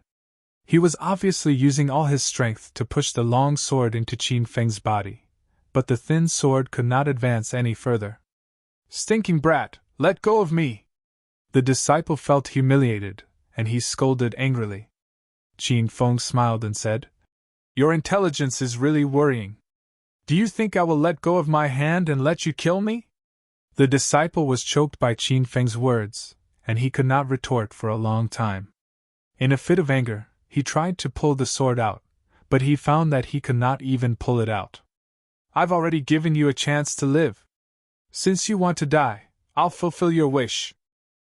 He was obviously using all his strength to push the long sword into Qin Feng's body, but the thin sword could not advance any further. Stinking brat, let go of me! The disciple felt humiliated, and he scolded angrily. Qin Feng smiled and said, Your intelligence is really worrying. Do you think I will let go of my hand and let you kill me? The disciple was choked by Qin Feng's words, and he could not retort for a long time. In a fit of anger, he tried to pull the sword out, but he found that he could not even pull it out. I've already given you a chance to live. Since you want to die, I'll fulfill your wish.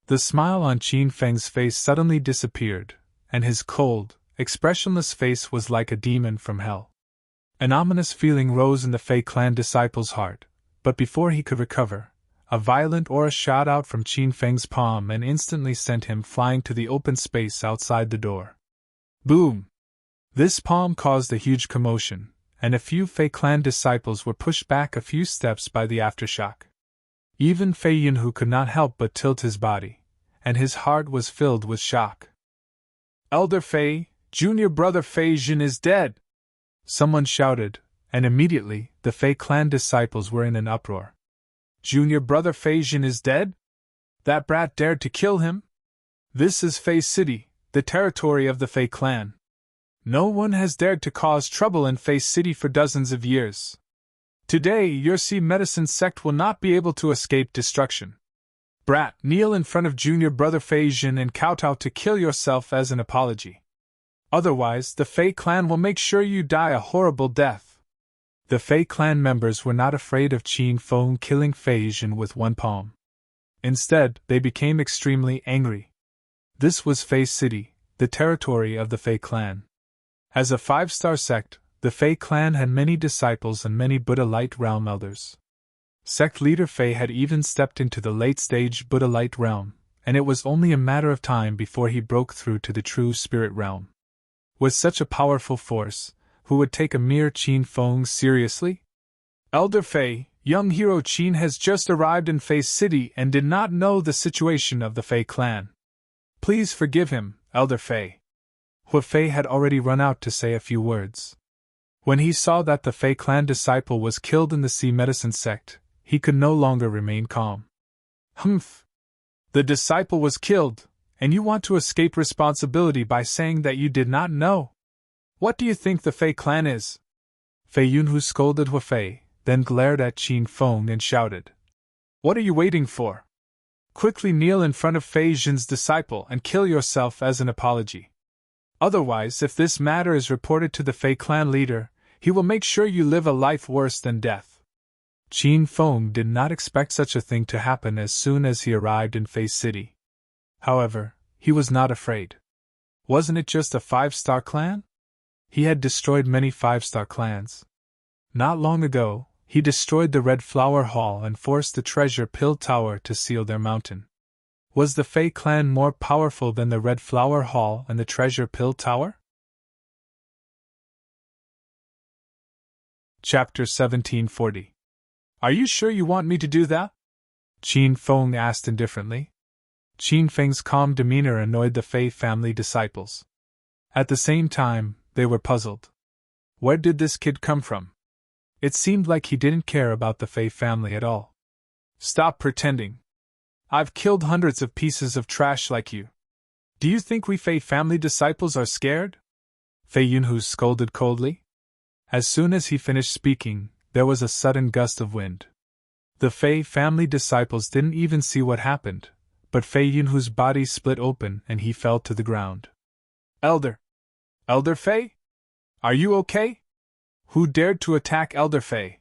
The smile on Qin Feng's face suddenly disappeared, and his cold, expressionless face was like a demon from hell. An ominous feeling rose in the Fei clan disciple's heart, but before he could recover, a violent aura shot out from Qin Feng's palm and instantly sent him flying to the open space outside the door. Boom! This palm caused a huge commotion, and a few Fei clan disciples were pushed back a few steps by the aftershock. Even Fei Yunhu could not help but tilt his body, and his heart was filled with shock. Elder Fei, junior brother Fei Jin is dead! Someone shouted, and immediately the Fei clan disciples were in an uproar. Junior brother Fei Jin is dead? That brat dared to kill him? This is Fei City, the territory of the Fei clan. No one has dared to cause trouble in Fei City for dozens of years. Today, your Sea Medicine sect will not be able to escape destruction. Brat, kneel in front of junior brother Fei Jin and kowtow to kill yourself as an apology. Otherwise, the Fei clan will make sure you die a horrible death. The Fei clan members were not afraid of Qin Feng killing Fei Jin with one palm. Instead, they became extremely angry. This was Fei City, the territory of the Fei clan. As a 5-star sect, the Fei clan had many disciples and many Buddha Light realm elders. Sect leader Fei had even stepped into the late-stage Buddha Light realm, and it was only a matter of time before he broke through to the true spirit realm. With such a powerful force, who would take a mere Qin Feng seriously? Elder Fei, young hero Qin has just arrived in Fei City and did not know the situation of the Fei clan. Please forgive him, Elder Fei. Huafei had already run out to say a few words. When he saw that the Fei clan disciple was killed in the Sea Medicine sect, he could no longer remain calm. Humph! The disciple was killed, and you want to escape responsibility by saying that you did not know? What do you think the Fei clan is? Fei Yunhu scolded Huafei, then glared at Qin Feng and shouted. What are you waiting for? Quickly kneel in front of Fei Yun's disciple and kill yourself as an apology. Otherwise, if this matter is reported to the Fei clan leader, he will make sure you live a life worse than death. Qin Feng did not expect such a thing to happen as soon as he arrived in Fei City. However, he was not afraid. Wasn't it just a 5-star clan? He had destroyed many 5-star clans. Not long ago, he destroyed the Red Flower Hall and forced the Treasure Pill Tower to seal their mountain. Was the Fei clan more powerful than the Red Flower Hall and the Treasure Pill Tower? Chapter 1740. Are you sure you want me to do that? Qin Feng asked indifferently. Qin Feng's calm demeanor annoyed the Fei family disciples. At the same time, they were puzzled. Where did this kid come from? It seemed like he didn't care about the Fei family at all. Stop pretending. I've killed hundreds of pieces of trash like you. Do you think we Fei family disciples are scared? Fei Yunhu scolded coldly. As soon as he finished speaking, there was a sudden gust of wind. The Fei family disciples didn't even see what happened, but Fei Yunhu's body split open and he fell to the ground. Elder Fei? Are you okay? Who dared to attack Elder Fei?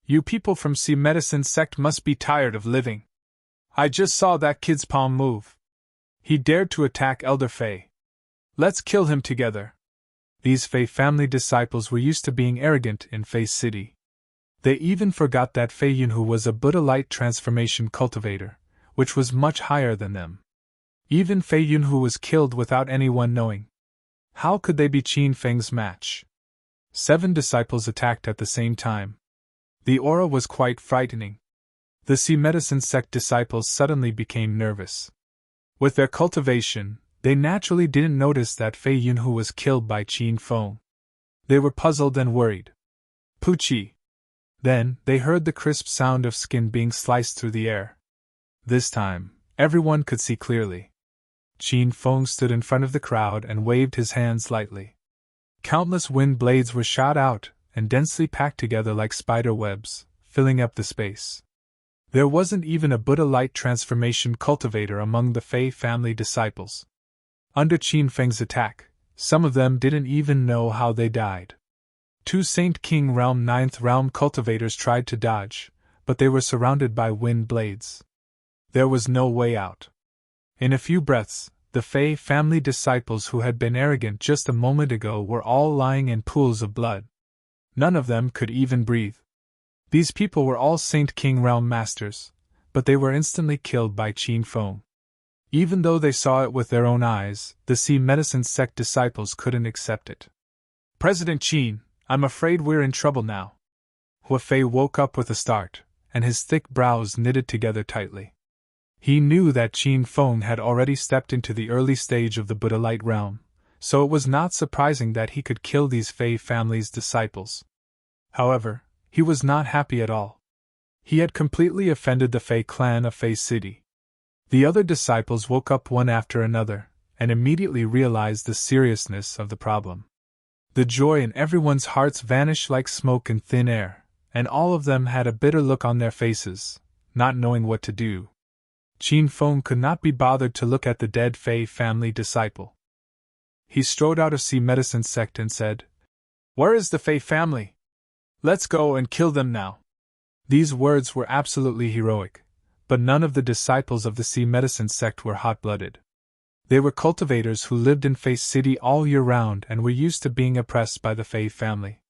You people from Sea Medicine sect must be tired of living. I just saw that kid's palm move. He dared to attack Elder Fei. Let's kill him together. These Fei family disciples were used to being arrogant in Fei City. They even forgot that Fei Yunhu was a Buddha light transformation cultivator, which was much higher than them. Even Fei Yunhu was killed without anyone knowing. How could they be Qin Feng's match? 7 disciples attacked at the same time. The aura was quite frightening. The Sea Medicine sect disciples suddenly became nervous. With their cultivation, they naturally didn't notice that Fei Yunhu was killed by Qin Feng. They were puzzled and worried. Poochie! Then, they heard the crisp sound of skin being sliced through the air. This time, everyone could see clearly. Qin Feng stood in front of the crowd and waved his hands lightly. Countless wind blades were shot out and densely packed together like spider webs, filling up the space. There wasn't even a Buddha light transformation cultivator among the Fei family disciples. Under Qin Feng's attack, some of them didn't even know how they died. 2 Saint King Realm 9th Realm cultivators tried to dodge, but they were surrounded by wind blades. There was no way out. In a few breaths, the Fei family disciples who had been arrogant just a moment ago were all lying in pools of blood. None of them could even breathe. These people were all Saint King Realm masters, but they were instantly killed by Qin Feng. Even though they saw it with their own eyes, the Sea Medicine sect disciples couldn't accept it. President Qin, I'm afraid we're in trouble now. Hua Fei woke up with a start, and his thick brows knitted together tightly. He knew that Qin Feng had already stepped into the early stage of the Buddha light realm, so it was not surprising that he could kill these Fei family's disciples. However, he was not happy at all. He had completely offended the Fei clan of Fei City. The other disciples woke up one after another, and immediately realized the seriousness of the problem. The joy in everyone's hearts vanished like smoke in thin air, and all of them had a bitter look on their faces, not knowing what to do. Qin Feng could not be bothered to look at the dead Fei family disciple. He strode out of Sea Medicine sect and said, "Where is the Fei family? Let's go and kill them now." These words were absolutely heroic, but none of the disciples of the Sea Medicine sect were hot-blooded. They were cultivators who lived in Fei City all year round and were used to being oppressed by the Fei family.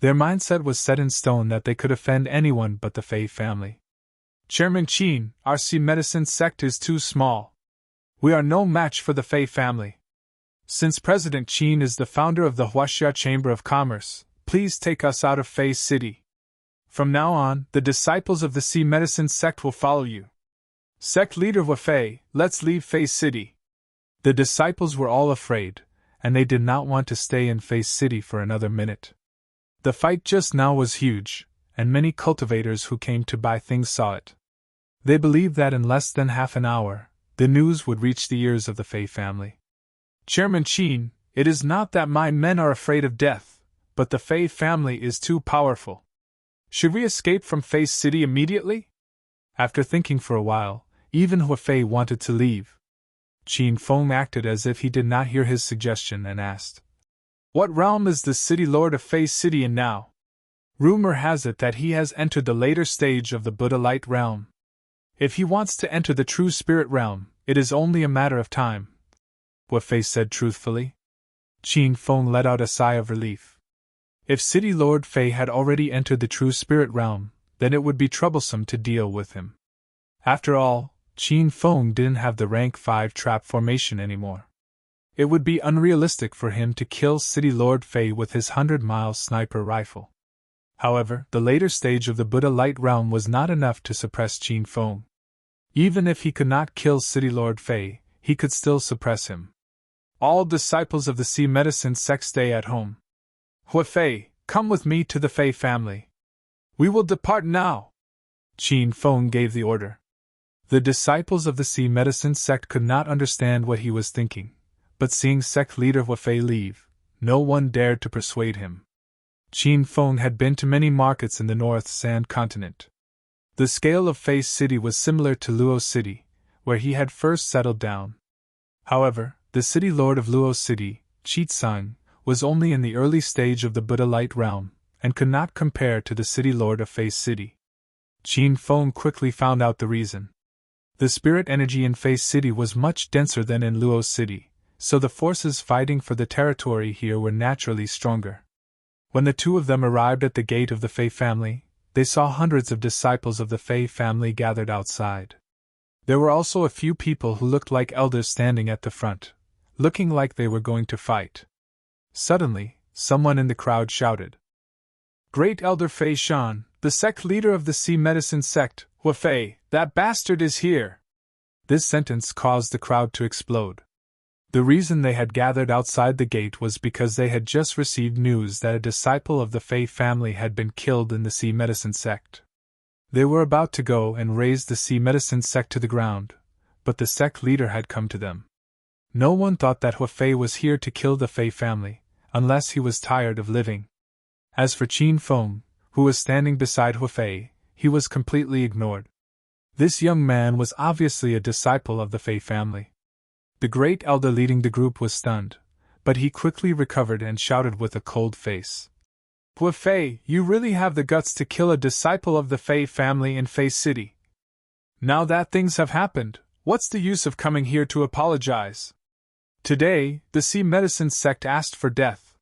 Their mindset was set in stone that they could offend anyone but the Fei family. Chairman Qin, our Sea Medicine sect is too small. We are no match for the Fei family. Since President Qin is the founder of the Huaxia Chamber of Commerce, please take us out of Fei City. From now on, the disciples of the Sea Medicine sect will follow you. Sect leader Hua Fei, let's leave Fei City. The disciples were all afraid, and they did not want to stay in Fei City for another minute. The fight just now was huge, and many cultivators who came to buy things saw it. They believed that in less than half an hour, the news would reach the ears of the Fei family. Chairman Qin, it is not that my men are afraid of death, but the Fei family is too powerful. Should we escape from Fei City immediately? After thinking for a while, Even Hua Fei wanted to leave. Qin Feng acted as if he did not hear his suggestion and asked, "What realm is the city lord of Fei City in now? Rumor has it that he has entered the later stage of the Buddha light realm. If he wants to enter the true spirit realm, it is only a matter of time," Hua Fei said truthfully. Qin Feng let out a sigh of relief. If City Lord Fei had already entered the true spirit realm, then it would be troublesome to deal with him. After all, Qin Feng didn't have the rank 5 trap formation anymore. It would be unrealistic for him to kill City Lord Fei with his 100-mile sniper rifle. However, the later stage of the Buddha light realm was not enough to suppress Qin Feng. Even if he could not kill City Lord Fei, he could still suppress him. All disciples of the Sea Medicine sect stay at home. Hua Fei, come with me to the Fei family. We will depart now. Qin Feng gave the order. The disciples of the Sea Medicine sect could not understand what he was thinking, but seeing sect leader Hua Fei leave, no one dared to persuade him. Qin Feng had been to many markets in the North Sand continent. The scale of Fei City was similar to Luo City, where he had first settled down. However, the city lord of Luo City, Qitsang, was only in the early stage of the Buddha light realm, and could not compare to the city lord of Fei City. Qin Feng quickly found out the reason. The spirit energy in Fei City was much denser than in Luo City, so the forces fighting for the territory here were naturally stronger. When the two of them arrived at the gate of the Fei family, they saw hundreds of disciples of the Fei family gathered outside. There were also a few people who looked like elders standing at the front, looking like they were going to fight. Suddenly, someone in the crowd shouted, "Great Elder Fei Shan, the sect leader of the Sea Medicine sect, Hua Fei, that bastard is here!" This sentence caused the crowd to explode. The reason they had gathered outside the gate was because they had just received news that a disciple of the Fei family had been killed in the Sea Medicine sect. They were about to go and raze the Sea Medicine sect to the ground, but the sect leader had come to them. No one thought that Hua Fei was here to kill the Fei family, unless he was tired of living. As for Qin Feng, who was standing beside Hua Fei, he was completely ignored. This young man was obviously a disciple of the Fei family. The great elder leading the group was stunned, but he quickly recovered and shouted with a cold face, "Hua Fei, you really have the guts to kill a disciple of the Fei family in Fei City. Now that things have happened, what's the use of coming here to apologize? Today, the Sea Medicine sect asked for death.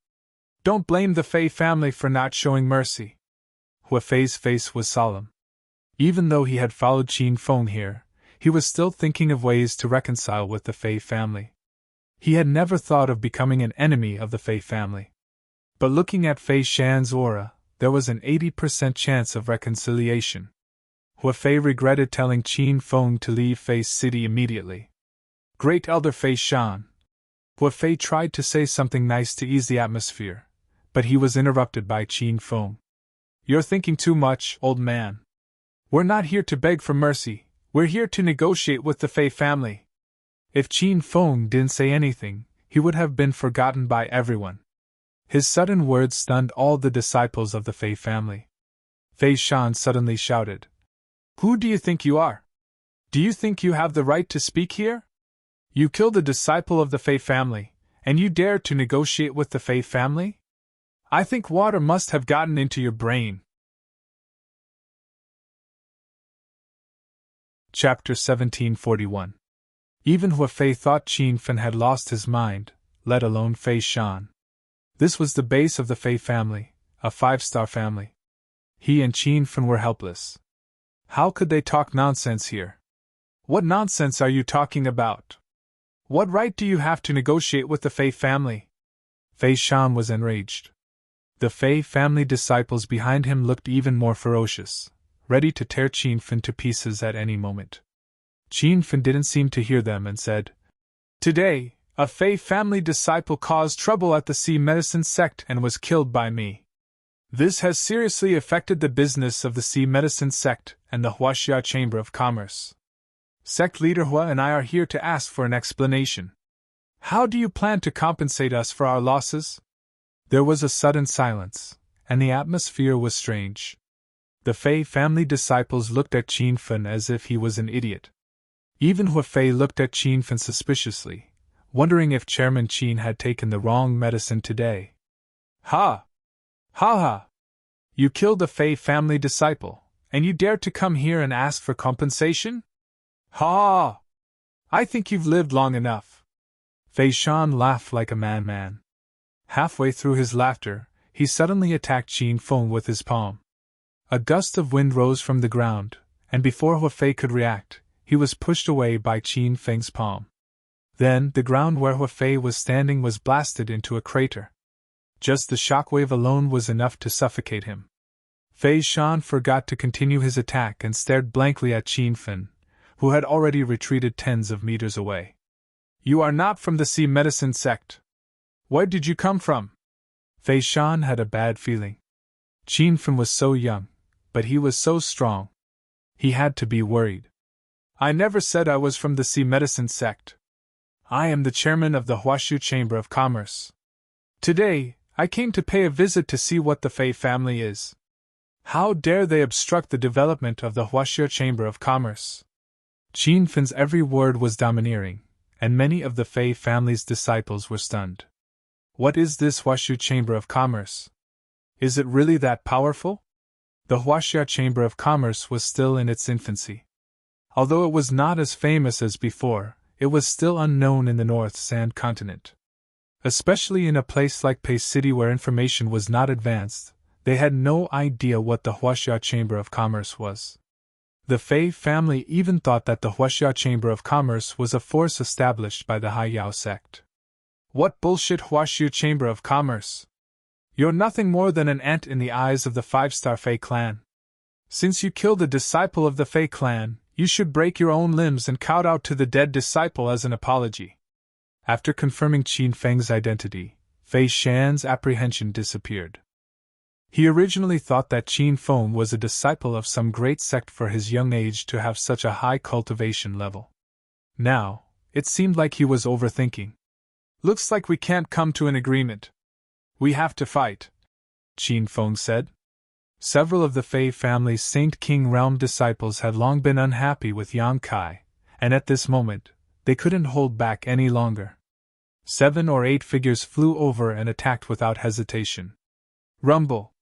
Don't blame the Fei family for not showing mercy." Hua Fei's face was solemn. Even though he had followed Qin Feng here, he was still thinking of ways to reconcile with the Fei family. He had never thought of becoming an enemy of the Fei family. But looking at Fei Shan's aura, there was an 80% chance of reconciliation. Hua Fei regretted telling Qin Feng to leave Fei City immediately. "Great Elder Fei Shan." Hua Fei tried to say something nice to ease the atmosphere, but he was interrupted by Qin Feng. "You're thinking too much, old man. We're not here to beg for mercy. We're here to negotiate with the Fei family." If Qin Feng didn't say anything, he would have been forgotten by everyone. His sudden words stunned all the disciples of the Fei family. Fei Shan suddenly shouted, "Who do you think you are? Do you think you have the right to speak here? You killed a disciple of the Fei family, and you dare to negotiate with the Fei family? I think water must have gotten into your brain." Chapter 1741. Even Hua Fei thought Qin Fen had lost his mind, let alone Fei Shan. This was the base of the Fei family, a 5-star family. He and Qin Fen were helpless. How could they talk nonsense here? "What nonsense are you talking about? What right do you have to negotiate with the Fei family?" Fei Shan was enraged. The Fei family disciples behind him looked even more ferocious, ready to tear Qin Fen to pieces at any moment. Qin Fen didn't seem to hear them and said, "Today, a Fei family disciple caused trouble at the Sea Medicine sect and was killed by me. This has seriously affected the business of the Sea Medicine sect and the Huaxia Chamber of Commerce. Sect leader Hua and I are here to ask for an explanation. How do you plan to compensate us for our losses?" There was a sudden silence, and the atmosphere was strange. The Fei family disciples looked at Qin Fen as if he was an idiot. Even Hua Fei looked at Qin Fan suspiciously, wondering if Chairman Qin had taken the wrong medicine today. Ha! Ha ha! You killed a Fei family disciple, and you dare to come here and ask for compensation? Ha! I think you've lived long enough. Fei Shan laughed like a madman. Halfway through his laughter, he suddenly attacked Qin Feng with his palm. A gust of wind rose from the ground, and before Hua Fei could react, he was pushed away by Qin Feng's palm. Then, the ground where Hua Fei was standing was blasted into a crater. Just the shockwave alone was enough to suffocate him. Fei Shan forgot to continue his attack and stared blankly at Qin Fen, who had already retreated tens of meters away. You are not from the sea medicine sect. Where did you come from? Fei Shan had a bad feeling. Qin Fen was so young, but he was so strong. He had to be worried. I never said I was from the sea medicine sect. I am the chairman of the Huashu Chamber of Commerce. Today, I came to pay a visit to see what the Fei family is. How dare they obstruct the development of the Huashu Chamber of Commerce? Qin Fen's every word was domineering, and many of the Fei family's disciples were stunned. What is this Huashu Chamber of Commerce? Is it really that powerful? The Huashu Chamber of Commerce was still in its infancy. Although it was not as famous as before, it was still unknown in the North Sand continent. Especially in a place like Pei City where information was not advanced, they had no idea what the Huashu Chamber of Commerce was. The Fei family even thought that the Huashu Chamber of Commerce was a force established by the Haiyao sect. What bullshit Huashu Chamber of Commerce? You're nothing more than an ant in the eyes of the five-star Fei clan. Since you killed a disciple of the Fei clan, you should break your own limbs and kowtow to the dead disciple as an apology. After confirming Qin Feng's identity, Fei Shan's apprehension disappeared. He originally thought that Qin Feng was a disciple of some great sect for his young age to have such a high cultivation level. Now, it seemed like he was overthinking. Looks like we can't come to an agreement. We have to fight, Qin Feng said. Several of the Fei family's Saint King realm disciples had long been unhappy with Yang Kai, and at this moment, they couldn't hold back any longer. 7 or 8 figures flew over and attacked without hesitation. Rumble!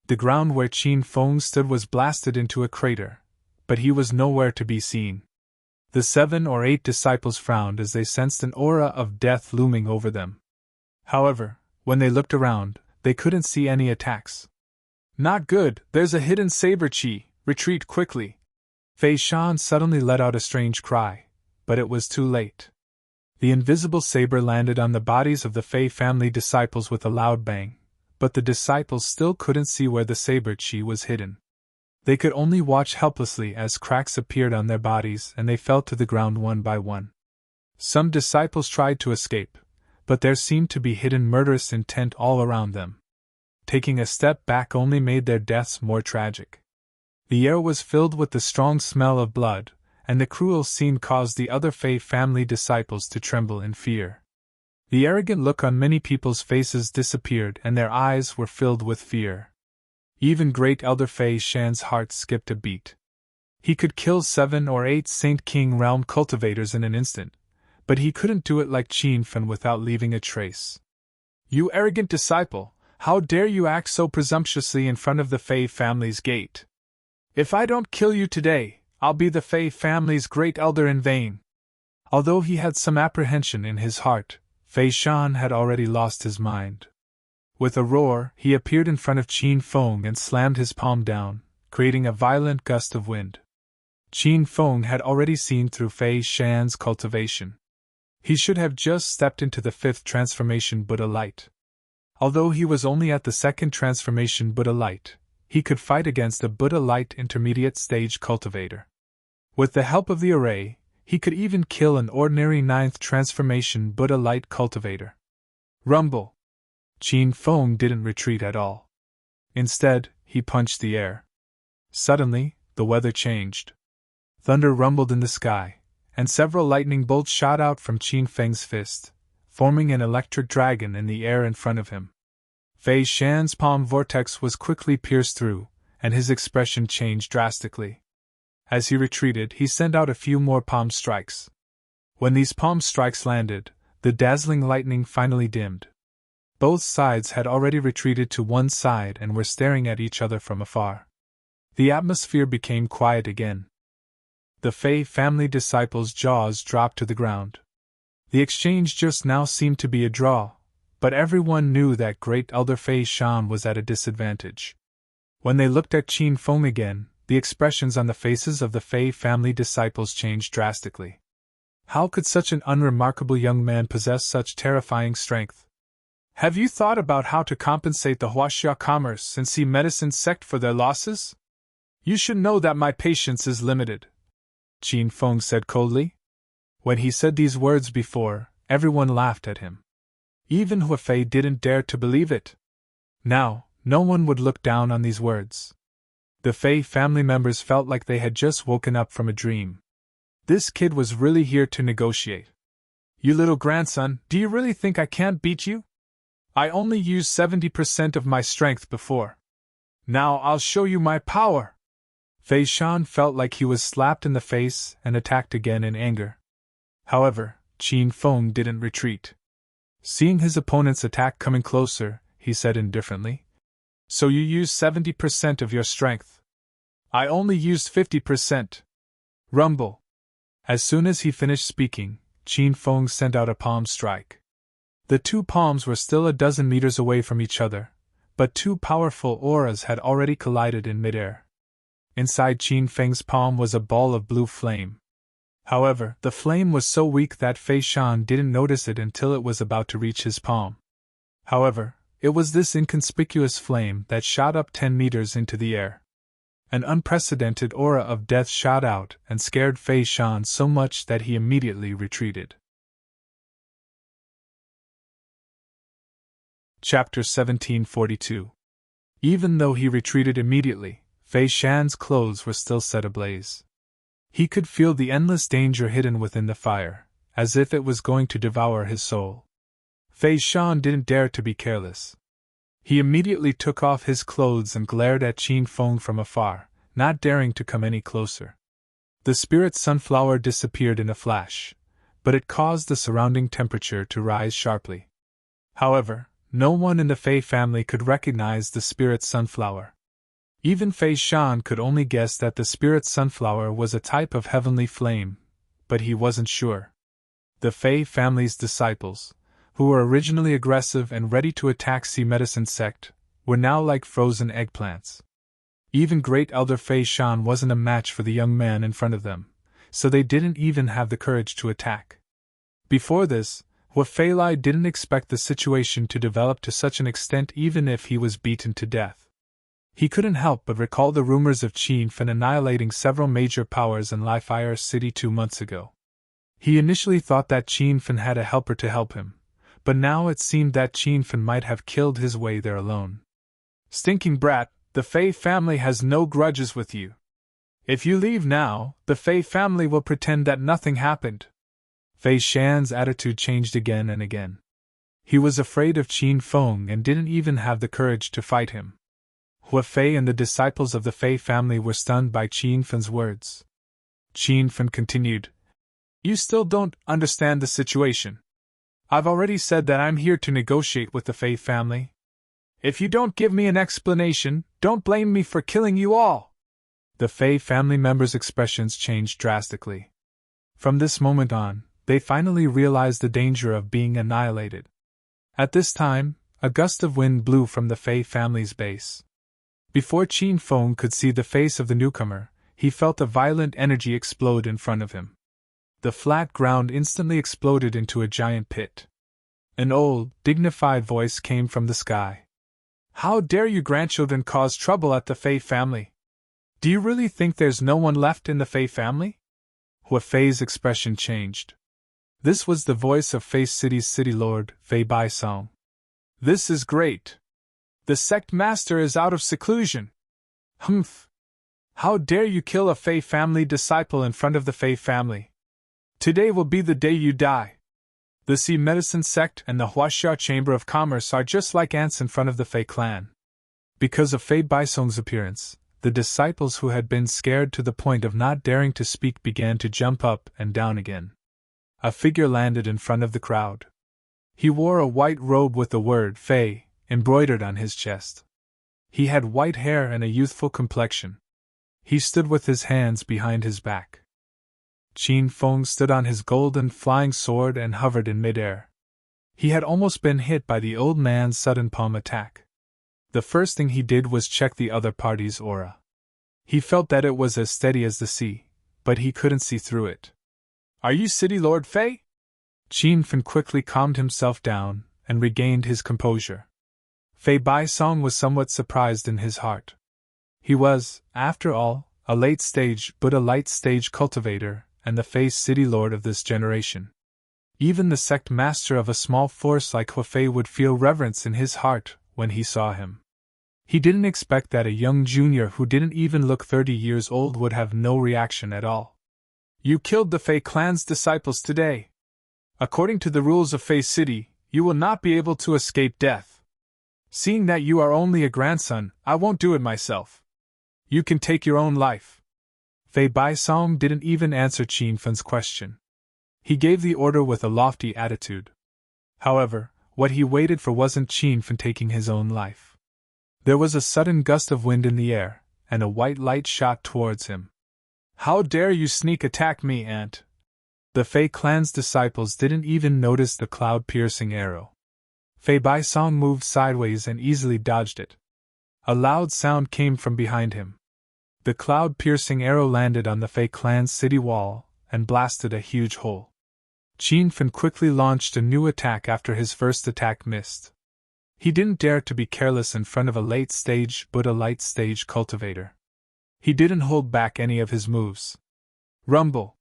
The ground where Qin Feng stood was blasted into a crater, but he was nowhere to be seen. The 7 or 8 disciples frowned as they sensed an aura of death looming over them. However, when they looked around, they couldn't see any attacks. Not good, there's a hidden saber chi, retreat quickly. Fei Shan suddenly let out a strange cry, but it was too late. The invisible saber landed on the bodies of the Fei family disciples with a loud bang, but the disciples still couldn't see where the saber chi was hidden. They could only watch helplessly as cracks appeared on their bodies and they fell to the ground one by one. Some disciples tried to escape, but there seemed to be hidden murderous intent all around them. Taking a step back only made their deaths more tragic. The air was filled with the strong smell of blood, and the cruel scene caused the other Fei family disciples to tremble in fear. The arrogant look on many people's faces disappeared and their eyes were filled with fear. Even great Elder Fei Shan's heart skipped a beat. He could kill 7 or 8 Saint King realm cultivators in an instant, but he couldn't do it like Qin Fen without leaving a trace. You arrogant disciple! How dare you act so presumptuously in front of the Fei family's gate? If I don't kill you today, I'll be the Fei family's great elder in vain. Although he had some apprehension in his heart, Fei Shan had already lost his mind. With a roar, he appeared in front of Qin Feng and slammed his palm down, creating a violent gust of wind. Qin Feng had already seen through Fei Shan's cultivation. He should have just stepped into the 5th transformation Buddha light. Although he was only at the 2nd transformation Buddha light, he could fight against a Buddha light intermediate stage cultivator. With the help of the array, he could even kill an ordinary 9th transformation Buddha light cultivator. Rumble! Qin Feng didn't retreat at all. Instead, he punched the air. Suddenly, the weather changed. Thunder rumbled in the sky, and several lightning bolts shot out from Qin Feng's fist, forming an electric dragon in the air in front of him. Fei Shan's palm vortex was quickly pierced through, and his expression changed drastically. As he retreated, he sent out a few more palm strikes. When these palm strikes landed, the dazzling lightning finally dimmed. Both sides had already retreated to one side and were staring at each other from afar. The atmosphere became quiet again. The Fey family disciples' jaws dropped to the ground. The exchange just now seemed to be a draw, but everyone knew that Great Elder Fei Shan was at a disadvantage. When they looked at Qin Feng again, the expressions on the faces of the Fei family disciples changed drastically. How could such an unremarkable young man possess such terrifying strength? Have you thought about how to compensate the Huaxia Commerce and Sea Medicine sect for their losses? You should know that my patience is limited, Qin Feng said coldly. When he said these words before, everyone laughed at him. Even Huafei didn't dare to believe it. Now, no one would look down on these words. The Fei family members felt like they had just woken up from a dream. This kid was really here to negotiate. You little grandson, do you really think I can't beat you? I only used 70% of my strength before. Now I'll show you my power. Fei Shan felt like he was slapped in the face and attacked again in anger. However, Qin Feng didn't retreat. Seeing his opponent's attack coming closer, he said indifferently, "So you used 70% of your strength. I only used 50%. Rumble." As soon as he finished speaking, Qin Feng sent out a palm strike. The two palms were still a dozen meters away from each other, but two powerful auras had already collided in midair. Inside Qin Feng's palm was a ball of blue flame. However, the flame was so weak that Fei Shan didn't notice it until it was about to reach his palm. However, it was this inconspicuous flame that shot up 10 meters into the air. An unprecedented aura of death shot out and scared Fei Shan so much that he immediately retreated. Chapter 1742. Even though he retreated immediately, Fei Shan's clothes were still set ablaze. He could feel the endless danger hidden within the fire, as if it was going to devour his soul. Fei Shan didn't dare to be careless. He immediately took off his clothes and glared at Qin Feng from afar, not daring to come any closer. The spirit sunflower disappeared in a flash, but it caused the surrounding temperature to rise sharply. However, no one in the Fei family could recognize the spirit sunflower. Even Fei Shan could only guess that the spirit sunflower was a type of heavenly flame, but he wasn't sure. The Fei family's disciples, who were originally aggressive and ready to attack Sea Medicine sect, were now like frozen eggplants. Even Great Elder Fei Shan wasn't a match for the young man in front of them, so they didn't even have the courage to attack. Before this, Huafei Lai didn't expect the situation to develop to such an extent even if he was beaten to death. He couldn't help but recall the rumors of Qin Fen annihilating several major powers in Lai Fire City 2 months ago. He initially thought that Qin Fen had a helper to help him, but now it seemed that Qin Fen might have killed his way there alone. Stinking brat, the Fei family has no grudges with you. If you leave now, the Fei family will pretend that nothing happened. Fei Shan's attitude changed again and again. He was afraid of Qin Feng and didn't even have the courage to fight him. Huafei and the disciples of the Fei family were stunned by Qin Fen's words. Qin Fen continued, "You still don't understand the situation. I've already said that I'm here to negotiate with the Fei family. If you don't give me an explanation, don't blame me for killing you all." The Fei family members' expressions changed drastically. From this moment on, they finally realized the danger of being annihilated. At this time, a gust of wind blew from the Fei family's base. Before Qin Feng could see the face of the newcomer, he felt a violent energy explode in front of him. The flat ground instantly exploded into a giant pit. An old, dignified voice came from the sky. "How dare you grandchildren cause trouble at the Fei family? Do you really think there's no one left in the Fei family?" Huafei's expression changed. This was the voice of Fei City's city lord, Fei Baisong. "This is great. The sect master is out of seclusion. Humph! How dare you kill a Fei family disciple in front of the Fei family? Today will be the day you die. The Sea Medicine sect and the Huaxia Chamber of Commerce are just like ants in front of the Fei clan." Because of Fei Baisong's appearance, the disciples who had been scared to the point of not daring to speak began to jump up and down again. A figure landed in front of the crowd. He wore a white robe with the word Fei embroidered on his chest. He had white hair and a youthful complexion. He stood with his hands behind his back. Qin Feng stood on his golden flying sword and hovered in midair. He had almost been hit by the old man's sudden palm attack. The first thing he did was check the other party's aura. He felt that it was as steady as the sea, but he couldn't see through it. "Are you City Lord Fei?" Qin Feng quickly calmed himself down and regained his composure. Fei Baisong was somewhat surprised in his heart. He was, after all, a late-stage Buddha light-stage cultivator and the Fei City Lord of this generation. Even the sect master of a small force like Huafei would feel reverence in his heart when he saw him. He didn't expect that a young junior who didn't even look 30 years old would have no reaction at all. "You killed the Fei clan's disciples today. According to the rules of Fei City, you will not be able to escape death. Seeing that you are only a grandson, I won't do it myself. You can take your own life." Fei Baisong didn't even answer Qin Feng's question. He gave the order with a lofty attitude. However, what he waited for wasn't Qin Feng taking his own life. There was a sudden gust of wind in the air, and a white light shot towards him. "How dare you sneak attack me, Aunt?" The Fei clan's disciples didn't even notice the cloud-piercing arrow. Fei Baisong moved sideways and easily dodged it. A loud sound came from behind him. The cloud-piercing arrow landed on the Fei clan's city wall and blasted a huge hole. Qin Feng quickly launched a new attack after his first attack missed. He didn't dare to be careless in front of a late-stage Buddha light-stage cultivator. He didn't hold back any of his moves. Rumble!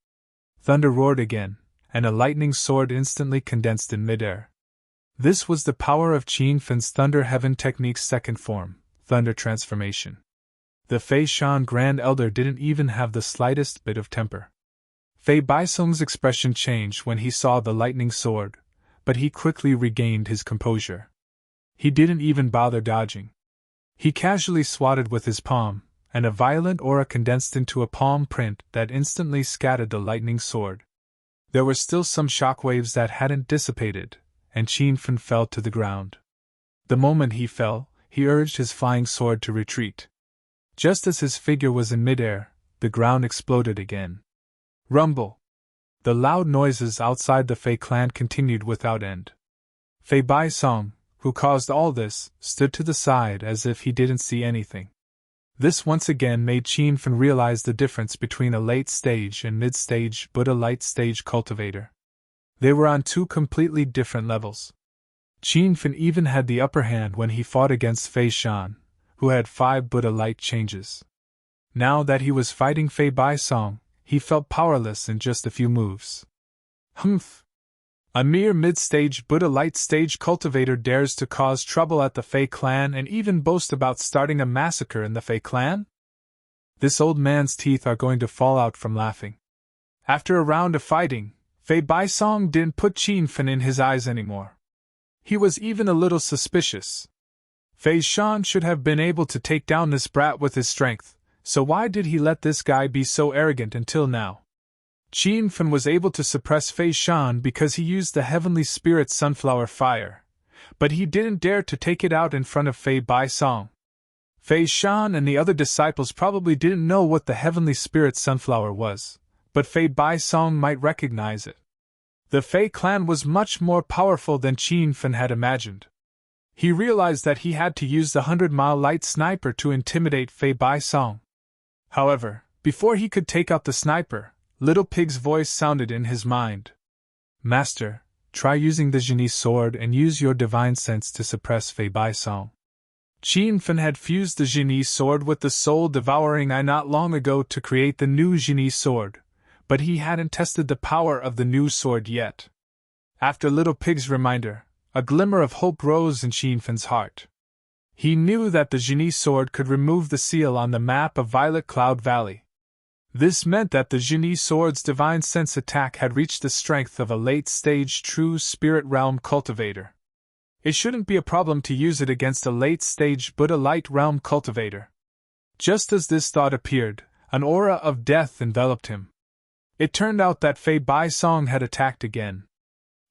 Thunder roared again, and a lightning sword instantly condensed in midair. This was the power of Qin Feng's Thunder Heaven Technique's second form, Thunder Transformation. The Fei Shan Grand Elder didn't even have the slightest bit of temper. Fei Baisong's expression changed when he saw the lightning sword, but he quickly regained his composure. He didn't even bother dodging. He casually swatted with his palm, and a violent aura condensed into a palm print that instantly scattered the lightning sword. There were still some shockwaves that hadn't dissipated, and Qin Feng fell to the ground. The moment he fell, he urged his flying sword to retreat. Just as his figure was in midair, the ground exploded again. Rumble! The loud noises outside the Fei clan continued without end. Fei Baisong, who caused all this, stood to the side as if he didn't see anything. This once again made Qin Feng realize the difference between a late-stage and mid-stage Buddha light-stage cultivator. They were on two completely different levels. Qin Feng even had the upper hand when he fought against Fei Shan, who had 5 Buddha light changes. Now that he was fighting Fei Baisong, he felt powerless in just a few moves. Humph! A mere mid-stage Buddha light-stage cultivator dares to cause trouble at the Fei clan and even boast about starting a massacre in the Fei clan? This old man's teeth are going to fall out from laughing. After a round of fighting, Fei Baisong didn't put Qin Feng in his eyes anymore. He was even a little suspicious. Fei Shan should have been able to take down this brat with his strength, so why did he let this guy be so arrogant until now? Qin Feng was able to suppress Fei Shan because he used the Heavenly Spirit's sunflower fire, but he didn't dare to take it out in front of Fei Baisong. Fei Shan and the other disciples probably didn't know what the Heavenly Spirit's sunflower was, but Fei Baisong might recognize it. The Fei clan was much more powerful than Qin Feng had imagined. He realized that he had to use the 100-mile light sniper to intimidate Fei Baisong. However, before he could take out the sniper, Little Pig's voice sounded in his mind. "Master, try using the genie sword and use your divine sense to suppress Fei Baisong." Qin Feng had fused the genie sword with the soul-devouring eye not long ago to create the new genie sword, but he hadn't tested the power of the new sword yet. After Little Pig's reminder, a glimmer of hope rose in Qin Feng's heart. He knew that the genie sword could remove the seal on the map of Violet Cloud Valley. This meant that the genie sword's divine sense attack had reached the strength of a late-stage true spirit realm cultivator. It shouldn't be a problem to use it against a late-stage Buddha light realm cultivator. Just as this thought appeared, an aura of death enveloped him. It turned out that Fei Bai Song had attacked again.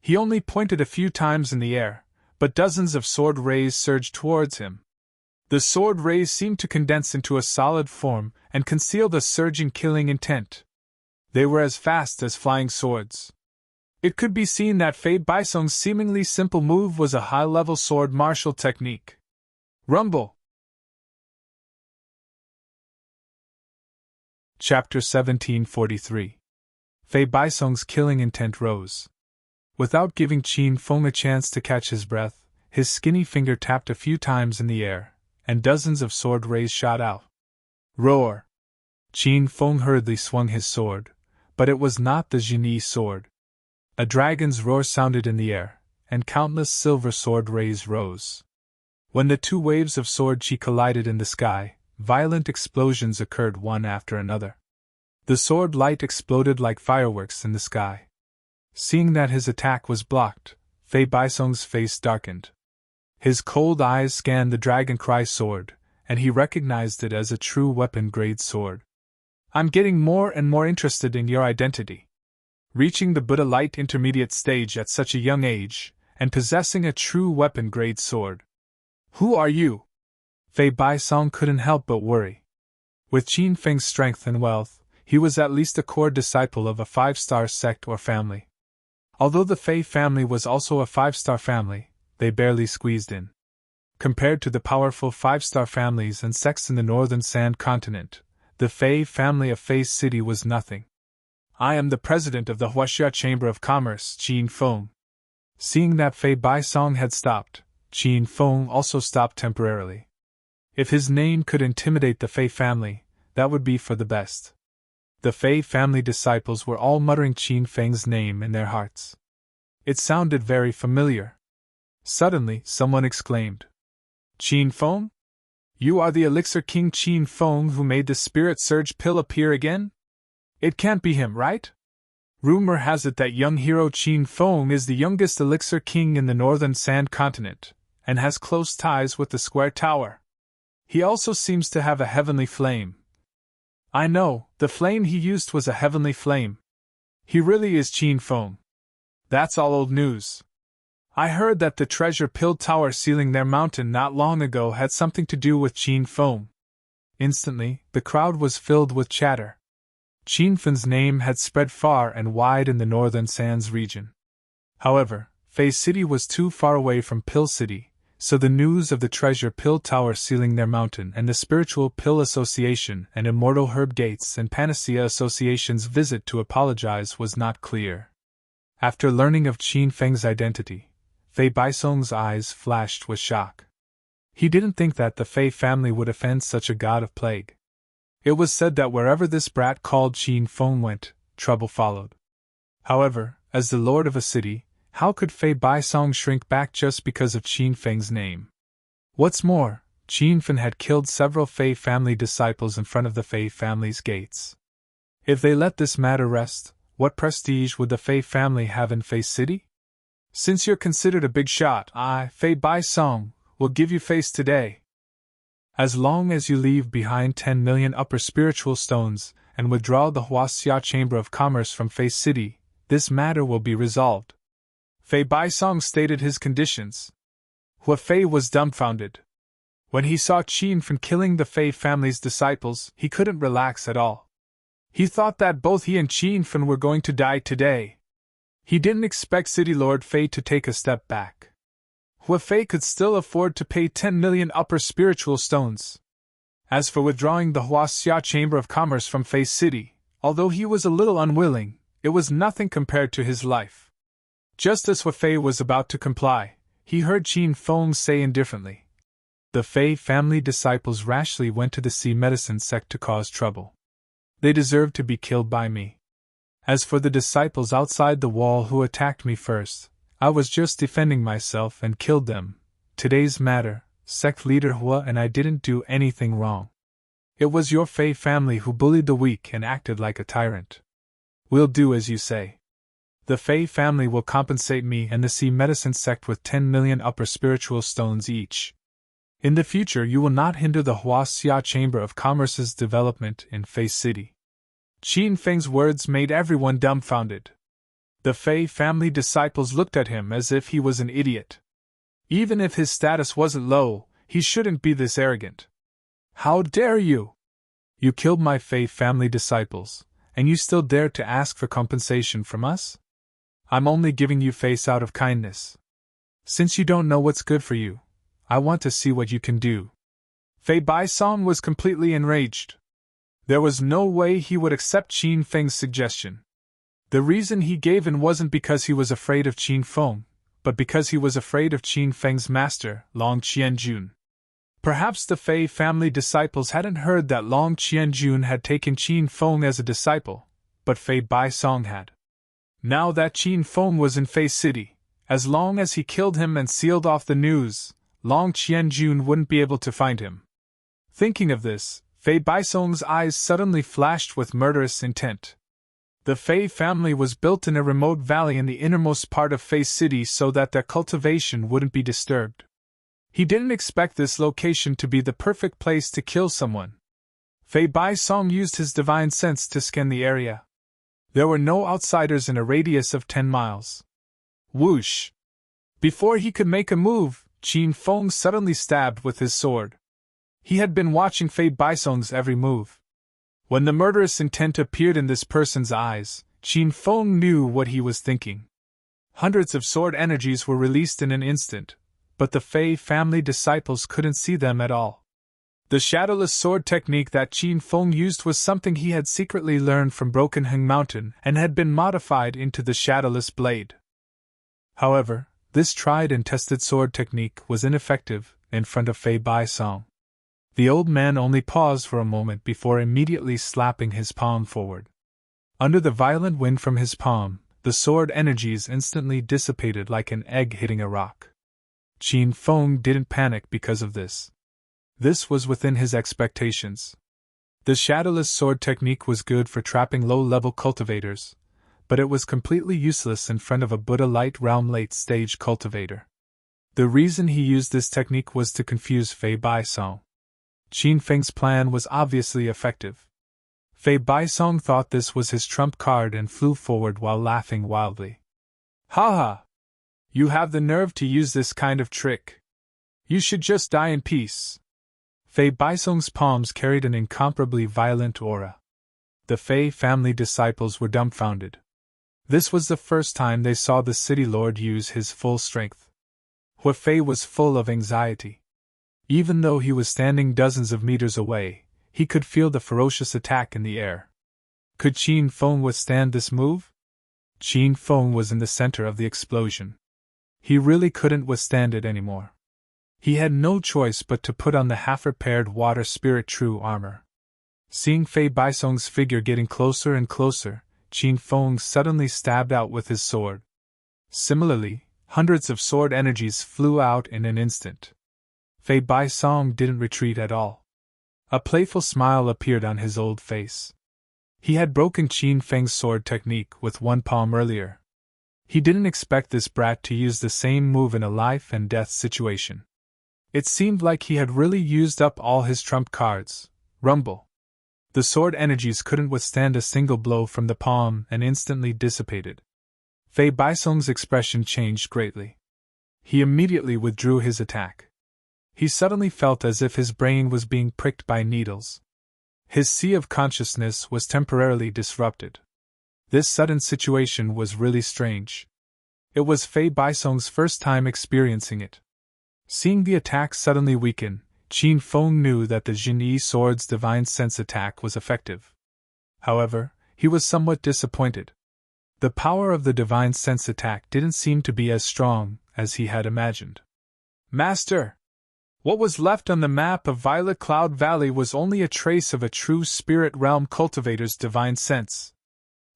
He only pointed a few times in the air, but dozens of sword rays surged towards him. The sword rays seemed to condense into a solid form and conceal the surging killing intent. They were as fast as flying swords. It could be seen that Fei Baisong's seemingly simple move was a high-level sword martial technique. Rumble! Chapter 1743. Fei Baisong's killing intent rose. Without giving Qin Feng a chance to catch his breath, his skinny finger tapped a few times in the air, and dozens of sword rays shot out. Roar! Qin Feng hurriedly swung his sword, but it was not the genie sword. A dragon's roar sounded in the air, and countless silver sword rays rose. When the two waves of sword chi collided in the sky, violent explosions occurred one after another. The sword light exploded like fireworks in the sky. Seeing that his attack was blocked, Fei Baisong's face darkened. His cold eyes scanned the Dragon Cry sword, and he recognized it as a true weapon-grade sword. I'm getting more and more interested in your identity. Reaching the Buddha Light intermediate stage at such a young age, and possessing a true weapon-grade sword. Who are you? Fei Baisong couldn't help but worry. With Qin Feng's strength and wealth, he was at least a core disciple of a 5-star sect or family. Although the Fei family was also a 5-star family, they barely squeezed in. Compared to the powerful 5-star families and sects in the northern Sand Continent, the Fei family of Fei City was nothing. I am the president of the Huaxia Chamber of Commerce, Qin Feng. Seeing that Fei Baisong had stopped, Qin Feng also stopped temporarily. If his name could intimidate the Fei family, that would be for the best. The Fei family disciples were all muttering Qin Feng's name in their hearts. It sounded very familiar. Suddenly, someone exclaimed, Qin Feng? You are the Elixir King Qin Feng who made the Spirit Surge pill appear again? It can't be him, right? Rumor has it that young hero Qin Feng is the youngest Elixir King in the northern Sand Continent, and has close ties with the Square Tower. He also seems to have a heavenly flame. I know, the flame he used was a heavenly flame. He really is Qin Feng. That's all old news. I heard that the treasure pill tower sealing their mountain not long ago had something to do with Qin Feng. Instantly, the crowd was filled with chatter. Qin Feng's name had spread far and wide in the northern Sands region. However, Fei City was too far away from Pill City, so the news of the treasure pill tower sealing their mountain and the Spiritual Pill Association and Immortal Herb Gates and Panacea Association's visit to apologize was not clear. After learning of Qin Feng's identity, Fei Baisong's eyes flashed with shock. He didn't think that the Fei family would offend such a god of plague. It was said that wherever this brat called Qin Feng went, trouble followed. However, as the lord of a city, how could Fei Baisong shrink back just because of Qin Feng's name? What's more, Qin Feng had killed several Fei family disciples in front of the Fei family's gates. If they let this matter rest, what prestige would the Fei family have in Fei City? Since you're considered a big shot, I, Fei Baisong, will give you face today. As long as you leave behind 10 million upper spiritual stones and withdraw the Huaxia Chamber of Commerce from Fei City, this matter will be resolved. Fei Baisong stated his conditions. Hua Fei was dumbfounded. When he saw Qin Feng killing the Fei family's disciples, he couldn't relax at all. He thought that both he and Qin Feng were going to die today. He didn't expect City Lord Fei to take a step back. Hua Fei could still afford to pay 10 million upper spiritual stones. As for withdrawing the Huaxia Chamber of Commerce from Fei City, although he was a little unwilling, it was nothing compared to his life. Just as Hua Fei was about to comply, he heard Qin Feng say indifferently, the Fei family disciples rashly went to the Sea Medicine sect to cause trouble. They deserve to be killed by me. As for the disciples outside the wall who attacked me first, I was just defending myself and killed them. Today's matter, sect leader Hua and I didn't do anything wrong. It was your Fei family who bullied the weak and acted like a tyrant. We'll do as you say. The Fei family will compensate me and the Sea Medicine sect with 10 million upper spiritual stones each. In the future, you will not hinder the Huaxia Chamber of Commerce's development in Fei City. Qin Feng's words made everyone dumbfounded. The Fei family disciples looked at him as if he was an idiot. Even if his status wasn't low, he shouldn't be this arrogant. How dare you? You killed my Fei family disciples, and you still dare to ask for compensation from us? I'm only giving you face out of kindness. Since you don't know what's good for you, I want to see what you can do. Fei Baisong was completely enraged. There was no way he would accept Qin Feng's suggestion. The reason he gave in wasn't because he was afraid of Qin Feng, but because he was afraid of Qin Feng's master, Long Qianjun. Perhaps the Fei family disciples hadn't heard that Long Qianjun had taken Qin Feng as a disciple, but Fei Baisong had. Now that Qin Feng was in Fei City, as long as he killed him and sealed off the news, Long Qianjun wouldn't be able to find him. Thinking of this, Fei Baisong's eyes suddenly flashed with murderous intent. The Fei family was built in a remote valley in the innermost part of Fei City so that their cultivation wouldn't be disturbed. He didn't expect this location to be the perfect place to kill someone. Fei Baisong used his divine sense to scan the area. There were no outsiders in a radius of 10 miles. Whoosh! Before he could make a move, Qin Feng suddenly stabbed with his sword. He had been watching Fei Baisong's every move. When the murderous intent appeared in this person's eyes, Qin Feng knew what he was thinking. Hundreds of sword energies were released in an instant, but the Fei family disciples couldn't see them at all. The shadowless sword technique that Qin Feng used was something he had secretly learned from Broken Heng Mountain and had been modified into the shadowless blade. However, this tried and tested sword technique was ineffective in front of Fei Baisong. The old man only paused for a moment before immediately slapping his palm forward. Under the violent wind from his palm, the sword energies instantly dissipated like an egg hitting a rock. Qin Feng didn't panic because of this. This was within his expectations. The shadowless sword technique was good for trapping low-level cultivators, but it was completely useless in front of a Buddha Light Realm late-stage cultivator. The reason he used this technique was to confuse Fei Baisong. Qin Feng's plan was obviously effective. Fei Baisong thought this was his trump card and flew forward while laughing wildly. Ha ha! You have the nerve to use this kind of trick. You should just die in peace. Fei Baisong's palms carried an incomparably violent aura. The Fei family disciples were dumbfounded. This was the first time they saw the city lord use his full strength. Hua Fei was full of anxiety. Even though he was standing dozens of meters away, he could feel the ferocious attack in the air. Could Qin Feng withstand this move? Qin Feng was in the center of the explosion. He really couldn't withstand it anymore. He had no choice but to put on the half-repaired water spirit true armor. Seeing Fei Baisong's figure getting closer and closer, Qin Feng suddenly stabbed out with his sword. Similarly, hundreds of sword energies flew out in an instant. Fei Baisong didn't retreat at all. A playful smile appeared on his old face. He had broken Qin Feng's sword technique with one palm earlier. He didn't expect this brat to use the same move in a life and death situation. It seemed like he had really used up all his trump cards. Rumble. The sword energies couldn't withstand a single blow from the palm and instantly dissipated. Fei Baisong's expression changed greatly. He immediately withdrew his attack. He suddenly felt as if his brain was being pricked by needles. His sea of consciousness was temporarily disrupted. This sudden situation was really strange. It was Fei Baisong's first time experiencing it. Seeing the attack suddenly weaken, Qin Feng knew that the Jinyi sword's divine sense attack was effective. However, he was somewhat disappointed. The power of the divine sense attack didn't seem to be as strong as he had imagined. Master! What was left on the map of Violet Cloud Valley was only a trace of a true spirit realm cultivator's divine sense.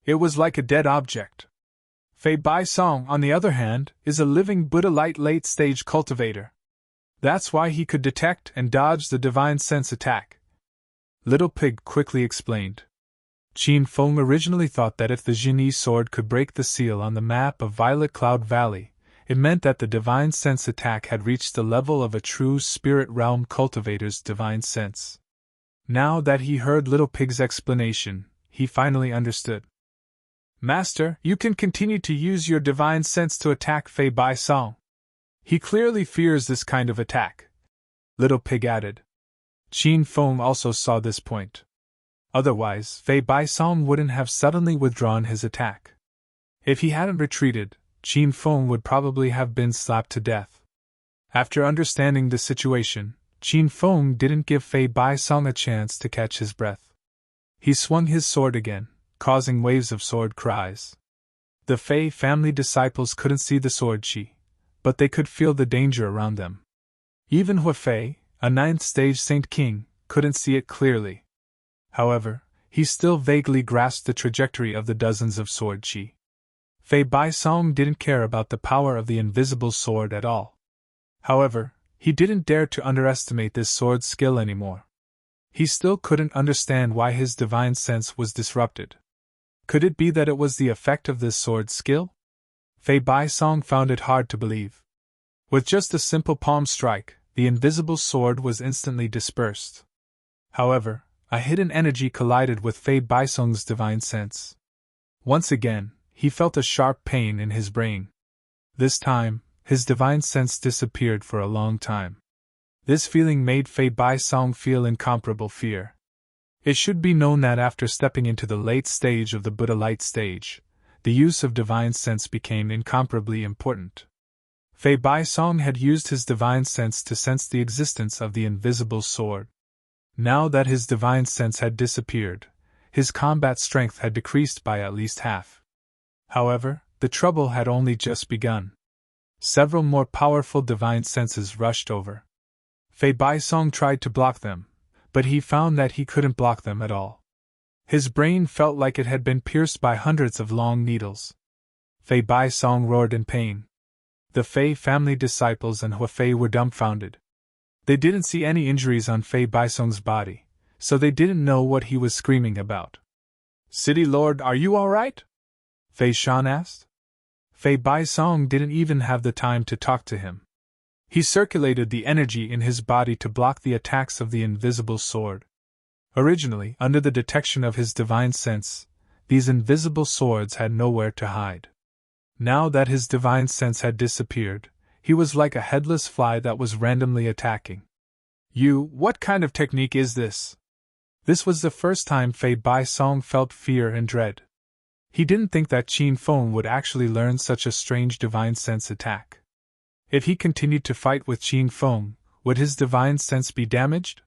It was like a dead object. Fei Baisong, on the other hand, is a living Buddha Light late-stage cultivator. That's why he could detect and dodge the divine sense attack. Little Pig quickly explained. Qin Feng originally thought that if the Jinyi sword could break the seal on the map of Violet Cloud Valley, It meant that the divine sense attack had reached the level of a true spirit realm cultivator's divine sense. Now that he heard Little Pig's explanation, he finally understood. Master, you can continue to use your divine sense to attack Fei Bai Song. He clearly fears this kind of attack, Little Pig added. Qin Feng also saw this point. Otherwise, Fei Bai Song wouldn't have suddenly withdrawn his attack. If he hadn't retreated, Qin Feng would probably have been slapped to death. After understanding the situation, Qin Feng didn't give Fei Bai Song a chance to catch his breath. He swung his sword again, causing waves of sword cries. The Fei family disciples couldn't see the sword chi, but they could feel the danger around them. Even Hua Fei, a 9th stage Saint King, couldn't see it clearly. However, he still vaguely grasped the trajectory of the dozens of sword chi. Fei Bai Song didn't care about the power of the invisible sword at all. However, he didn't dare to underestimate this sword's skill anymore. He still couldn't understand why his divine sense was disrupted. Could it be that it was the effect of this sword's skill? Fei Bai Song found it hard to believe. With just a simple palm strike, the invisible sword was instantly dispersed. However, a hidden energy collided with Fei Bai Song's divine sense. Once again, he felt a sharp pain in his brain. This time, his divine sense disappeared for a long time. This feeling made Fei Bai Song feel incomparable fear. It should be known that after stepping into the late stage of the Buddha light stage, the use of divine sense became incomparably important. Fei Bai Song had used his divine sense to sense the existence of the invisible sword. Now that his divine sense had disappeared, his combat strength had decreased by at least half. However, the trouble had only just begun. Several more powerful divine senses rushed over. Fei Bai Song tried to block them, but he found that he couldn't block them at all. His brain felt like it had been pierced by hundreds of long needles. Fei Bai Song roared in pain. The Fei family disciples and Hua Fei were dumbfounded. They didn't see any injuries on Fei Bai Song's body, so they didn't know what he was screaming about. City Lord, are you all right? Fei Shan asked. Fei Bai Song didn't even have the time to talk to him. He circulated the energy in his body to block the attacks of the invisible sword. Originally, under the detection of his divine sense, these invisible swords had nowhere to hide. Now that his divine sense had disappeared, he was like a headless fly that was randomly attacking. What kind of technique is this? This was the first time Fei Bai Song felt fear and dread. He didn't think that Qin Feng would actually learn such a strange divine sense attack. If he continued to fight with Qin Feng, would his divine sense be damaged?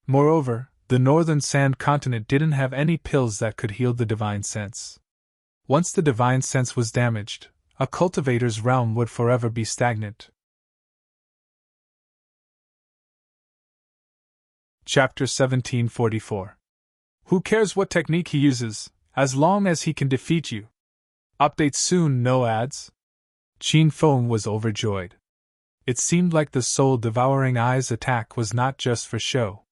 Moreover, the northern sand continent didn't have any pills that could heal the divine sense. Once the divine sense was damaged, a cultivator's realm would forever be stagnant. Chapter 1744. Who cares what technique he uses, as long as he can defeat you? Updates soon, no ads. Qin Feng was overjoyed. It seemed like the soul-devouring eyes attack was not just for show.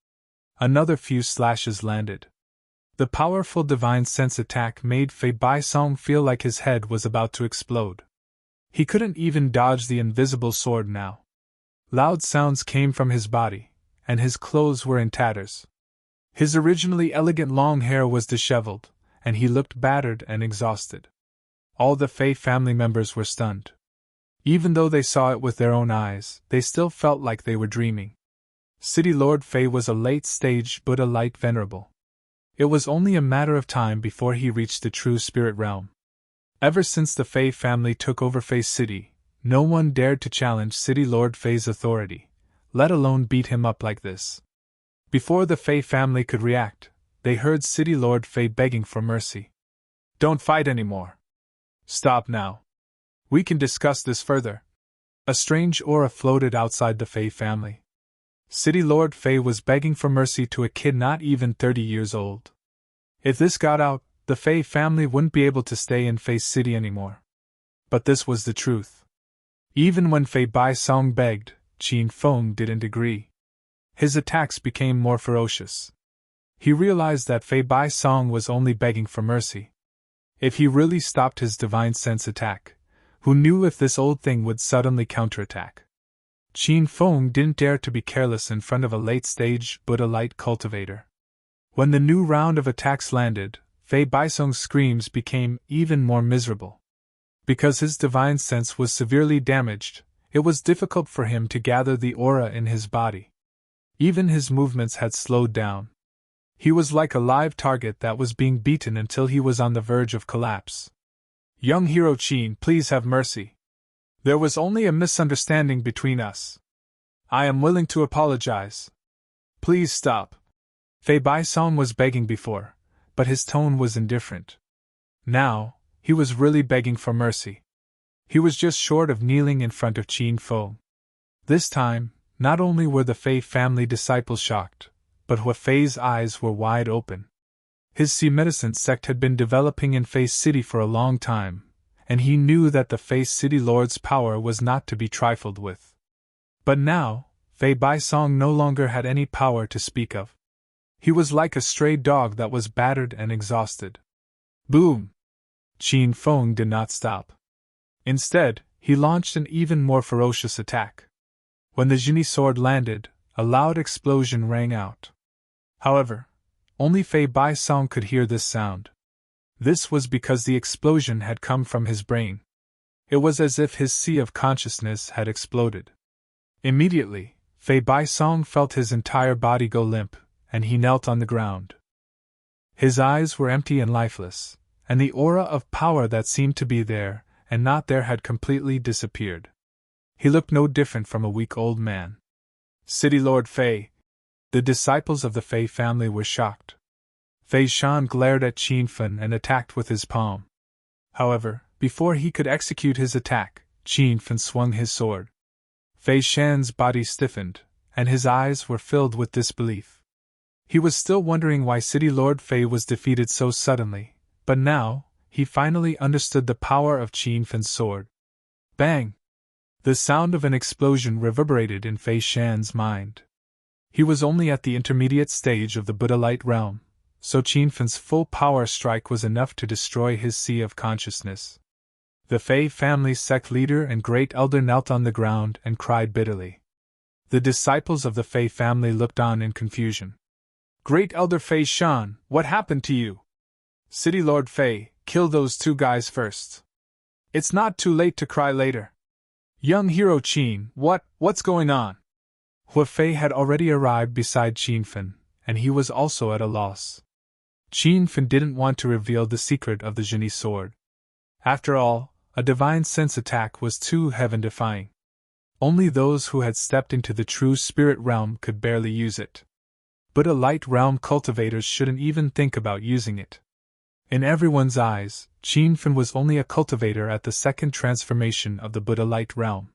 Another few slashes landed. The powerful divine sense attack made Fei Bai Song feel like his head was about to explode. He couldn't even dodge the invisible sword now. Loud sounds came from his body, and his clothes were in tatters. His originally elegant long hair was disheveled, and he looked battered and exhausted. All the Fei family members were stunned. Even though they saw it with their own eyes, they still felt like they were dreaming. City Lord Fei was a late-stage Buddha light venerable. It was only a matter of time before he reached the true spirit realm. Ever since the Fei family took over Fei City, no one dared to challenge City Lord Fei's authority, let alone beat him up like this. Before the Fei family could react, they heard City Lord Fei begging for mercy. Don't fight anymore. Stop now. We can discuss this further. A strange aura floated outside the Fei family. City Lord Fei was begging for mercy to a kid not even 30 years old. If this got out, the Fei family wouldn't be able to stay in Fei City anymore. But this was the truth. Even when Fei Bai Song begged, Qin Feng didn't agree. His attacks became more ferocious. He realized that Fei Bai Song was only begging for mercy. If he really stopped his divine sense attack, Who knew if this old thing would suddenly counterattack? Qin Feng didn't dare to be careless in front of a late-stage Buddha light cultivator. When the new round of attacks landed, Fei Baisong's screams became even more miserable. Because his divine sense was severely damaged, it was difficult for him to gather the aura in his body. Even his movements had slowed down. He was like a live target that was being beaten until he was on the verge of collapse. Young hero Qin, please have mercy. There was only a misunderstanding between us. I am willing to apologize. Please stop. Fei Baisong was begging before, but his tone was indifferent. Now, he was really begging for mercy. He was just short of kneeling in front of Qin Feng. This time, not only were the Fei family disciples shocked, but Hua Fei's eyes were wide open. His Sea Medicine sect had been developing in Fei City for a long time, and he knew that the Fei City Lord's power was not to be trifled with. But now, Fei Baisong no longer had any power to speak of. He was like a stray dog that was battered and exhausted. Boom! Qin Feng did not stop. Instead, he launched an even more ferocious attack. When the Genie sword landed, a loud explosion rang out. However, only Fei Baisong could hear this sound. This was because the explosion had come from his brain. It was as if his sea of consciousness had exploded. Immediately, Fei Baisong felt his entire body go limp, and he knelt on the ground. His eyes were empty and lifeless, and the aura of power that seemed to be there and not there had completely disappeared. He looked no different from a weak old man. City Lord Fei. The disciples of the Fei family were shocked. Fei Shan glared at Qin Feng and attacked with his palm. However, before he could execute his attack, Qin Feng swung his sword. Fei Shan's body stiffened, and his eyes were filled with disbelief. He was still wondering why City Lord Fei was defeated so suddenly, but now, he finally understood the power of Qin Feng's sword. Bang! The sound of an explosion reverberated in Fei Shan's mind. He was only at the intermediate stage of the Buddha light realm, so Qin Feng's full power strike was enough to destroy his sea of consciousness. The Fei family sect leader and great elder knelt on the ground and cried bitterly. The disciples of the Fei family looked on in confusion. Great elder Fei Shan, what happened to you? City Lord Fei, kill those two guys first. It's not too late to cry later. Young hero Qin, what's going on? Hua Fei had already arrived beside Qin Feng, and he was also at a loss. Qin Feng didn't want to reveal the secret of the Genie sword. After all, a divine sense attack was too heaven-defying. Only those who had stepped into the true spirit realm could barely use it. Buddha light realm cultivators shouldn't even think about using it. In everyone's eyes, Qin Feng was only a cultivator at the second transformation of the Buddha light realm.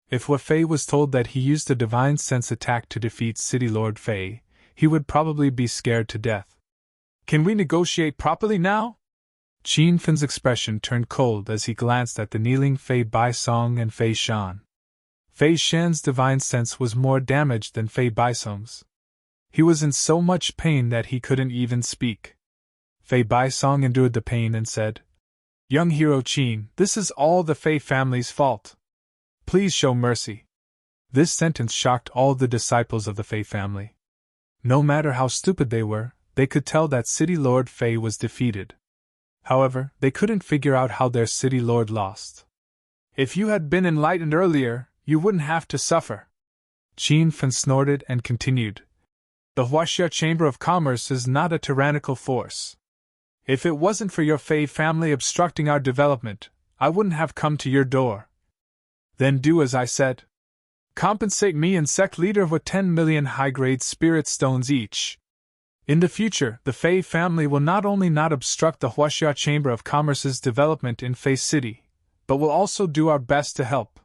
If Hua Fei was told that he used a divine sense attack to defeat City Lord Fei, he would probably be scared to death. Can we negotiate properly now? Qin Feng's expression turned cold as he glanced at the kneeling Fei Baisong and Fei Shan. Fei Shan's divine sense was more damaged than Fei Baisong's. He was in so much pain that he couldn't even speak. Fei Baisong endured the pain and said, Young hero Qin, this is all the Fei family's fault. Please show mercy. This sentence shocked all the disciples of the Fei family. No matter how stupid they were, they could tell that City Lord Fei was defeated. However, they couldn't figure out how their City Lord lost. If you had been enlightened earlier, you wouldn't have to suffer. Qin Feng snorted and continued. The Huaxia Chamber of Commerce is not a tyrannical force. If it wasn't for your Fei family obstructing our development, I wouldn't have come to your door. Then do as I said. Compensate me and sect leader with 10 million high-grade spirit stones each. In the future, the Fei family will not only not obstruct the Huaxia Chamber of Commerce's development in Fei City, but will also do our best to help.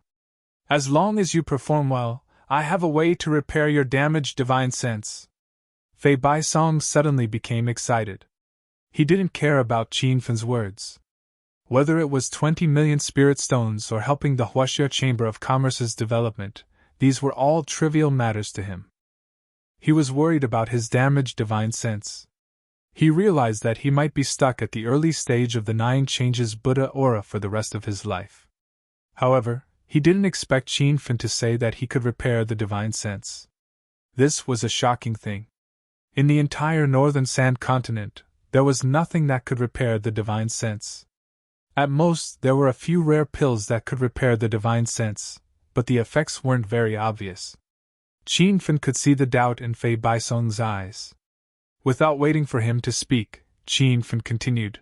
As long as you perform well, I have a way to repair your damaged divine sense. Fei Baisong suddenly became excited. He didn't care about Qin Feng's words. Whether it was 20 million spirit stones or helping the Huaxia Chamber of Commerce's development, these were all trivial matters to him. He was worried about his damaged divine sense. He realized that he might be stuck at the early stage of the 9 changes Buddha aura for the rest of his life. However, he didn't expect Qin Fin to say that he could repair the divine sense. This was a shocking thing. In the entire northern sand continent, there was nothing that could repair the divine sense. At most, there were a few rare pills that could repair the divine sense, but the effects weren't very obvious. Qin Fin could see the doubt in Fei Baisong's eyes. Without waiting for him to speak, Qin Fin continued.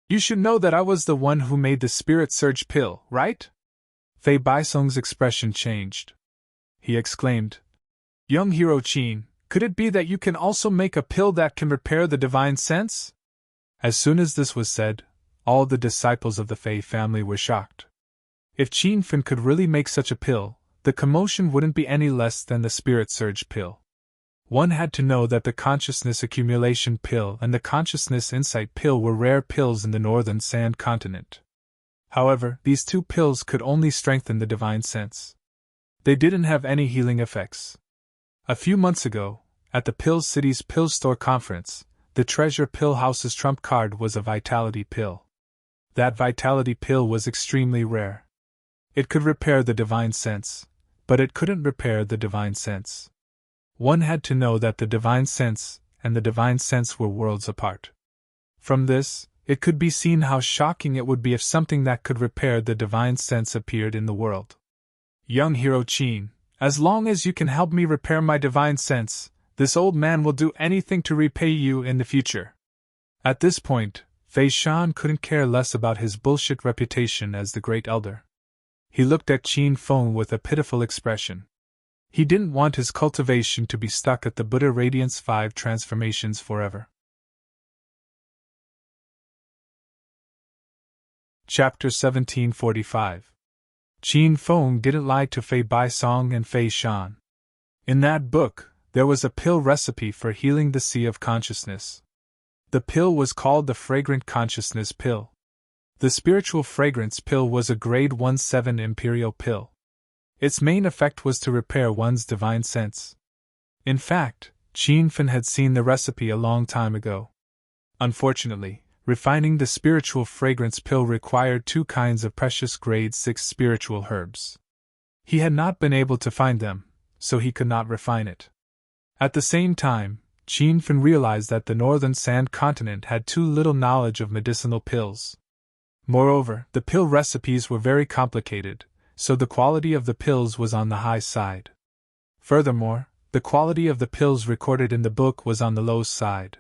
You should know that I was the one who made the spirit surge pill, right? Fei Baisong's expression changed. He exclaimed, Young hero Qin, could it be that you can also make a pill that can repair the divine sense? As soon as this was said, all the disciples of the Fei family were shocked. If Qin Fin could really make such a pill, the commotion wouldn't be any less than the spirit surge pill. One had to know that the consciousness accumulation pill and the consciousness insight pill were rare pills in the northern sand continent. However, these two pills could only strengthen the divine sense. They didn't have any healing effects. A few months ago, at the Pill City's Pill Store conference, the Treasure Pill House's trump card was a vitality pill. That vitality pill was extremely rare. It could repair the divine sense, but it couldn't repair the divine sense. One had to know that the divine sense and the divine sense were worlds apart. From this, it could be seen how shocking it would be if something that could repair the divine sense appeared in the world. Young hero Qin, as long as you can help me repair my divine sense, this old man will do anything to repay you in the future. At this point, Fei Shan couldn't care less about his bullshit reputation as the great elder. He looked at Qin Feng with a pitiful expression. He didn't want his cultivation to be stuck at the Buddha Radiance 5 transformations forever. Chapter 1745. Qin Feng didn't lie to Fei Baisong and Fei Shan. In that book, there was a pill recipe for healing the sea of consciousness. The pill was called the Fragrant Consciousness Pill. The Spiritual Fragrance Pill was a grade 1/7 imperial pill. Its main effect was to repair one's divine sense. In fact, Qin Fin had seen the recipe a long time ago. Unfortunately, refining the Spiritual Fragrance Pill required two kinds of precious grade 6 spiritual herbs. He had not been able to find them, so he could not refine it. At the same time, Qin Fin realized that the northern sand continent had too little knowledge of medicinal pills. Moreover, the pill recipes were very complicated, so the quality of the pills was on the high side. Furthermore, the quality of the pills recorded in the book was on the low side.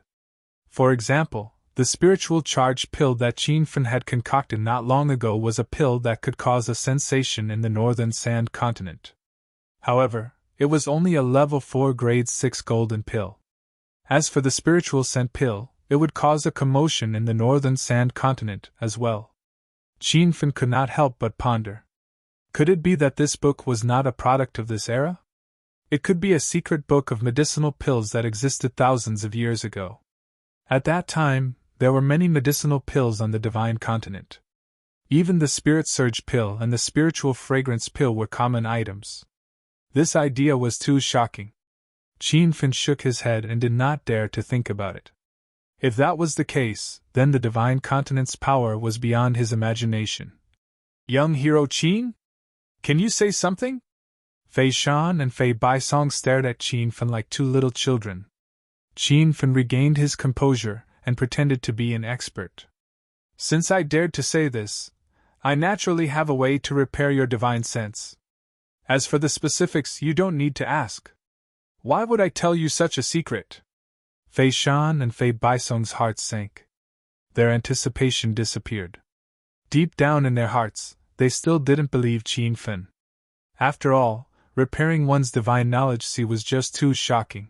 For example, the spiritual charge pill that Qin Fin had concocted not long ago was a pill that could cause a sensation in the northern sand continent. However, it was only a level 4 grade 6 golden pill. As for the spiritual scent pill, it would cause a commotion in the northern sand continent as well. Qin Fin could not help but ponder. Could it be that this book was not a product of this era? It could be a secret book of medicinal pills that existed thousands of years ago. At that time, there were many medicinal pills on the divine continent. Even the Spirit Surge pill and the Spiritual Fragrance pill were common items. This idea was too shocking. Qin Fin shook his head and did not dare to think about it. If that was the case, then the divine continent's power was beyond his imagination. Young hero Qin? Can you say something? Fei Shan and Fei Baisong stared at Qin Fin like two little children. Qin Fin regained his composure and pretended to be an expert. Since I dared to say this, I naturally have a way to repair your divine sense. As for the specifics, you don't need to ask. Why would I tell you such a secret? Fei Shan and Fei Baisong's hearts sank. Their anticipation disappeared. Deep down in their hearts, they still didn't believe Qin Fin. After all, repairing one's divine knowledge was just too shocking.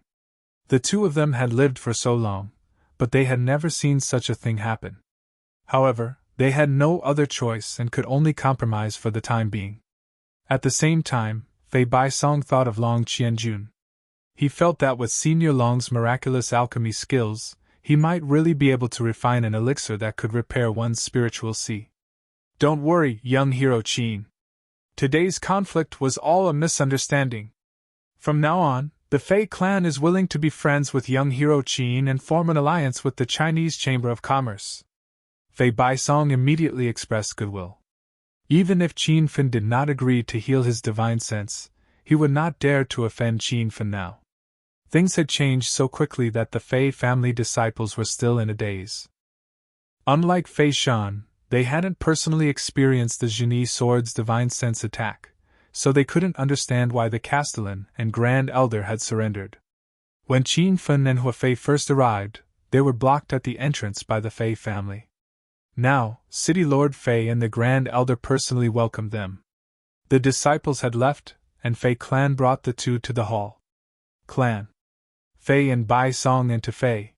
The two of them had lived for so long, but they had never seen such a thing happen. However, they had no other choice and could only compromise for the time being. At the same time, Fei Baisong thought of Long Qianjun. He felt that with Senior Long's miraculous alchemy skills, he might really be able to refine an elixir that could repair one's spiritual sea. Don't worry, young hero Qin. Today's conflict was all a misunderstanding. From now on, the Fei clan is willing to be friends with young hero Qin and form an alliance with the Chinese Chamber of Commerce. Fei Baisong immediately expressed goodwill. Even if Qin Fin did not agree to heal his divine sense, he would not dare to offend Qin Fin now. Things had changed so quickly that the Fei family disciples were still in a daze. Unlike Fei Shan, they hadn't personally experienced the Genie Sword's divine sense attack, so they couldn't understand why the Castellan and Grand Elder had surrendered. When Qin Fin and Hua Fei first arrived, they were blocked at the entrance by the Fei family. Now, City Lord Fei and the Grand Elder personally welcomed them. The disciples had left, and Fei Clan brought the two to the hall. Clan. Fei and Bai Song into Fei.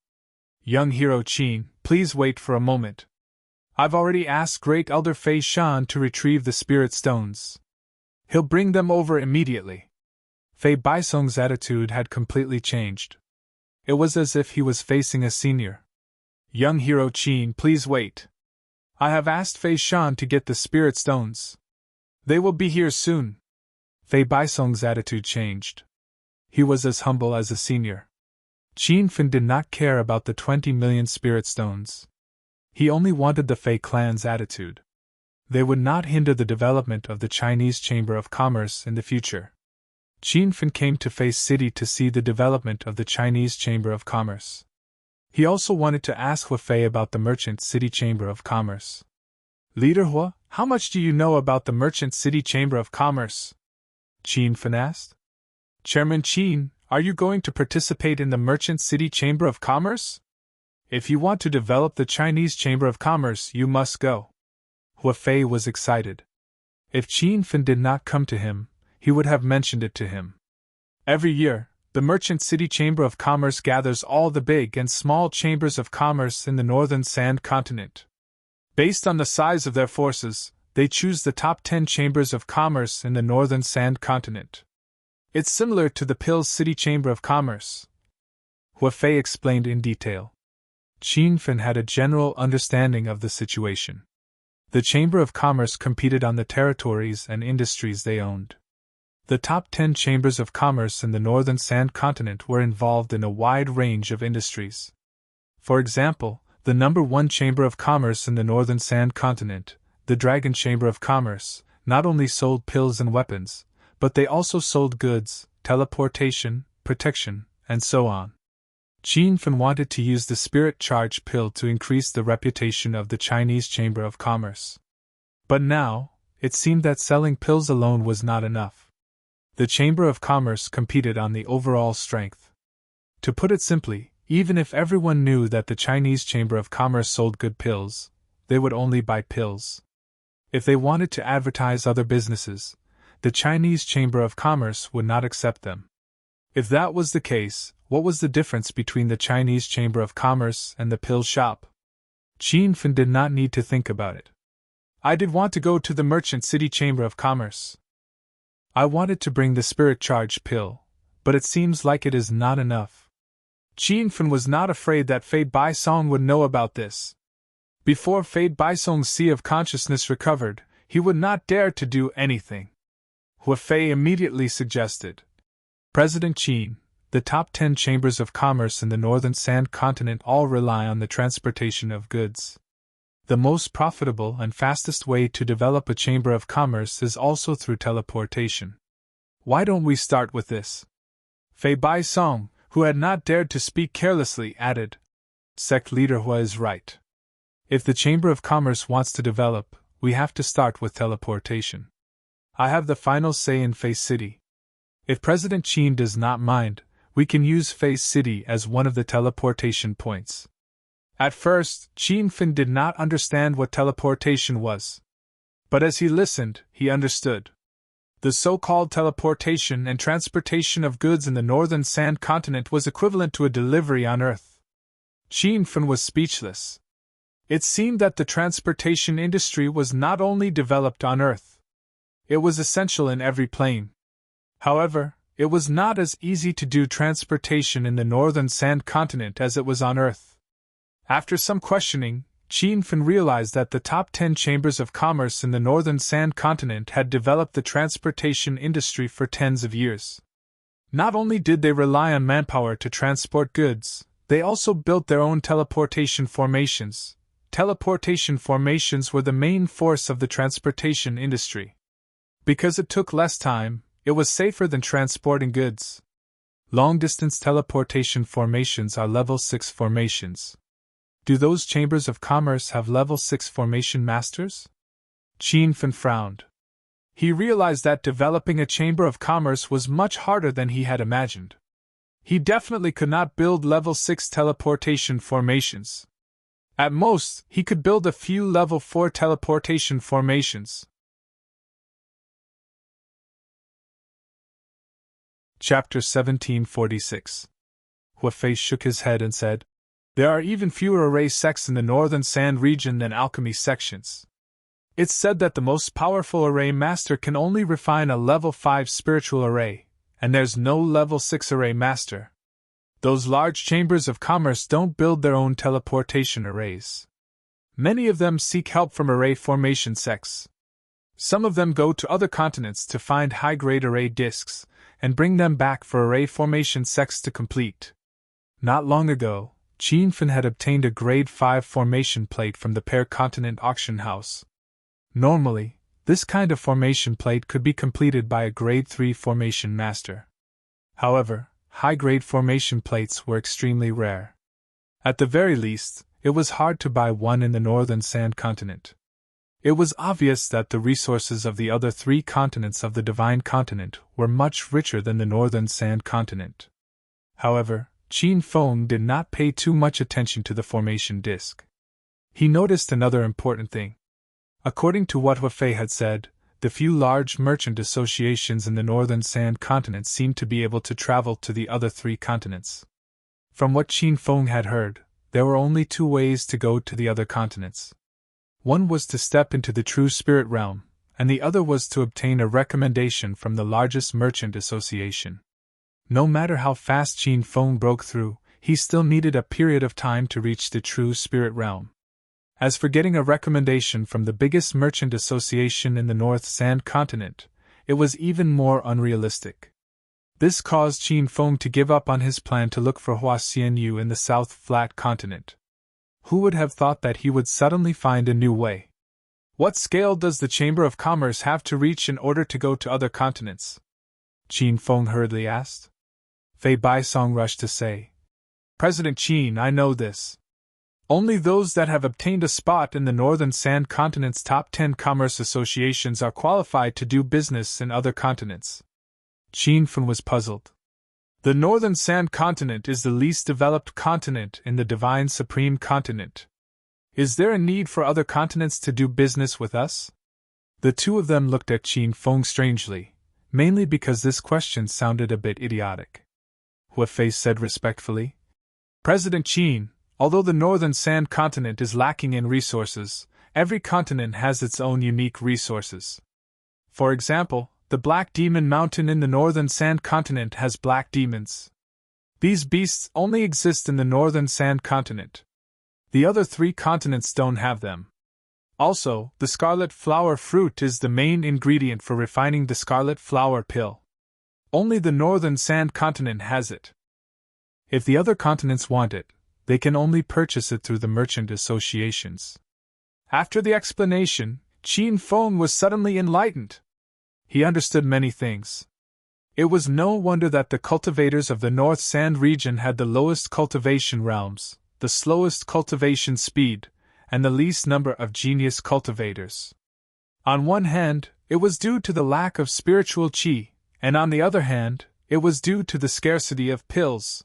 Young hero Qin, please wait for a moment. I've already asked Great Elder Fei Shan to retrieve the spirit stones. He'll bring them over immediately. Fei Baisong's attitude had completely changed. It was as if he was facing a senior. Young hero Qin, please wait. I have asked Fei Shan to get the spirit stones. They will be here soon. Fei Baisong's attitude changed. He was as humble as a senior. Qin Fin did not care about the 20 million spirit stones. He only wanted the Fei clan's attitude. They would not hinder the development of the Chinese Chamber of Commerce in the future. Qin Fin came to Fei City to see the development of the Chinese Chamber of Commerce. He also wanted to ask Hua Fei about the Merchant City Chamber of Commerce. Leader Hua, how much do you know about the Merchant City Chamber of Commerce? Qin Fin asked. Chairman Qin, are you going to participate in the Merchant City Chamber of Commerce? If you want to develop the Chinese Chamber of Commerce, you must go. Hua Fei was excited. If Qin Fin did not come to him, he would have mentioned it to him. Every year, the Merchant City Chamber of Commerce gathers all the big and small chambers of commerce in the northern Sand Continent. Based on the size of their forces, they choose the top 10 chambers of commerce in the northern Sand Continent. It's similar to the Pills City Chamber of Commerce. Hua Fei explained in detail. Qin Fin had a general understanding of the situation. The Chamber of Commerce competed on the territories and industries they owned. The top 10 chambers of commerce in the northern Sand Continent were involved in a wide range of industries. For example, the number 1 Chamber of Commerce in the northern Sand Continent, the Dragon Chamber of Commerce, not only sold pills and weapons, but they also sold goods, teleportation, protection, and so on. Qin Fin wanted to use the spirit charge pill to increase the reputation of the Chinese Chamber of Commerce. But now, it seemed that selling pills alone was not enough. The Chamber of Commerce competed on the overall strength. To put it simply, even if everyone knew that the Chinese Chamber of Commerce sold good pills, they would only buy pills. If they wanted to advertise other businesses, the Chinese Chamber of Commerce would not accept them. If that was the case, what was the difference between the Chinese Chamber of Commerce and the pill shop? Qin Fin did not need to think about it. I did want to go to the Merchant City Chamber of Commerce. I wanted to bring the spirit charge pill, but it seems like it is not enough. Qin Fin was not afraid that Fei Baisong would know about this. Before Fei Baisong's sea of consciousness recovered, he would not dare to do anything. Hua Fei immediately suggested, President Qin, the top 10 chambers of commerce in the northern Sand Continent all rely on the transportation of goods. The most profitable and fastest way to develop a chamber of commerce is also through teleportation. Why don't we start with this? Fei Baisong, who had not dared to speak carelessly, added, Sect leader Hua is right. If the Chamber of Commerce wants to develop, we have to start with teleportation. I have the final say in Fei City. If President Qin does not mind, we can use Fei City as one of the teleportation points. At first, Qin Fin did not understand what teleportation was. But as he listened, he understood. The so-called teleportation and transportation of goods in the northern Sand Continent was equivalent to a delivery on Earth. Qin Fin was speechless. It seemed that the transportation industry was not only developed on Earth. It was essential in every plane. However, it was not as easy to do transportation in the northern Sand Continent as it was on Earth. After some questioning, Qin Fin realized that the top 10 chambers of commerce in the northern Sand Continent had developed the transportation industry for tens of years. Not only did they rely on manpower to transport goods, they also built their own teleportation formations, teleportation formations were the main force of the transportation industry. Because it took less time, it was safer than transporting goods. Long-distance teleportation formations are level 6 formations. Do those chambers of commerce have level 6 formation masters? Qin Fan frowned. He realized that developing a chamber of commerce was much harder than he had imagined. He definitely could not build level 6 teleportation formations. At most, he could build a few level 4 teleportation formations. Chapter 1746. Huafei shook his head and said, "There are even fewer array sects in the northern sand region than alchemy sections. It's said that the most powerful array master can only refine a level 5 spiritual array, and there's no level 6 array master. Those large chambers of commerce don't build their own teleportation arrays. Many of them seek help from array formation sects. Some of them go to other continents to find high-grade array disks, and bring them back for array formation sects to complete." Not long ago, Qin Fan had obtained a grade 5 formation plate from the Pear Continent auction house. Normally, this kind of formation plate could be completed by a grade 3 formation master. However, high-grade formation plates were extremely rare. At the very least, it was hard to buy one in the northern sand continent. It was obvious that the resources of the other 3 continents of the Divine Continent were much richer than the northern sand continent. However, Qin Fan did not pay too much attention to the formation disk. He noticed another important thing. According to what Huafei had said, the few large merchant associations in the northern sand continent seemed to be able to travel to the other 3 continents. From what Qin Fan had heard, there were only 2 ways to go to the other continents. One was to step into the true spirit realm, and the other was to obtain a recommendation from the largest merchant association. No matter how fast Qin Fan broke through, he still needed a period of time to reach the true spirit realm. As for getting a recommendation from the biggest merchant association in the North Sand continent, it was even more unrealistic. This caused Qin Fan to give up on his plan to look for Hua Xianyu in the South Flat continent. Who would have thought that he would suddenly find a new way? What scale does the Chamber of Commerce have to reach in order to go to other continents? Qin Fan hurriedly asked. Fei Baisong rushed to say, "President Qin, I know this. Only those that have obtained a spot in the Northern Sand Continent's top 10 commerce associations are qualified to do business in other continents." Qin Fan was puzzled. The Northern Sand Continent is the least developed continent in the Divine Supreme Continent. Is there a need for other continents to do business with us? The two of them looked at Qin Fan strangely, mainly because this question sounded a bit idiotic. Huafei said respectfully, "President Qin, although the Northern Sand Continent is lacking in resources, every continent has its own unique resources. For example, the Black Demon Mountain in the Northern Sand Continent has black demons. These beasts only exist in the Northern Sand Continent. The other 3 continents don't have them. Also, the scarlet flower fruit is the main ingredient for refining the scarlet flower pill. Only the Northern Sand Continent has it. If the other continents want it, they can only purchase it through the merchant associations." After the explanation, Qin Fan was suddenly enlightened. He understood many things. It was no wonder that the cultivators of the North Sand region had the lowest cultivation realms, the slowest cultivation speed, and the least number of genius cultivators. On one hand, it was due to the lack of spiritual qi, and on the other hand, it was due to the scarcity of pills.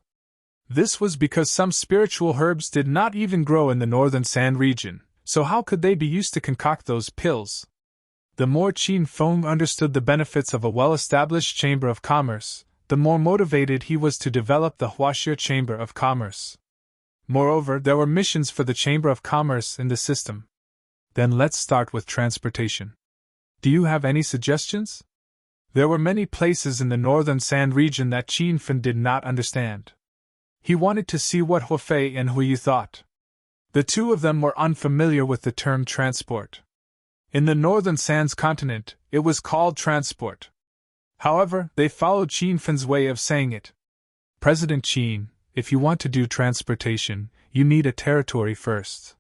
This was because some spiritual herbs did not even grow in the Northern Sand region, so how could they be used to concoct those pills? The more Qin Fan understood the benefits of a well-established Chamber of Commerce, the more motivated he was to develop the Huaxia Chamber of Commerce. Moreover, there were missions for the Chamber of Commerce in the system. Then let's start with transportation. Do you have any suggestions? There were many places in the Northern Sand region that Qin Fan did not understand. He wanted to see what Huafei and Huiyu thought. The two of them were unfamiliar with the term transport. In the Northern Sands continent, it was called transport. However, they followed Qin Fan's way of saying it. "President Qin, if you want to do transportation, you need a territory first."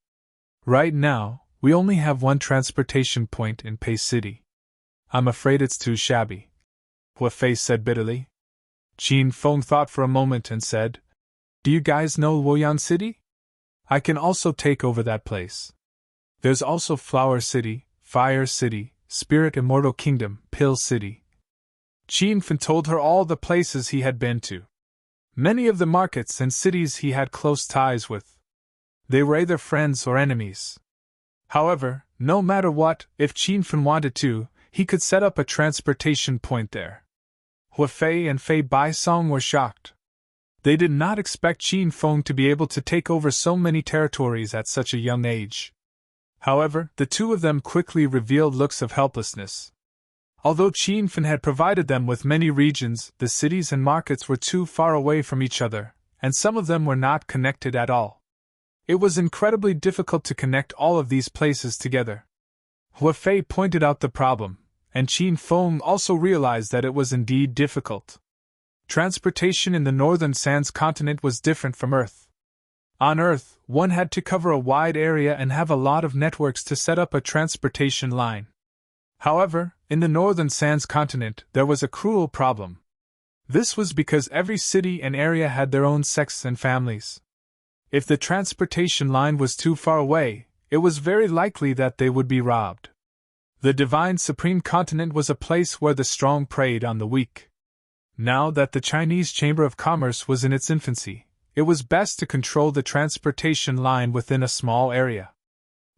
Right now, we only have one transportation point in Pei City. I'm afraid it's too shabby, Hua Fei said bitterly. Qin Feng thought for a moment and said, Do you guys know Luoyang City? I can also take over that place. There's also Flower City, Fire City, Spirit Immortal Kingdom, Pill City. Qin Feng told her all the places he had been to. Many of the markets and cities he had close ties with. They were either friends or enemies. However, no matter what, if Qin Feng wanted to, he could set up a transportation point there. Hua Fei and Fei Baisong were shocked. They did not expect Qin Feng to be able to take over so many territories at such a young age. However, the two of them quickly revealed looks of helplessness. Although Qin Feng had provided them with many regions, the cities and markets were too far away from each other, and some of them were not connected at all. It was incredibly difficult to connect all of these places together. Hua Fei pointed out the problem, and Qin Feng also realized that it was indeed difficult. Transportation in the northern sands continent was different from Earth. On Earth, one had to cover a wide area and have a lot of networks to set up a transportation line. However, in the northern sands continent, there was a cruel problem. This was because every city and area had their own sects and families. If the transportation line was too far away, it was very likely that they would be robbed. The Divine Supreme Continent was a place where the strong preyed on the weak. Now that the Chinese Chamber of Commerce was in its infancy, it was best to control the transportation line within a small area.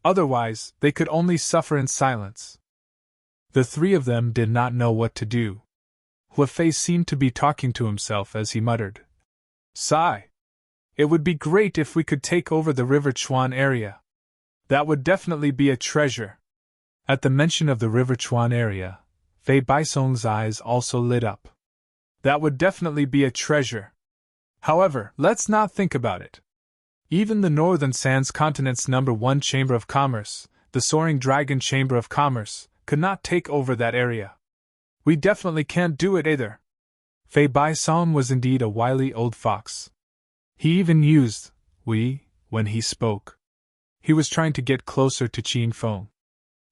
Otherwise, they could only suffer in silence. The three of them did not know what to do. Hua Fei seemed to be talking to himself as he muttered, Sigh. It would be great if we could take over the River Chuan area. That would definitely be a treasure. At the mention of the River Chuan area, Fei Baisong's eyes also lit up. That would definitely be a treasure. However, let's not think about it. Even the Northern Sands Continent's #1 Chamber of Commerce, the Soaring Dragon Chamber of Commerce, could not take over that area. We definitely can't do it either. Fei Baisong was indeed a wily old fox. He even used "we" when he spoke. He was trying to get closer to Qin Feng.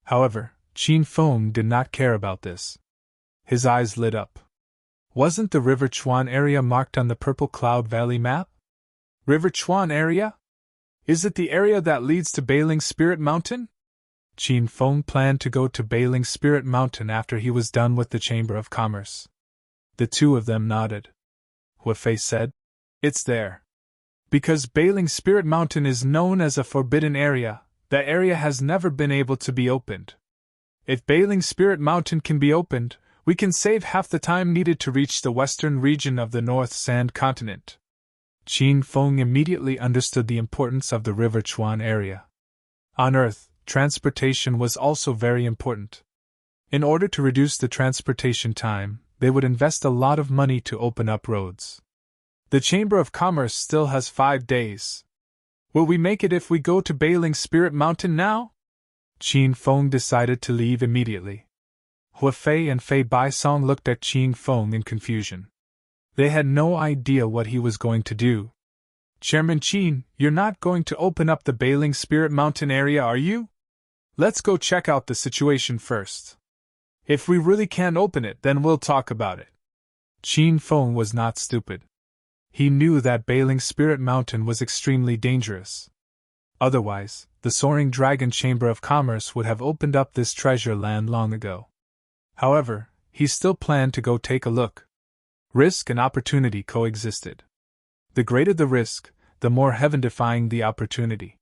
However, Qin Feng did not care about this. His eyes lit up. Wasn't the River Chuan area marked on the Purple Cloud Valley map? River Chuan area? Is it the area that leads to Bailing Spirit Mountain? Qin Feng planned to go to Bailing Spirit Mountain after he was done with the Chamber of Commerce. The two of them nodded. Hua Fei said, It's there. Because Bailing Spirit Mountain is known as a forbidden area, that area has never been able to be opened. If Bailing Spirit Mountain can be opened, we can save half the time needed to reach the western region of the North Sand Continent. Qin Feng immediately understood the importance of the River Chuan area. On Earth, transportation was also very important. In order to reduce the transportation time, they would invest a lot of money to open up roads. The Chamber of Commerce still has 5 days. Will we make it if we go to Bailing Spirit Mountain now? Qin Feng decided to leave immediately. Hua Fei and Fei Baisong looked at Qin Feng in confusion. They had no idea what he was going to do. Chairman Qin, you're not going to open up the Bailing Spirit Mountain area, are you? Let's go check out the situation first. If we really can't open it, then we'll talk about it. Qin Feng was not stupid. He knew that Bailing Spirit Mountain was extremely dangerous. Otherwise, the Soaring Dragon Chamber of Commerce would have opened up this treasure land long ago. However, he still planned to go take a look. Risk and opportunity coexisted. The greater the risk, the more heaven-defying the opportunity.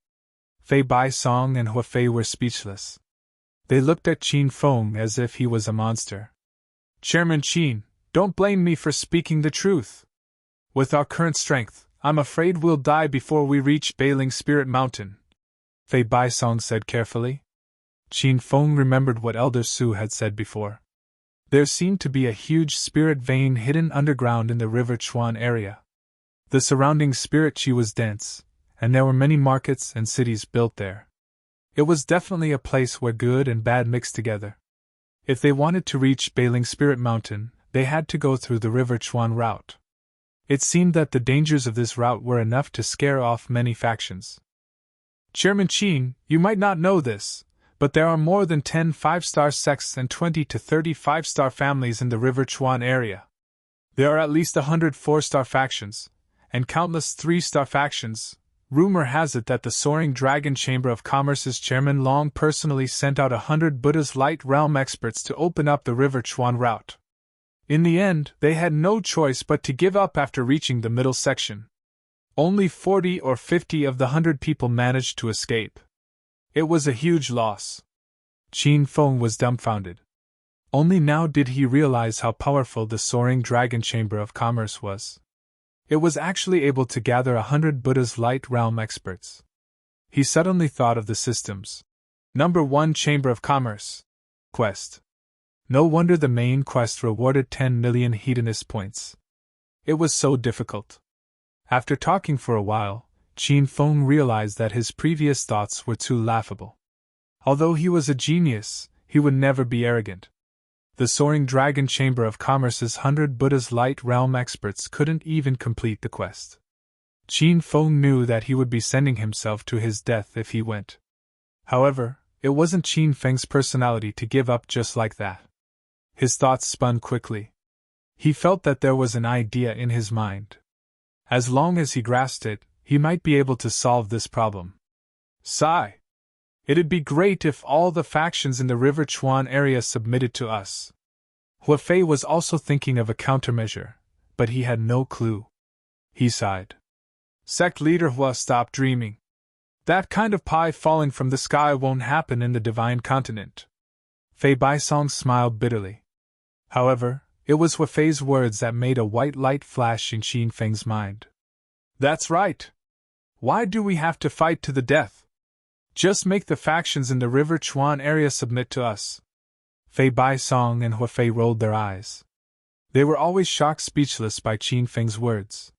Fei Baisong and Hua Fei were speechless. They looked at Qin Feng as if he was a monster. Chairman Qin, don't blame me for speaking the truth. With our current strength, I'm afraid we'll die before we reach Bailing Spirit Mountain, Fei Baisong said carefully. Qin Feng remembered what Elder Su had said before. There seemed to be a huge spirit vein hidden underground in the River Chuan area. The surrounding spirit chi was dense, and there were many markets and cities built there. It was definitely a place where good and bad mixed together. If they wanted to reach Bailing Spirit Mountain, they had to go through the River Chuan route. It seemed that the dangers of this route were enough to scare off many factions. Chairman Qin, you might not know this, but there are more than 10 5-star sects and 20 to 30 5-star families in the River Chuan area. There are at least 100 4-star factions, and countless 3-star factions. Rumor has it that the Soaring Dragon Chamber of Commerce's chairman Long personally sent out 100 Buddha's Light Realm experts to open up the River Chuan route. In the end, they had no choice but to give up after reaching the middle section. Only 40 or 50 of the 100 people managed to escape. It was a huge loss. Qin Feng was dumbfounded. Only now did he realize how powerful the Soaring Dragon Chamber of Commerce was. It was actually able to gather 100 Buddha's Light Realm experts. He suddenly thought of the systems. Number 1 Chamber of Commerce. Quest. No wonder the main quest rewarded 10 million hedonist points. It was so difficult. After talking for a while, Qin Feng realized that his previous thoughts were too laughable. Although he was a genius, he would never be arrogant. The Soaring Dragon Chamber of Commerce's 100 Buddha's Light Realm experts couldn't even complete the quest. Qin Feng knew that he would be sending himself to his death if he went. However, it wasn't Qin Feng's personality to give up just like that. His thoughts spun quickly. He felt that there was an idea in his mind. As long as he grasped it, he might be able to solve this problem. Sigh. It'd be great if all the factions in the River Chuan area submitted to us. Hua Fei was also thinking of a countermeasure, but he had no clue. He sighed. Sect leader Hua, stop dreaming. That kind of pie falling from the sky won't happen in the Divine Continent. Fei Baisong smiled bitterly. However, it was Hua Fei's words that made a white light flash in Qin Feng's mind. That's right. Why do we have to fight to the death? Just make the factions in the River Chuan area submit to us. Fei Baisong and Hua Fei rolled their eyes. They were always shocked speechless by Qin Feng's words.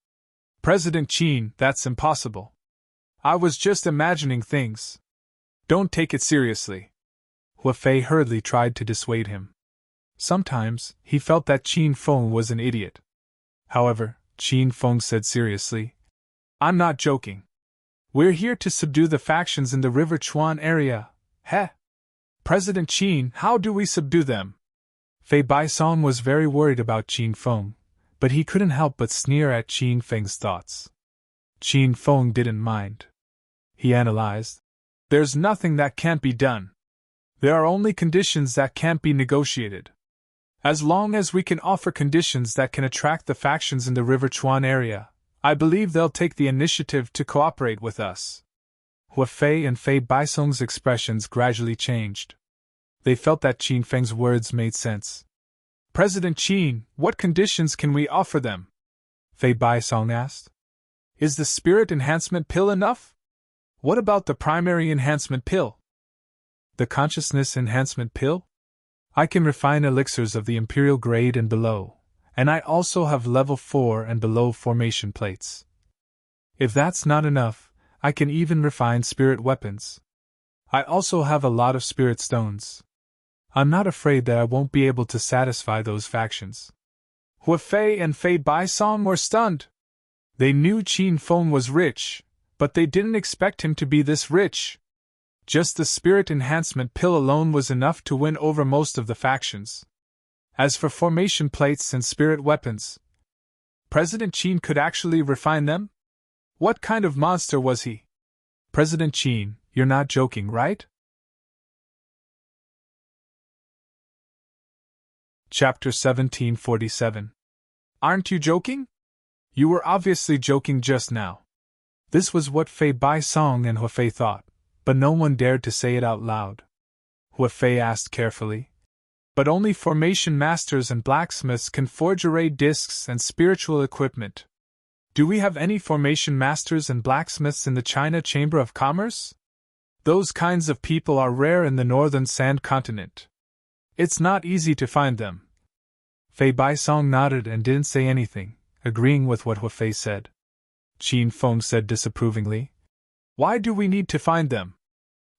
President Qin, that's impossible. I was just imagining things. Don't take it seriously. Hua Fei hurriedly tried to dissuade him. Sometimes, he felt that Qin Feng was an idiot. However, Qin Feng said seriously, I'm not joking. We're here to subdue the factions in the River Chuan area. Heh! President Qin, how do we subdue them? Fei Baisong was very worried about Qin Feng, but he couldn't help but sneer at Qin Feng's thoughts. Qin Feng didn't mind. He analyzed. There's nothing that can't be done. There are only conditions that can't be negotiated. As long as we can offer conditions that can attract the factions in the River Chuan area, I believe they'll take the initiative to cooperate with us. Hua Fei and Fei Baisong's expressions gradually changed. They felt that Qin Feng's words made sense. President Qin, what conditions can we offer them? Fei Baisong asked. Is the spirit enhancement pill enough? What about the primary enhancement pill? The consciousness enhancement pill? I can refine elixirs of the imperial grade and below, and I also have level 4 and below formation plates. If that's not enough, I can even refine spirit weapons. I also have a lot of spirit stones. I'm not afraid that I won't be able to satisfy those factions. Hua Fei and Fei Baisong were stunned. They knew Qin Feng was rich, but they didn't expect him to be this rich. Just the spirit enhancement pill alone was enough to win over most of the factions. As for formation plates and spirit weapons, President Qin could actually refine them? What kind of monster was he? President Qin, you're not joking, right? Chapter 1747. Aren't you joking? You were obviously joking just now. This was what Fei Baisong and Hua Fei thought, but no one dared to say it out loud. Hua Fei asked carefully. But only formation masters and blacksmiths can forge array discs and spiritual equipment. Do we have any formation masters and blacksmiths in the China Chamber of Commerce? Those kinds of people are rare in the northern Sand Continent. It's not easy to find them. Fei Baisong nodded and didn't say anything, agreeing with what Hua Fei said. Qin Feng said disapprovingly. Why do we need to find them?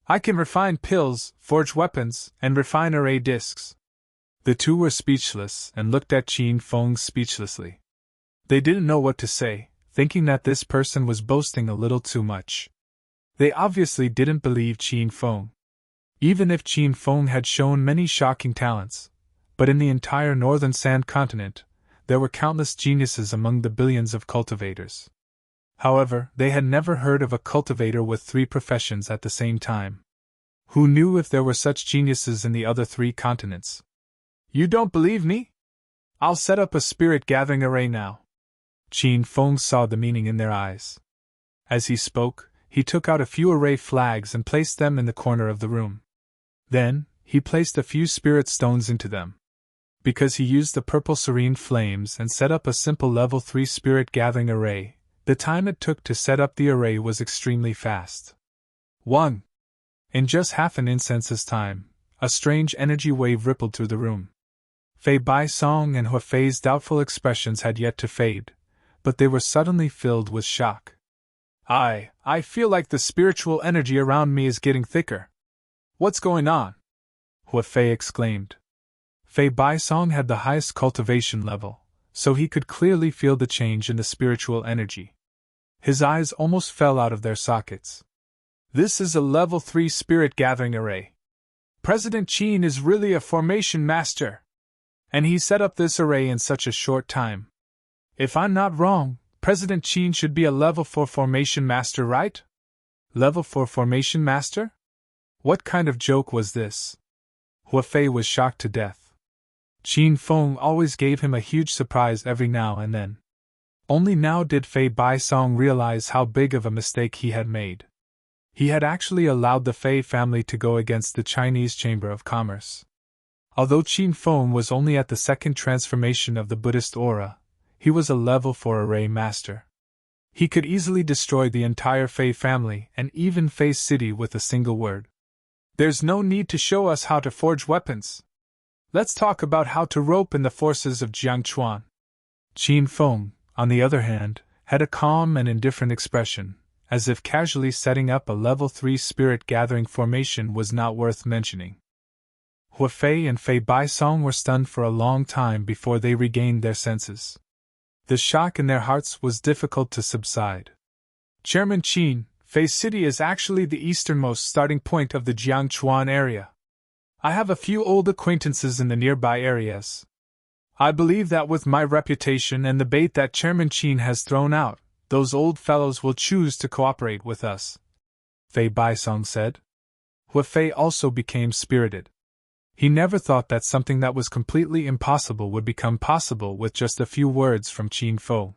I can refine pills, forge weapons, and refine array discs. The two were speechless and looked at Qin Feng speechlessly. They didn't know what to say, thinking that this person was boasting a little too much. They obviously didn't believe Qin Feng. Even if Qin Feng had shown many shocking talents, but in the entire northern sand continent, there were countless geniuses among the billions of cultivators. However, they had never heard of a cultivator with 3 professions at the same time. Who knew if there were such geniuses in the other 3 continents? You don't believe me? I'll set up a spirit-gathering array now. Qin Feng saw the meaning in their eyes. As he spoke, he took out a few array flags and placed them in the corner of the room. Then, he placed a few spirit stones into them. Because he used the purple serene flames and set up a simple level 3 spirit-gathering array, the time it took to set up the array was extremely fast. 1. In just half an instant's time, a strange energy wave rippled through the room. Fei Baisong and Hua Fei's doubtful expressions had yet to fade, but they were suddenly filled with shock. I feel like the spiritual energy around me is getting thicker. What's going on? Hua Fei exclaimed. Fei Baisong had the highest cultivation level, so he could clearly feel the change in the spiritual energy. His eyes almost fell out of their sockets. This is a level 3 spirit gathering array. President Qin is really a formation master. And he set up this array in such a short time. If I'm not wrong, President Qin should be a level 4 formation master, right? Level 4 formation master? What kind of joke was this? Hua Fei was shocked to death. Qin Feng always gave him a huge surprise every now and then. Only now did Fei Baisong realize how big of a mistake he had made. He had actually allowed the Fei family to go against the Chinese Chamber of Commerce. Although Qin Feng was only at the 2nd transformation of the Buddhist aura, he was a level 4 array master. He could easily destroy the entire Fei family and even Fei city with a single word. There's no need to show us how to forge weapons. Let's talk about how to rope in the forces of Jiangchuan. Qin Feng, on the other hand, had a calm and indifferent expression, as if casually setting up a level 3 spirit gathering formation was not worth mentioning. Hua Fei and Fei Baisong were stunned for a long time before they regained their senses. The shock in their hearts was difficult to subside. Chairman Qin, Fei City is actually the easternmost starting point of the Jiangchuan area. I have a few old acquaintances in the nearby areas. I believe that with my reputation and the bait that Chairman Qin has thrown out, those old fellows will choose to cooperate with us, Fei Baisong said. Hua Fei also became spirited. He never thought that something that was completely impossible would become possible with just a few words from Qin Feng.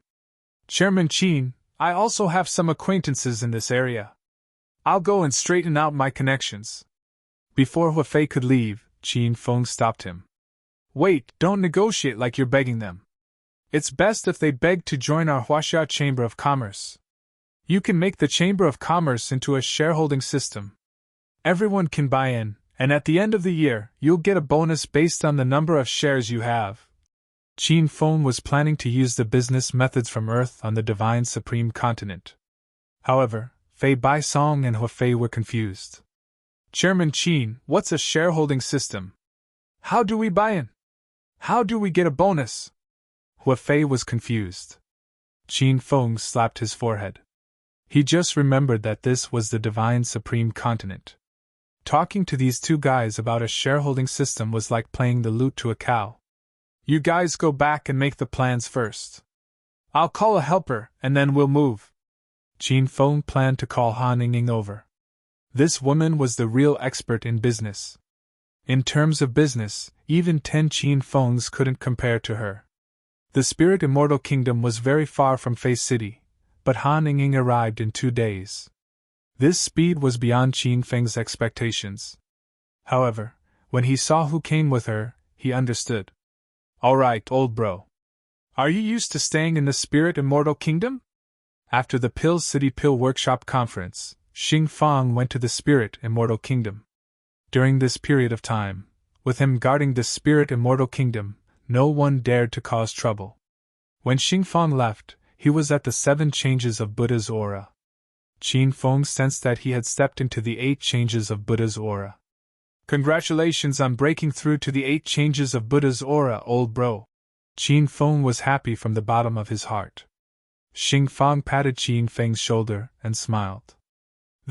Chairman Qin, I also have some acquaintances in this area. I'll go and straighten out my connections. Before Hua Fei could leave, Qin Feng stopped him. Wait, don't negotiate like you're begging them. It's best if they beg to join our Huaxia Chamber of Commerce. You can make the Chamber of Commerce into a shareholding system. Everyone can buy in, and at the end of the year, you'll get a bonus based on the number of shares you have. Qin Feng was planning to use the business methods from Earth on the Divine Supreme Continent. However, Fei Baisong and Hua Fei were confused. Chairman Qin, what's a shareholding system? How do we buy in? How do we get a bonus? Hua Fei was confused. Qin Feng slapped his forehead. He just remembered that this was the Divine Supreme Continent. Talking to these two guys about a shareholding system was like playing the lute to a cow. You guys go back and make the plans first. I'll call a helper, and then we'll move. Qin Feng planned to call Han Yingning over. This woman was the real expert in business. In terms of business, even 10 Qin Fengs couldn't compare to her. The Spirit Immortal Kingdom was very far from Fei City, but Han Yingning arrived in 2 days. This speed was beyond Qin Feng's expectations. However, when he saw who came with her, he understood. Alright, old bro. Are you used to staying in the Spirit Immortal Kingdom? After the Pill City Pill Workshop Conference, Xing Fang went to the Spirit Immortal Kingdom. During this period of time, with him guarding the Spirit Immortal Kingdom, no one dared to cause trouble. When Xing Fang left, he was at the 7 changes of Buddha's aura. Qin Feng sensed that he had stepped into the 8 changes of Buddha's aura. Congratulations on breaking through to the 8 changes of Buddha's aura, old bro. Qin Feng was happy from the bottom of his heart. Xing Fang patted Qin Feng's shoulder and smiled.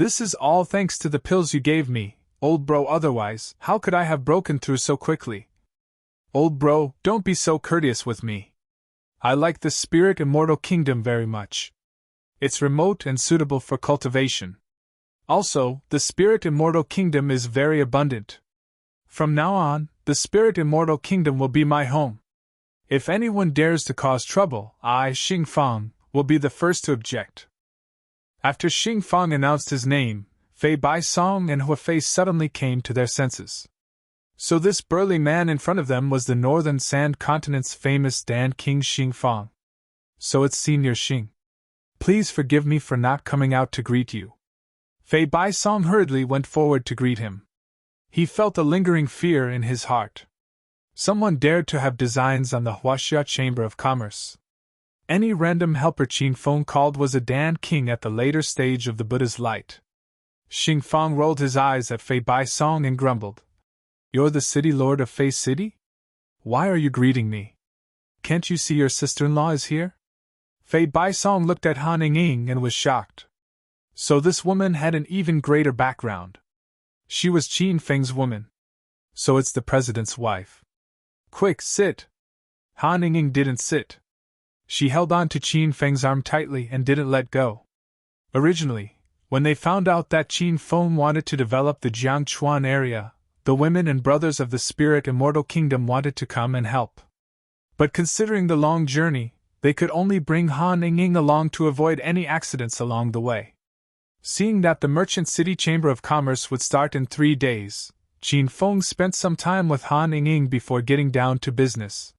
This is all thanks to the pills you gave me, old bro, otherwise, how could I have broken through so quickly? Old bro, don't be so courteous with me. I like the spirit immortal kingdom very much. It's remote and suitable for cultivation. Also, the spirit immortal kingdom is very abundant. From now on, the spirit immortal kingdom will be my home. If anyone dares to cause trouble, I, Xing Fang, will be the first to object. After Xing Fang announced his name, Fei Baisong and Huafei suddenly came to their senses. So this burly man in front of them was the Northern Sand Continent's famous Dan King Xing Fang. So it's Senior Xing. Please forgive me for not coming out to greet you. Fei Baisong hurriedly went forward to greet him. He felt a lingering fear in his heart. Someone dared to have designs on the Huaxia Chamber of Commerce. Any random helper Qin Feng called was a Dan King at the later stage of the Buddha's light. Xing Fang rolled his eyes at Fei Baisong and grumbled. You're the city lord of Fei City? Why are you greeting me? Can't you see your sister-in-law is here? Fei Baisong looked at Han Ying and was shocked. So this woman had an even greater background. She was Qin Feng's woman. So it's the president's wife. Quick, sit! Han Ying didn't sit. She held on to Qin Feng's arm tightly and didn't let go. Originally, when they found out that Qin Feng wanted to develop the Jiangchuan area, the women and brothers of the Spirit Immortal Kingdom wanted to come and help. But considering the long journey, they could only bring Han Ying along to avoid any accidents along the way. Seeing that the Merchant City Chamber of Commerce would start in 3 days, Qin Feng spent some time with Han Ying before getting down to business.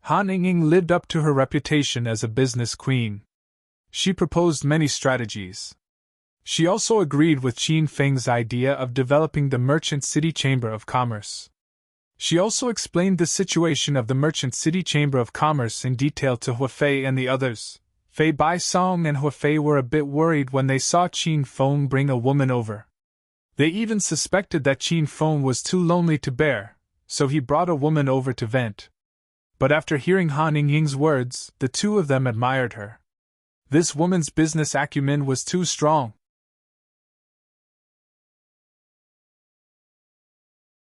Han Ying lived up to her reputation as a business queen. She proposed many strategies. She also agreed with Qin Feng's idea of developing the Merchant City Chamber of Commerce. She also explained the situation of the Merchant City Chamber of Commerce in detail to Huafei and the others. Fei Baisong and Huafei were a bit worried when they saw Qin Feng bring a woman over. They even suspected that Qin Feng was too lonely to bear, so he brought a woman over to vent. But after hearing Han Ying's words, the two of them admired her. This woman's business acumen was too strong.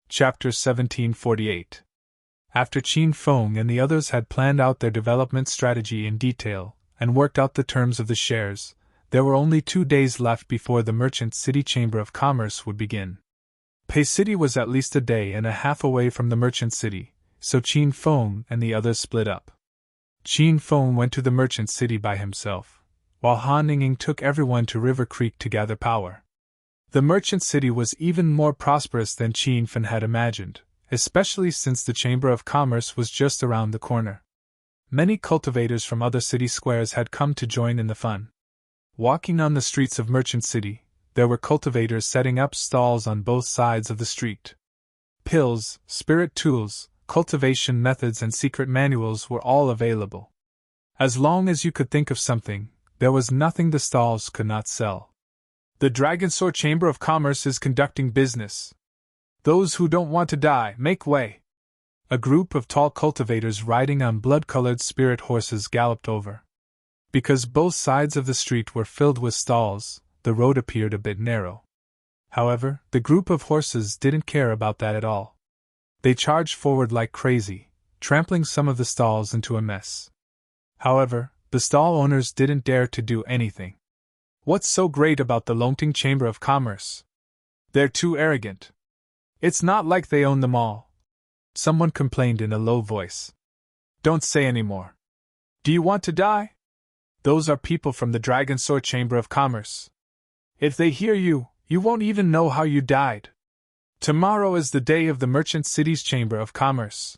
Chapter 1748. After Qin Feng and the others had planned out their development strategy in detail, and worked out the terms of the shares, there were only 2 days left before the Merchant City Chamber of Commerce would begin. Pei City was at least a day and a half away from the Merchant City, so Qin Feng and the others split up. Qin Feng went to the Merchant City by himself, while Han Ying took everyone to River Creek to gather power. The Merchant City was even more prosperous than Qin Feng had imagined, especially since the Chamber of Commerce was just around the corner. Many cultivators from other city squares had come to join in the fun. Walking on the streets of Merchant City, there were cultivators setting up stalls on both sides of the street. Pills, spirit tools, cultivation methods and secret manuals were all available. As long as you could think of something, there was nothing the stalls could not sell. The Dragonsaur Chamber of Commerce is conducting business. Those who don't want to die, make way. A group of tall cultivators riding on blood-colored spirit horses galloped over. Because both sides of the street were filled with stalls, the road appeared a bit narrow. However, the group of horses didn't care about that at all. They charged forward like crazy, trampling some of the stalls into a mess. However, the stall owners didn't dare to do anything. What's so great about the Longting Chamber of Commerce? They're too arrogant. It's not like they own them all. Someone complained in a low voice. Don't say any more. Do you want to die? Those are people from the Dragonsaur Chamber of Commerce. If they hear you, you won't even know how you died. Tomorrow is the day of the Merchant City's Chamber of Commerce.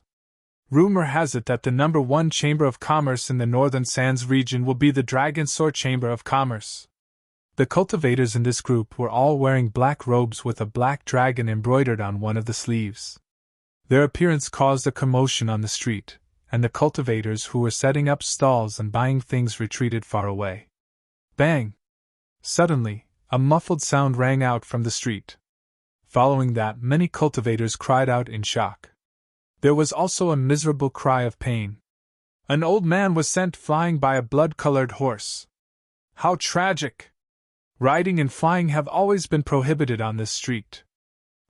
Rumor has it that the number 1 Chamber of Commerce in the Northern Sands region will be the Dragonsaur Chamber of Commerce. The cultivators in this group were all wearing black robes with a black dragon embroidered on one of the sleeves. Their appearance caused a commotion on the street, and the cultivators who were setting up stalls and buying things retreated far away. Bang! Suddenly, a muffled sound rang out from the street. Following that, many cultivators cried out in shock. There was also a miserable cry of pain. An old man was sent flying by a blood-colored horse. How tragic! Riding and flying have always been prohibited on this street.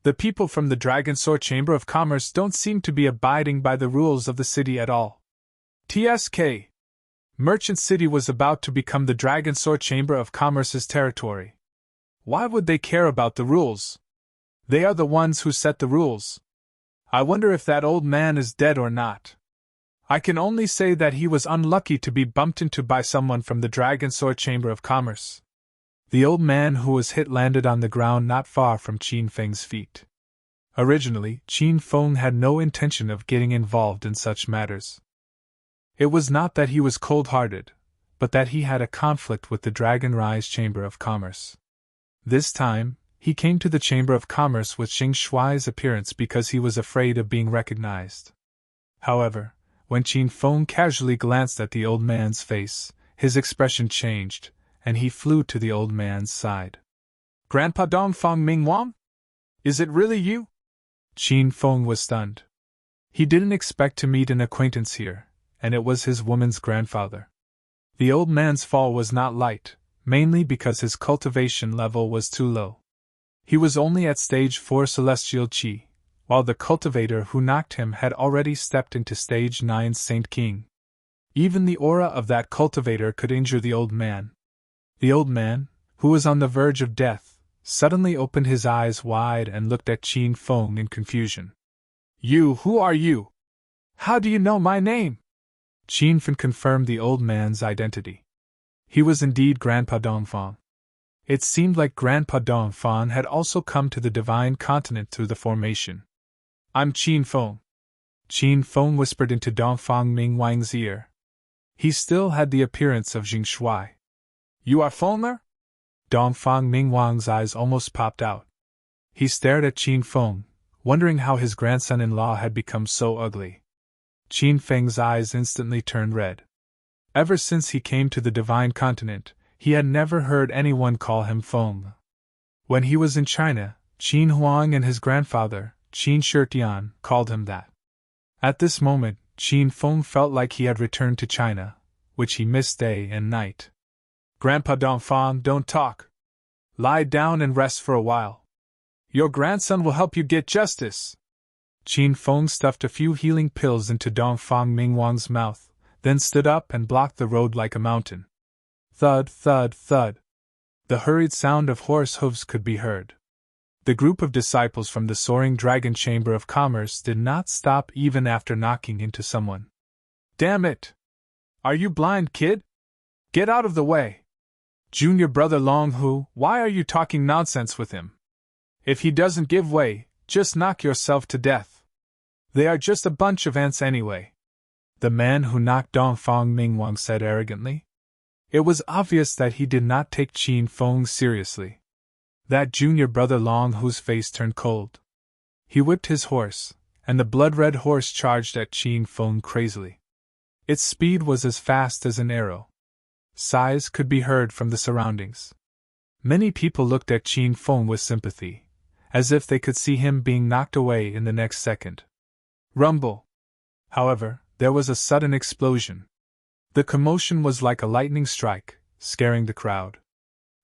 The people from the Dragon Sword Chamber of Commerce don't seem to be abiding by the rules of the city at all. TSK. Merchant City was about to become the Dragon Sword Chamber of Commerce's territory. Why would they care about the rules? They are the ones who set the rules. I wonder if that old man is dead or not. I can only say that he was unlucky to be bumped into by someone from the Dragon Sword Chamber of Commerce. The old man who was hit landed on the ground not far from Qin Feng's feet. Originally, Qin Feng had no intention of getting involved in such matters. It was not that he was cold-hearted, but that he had a conflict with the Dragon Rise Chamber of Commerce. This time, he came to the Chamber of Commerce with Xing Shuai's appearance because he was afraid of being recognized. However, when Qin Feng casually glanced at the old man's face, his expression changed, and he flew to the old man's side. "Grandpa Dongfang Mingwang? Is it really you?" Qin Feng was stunned. He didn't expect to meet an acquaintance here, and it was his woman's grandfather. The old man's fall was not light, mainly because his cultivation level was too low. He was only at stage 4 celestial qi, while the cultivator who knocked him had already stepped into stage 9 Saint King. Even the aura of that cultivator could injure the old man. The old man, who was on the verge of death, suddenly opened his eyes wide and looked at Qin Feng in confusion. Who are you? How do you know my name?" Qin Feng confirmed the old man's identity. He was indeed Grandpa Dongfang. It seemed like Grandpa Dongfang had also come to the Divine Continent through the formation. "I'm Qin Feng." Qin Feng whispered into Dongfang Mingwang's ear. He still had the appearance of Xing Shuai. "You are Feng'er?" Dongfang Mingwang's eyes almost popped out. He stared at Qin Feng, wondering how his grandson-in-law had become so ugly. Qin Feng's eyes instantly turned red. Ever since he came to the Divine Continent, he had never heard anyone call him Feng. When he was in China, Qin Huang and his grandfather, Qin Shitian, called him that. At this moment, Qin Feng felt like he had returned to China, which he missed day and night. "Grandpa Dongfang, don't talk. Lie down and rest for a while. Your grandson will help you get justice." Qin Feng stuffed a few healing pills into Dongfang Mingwang's mouth, then stood up and blocked the road like a mountain. Thud, thud, thud. The hurried sound of horse hooves could be heard. The group of disciples from the Soaring Dragon Chamber of Commerce did not stop even after knocking into someone. "Damn it! Are you blind, kid? Get out of the way! Junior brother Long Hu, why are you talking nonsense with him? If he doesn't give way, just knock yourself to death. They are just a bunch of ants anyway," the man who knocked Dongfang Mingwang said arrogantly. It was obvious that he did not take Qin Feng seriously. That junior brother Long Hu's face turned cold. He whipped his horse, and the blood-red horse charged at Qin Feng crazily. Its speed was as fast as an arrow. Sighs could be heard from the surroundings. Many people looked at Qin Feng with sympathy, as if they could see him being knocked away in the next second. Rumble! However, there was a sudden explosion. The commotion was like a lightning strike, scaring the crowd.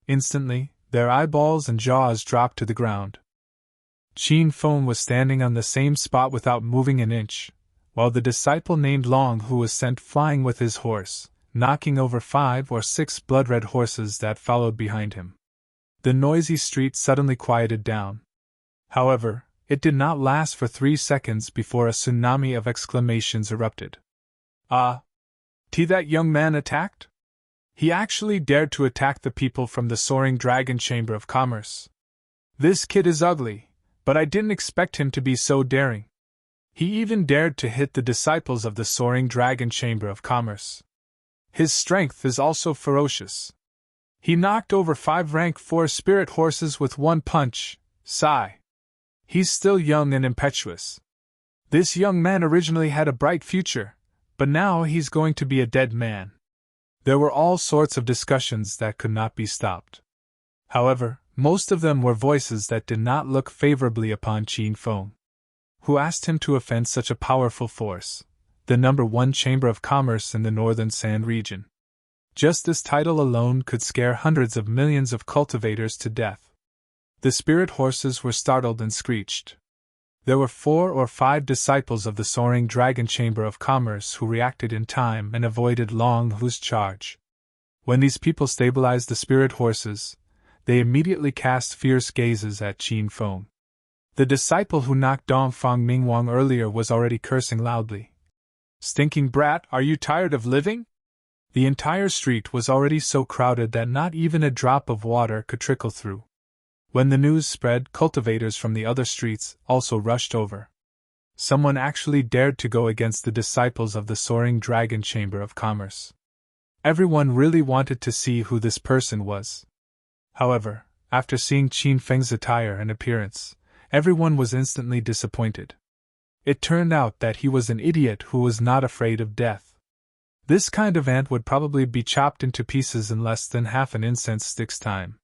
Instantly, their eyeballs and jaws dropped to the ground. Qin Feng was standing on the same spot without moving an inch, while the disciple named Long Hu was sent flying with his horse, knocking over 5 or 6 blood-red horses that followed behind him. The noisy street suddenly quieted down. However, it did not last for 3 seconds before a tsunami of exclamations erupted. That young man attacked? He actually dared to attack the people from the Soaring Dragon Chamber of Commerce. This kid is ugly, but I didn't expect him to be so daring. He even dared to hit the disciples of the Soaring Dragon Chamber of Commerce. His strength is also ferocious. He knocked over 5 rank 4 spirit horses with one punch. Sigh. He's still young and impetuous. This young man originally had a bright future, but now he's going to be a dead man. There were all sorts of discussions that could not be stopped. However, most of them were voices that did not look favorably upon Qin Feng. Who asked him to offend such a powerful force, the #1 Chamber of Commerce in the Northern Sand region? Just this title alone could scare hundreds of millions of cultivators to death. The spirit horses were startled and screeched. There were 4 or 5 disciples of the soaring dragon chamber of commerce who reacted in time and avoided Long Hu's charge. When these people stabilized the spirit horses, they immediately cast fierce gazes at Qin Feng. The disciple who knocked Dongfang Mingwang earlier was already cursing loudly. "Stinking brat, are you tired of living?" The entire street was already so crowded that not even a drop of water could trickle through. When the news spread, cultivators from the other streets also rushed over. Someone actually dared to go against the disciples of the soaring dragon chamber of commerce. Everyone really wanted to see who this person was. However, after seeing Qin Feng's attire and appearance, everyone was instantly disappointed. It turned out that he was an idiot who was not afraid of death. This kind of ant would probably be chopped into pieces in less than half an incense stick's time.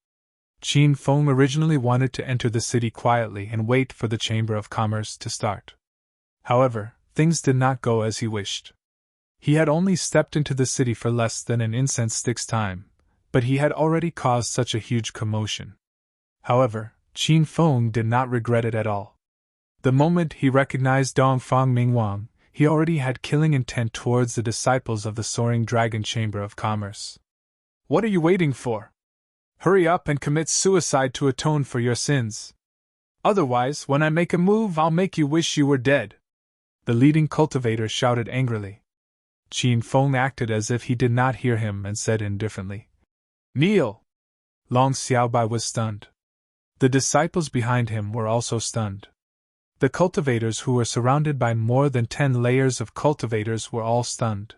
Qin Feng originally wanted to enter the city quietly and wait for the Chamber of Commerce to start. However, things did not go as he wished. He had only stepped into the city for less than an incense stick's time, but he had already caused such a huge commotion. However, Qin Feng did not regret it at all. The moment he recognized Dongfang Mingwang, he already had killing intent towards the disciples of the Soaring Dragon Chamber of Commerce. "What are you waiting for? Hurry up and commit suicide to atone for your sins. Otherwise, when I make a move, I'll make you wish you were dead," the leading cultivator shouted angrily. Qin Feng acted as if he did not hear him and said indifferently, "Kneel!" Long Xiaobai was stunned. The disciples behind him were also stunned. The cultivators who were surrounded by more than 10 layers of cultivators were all stunned.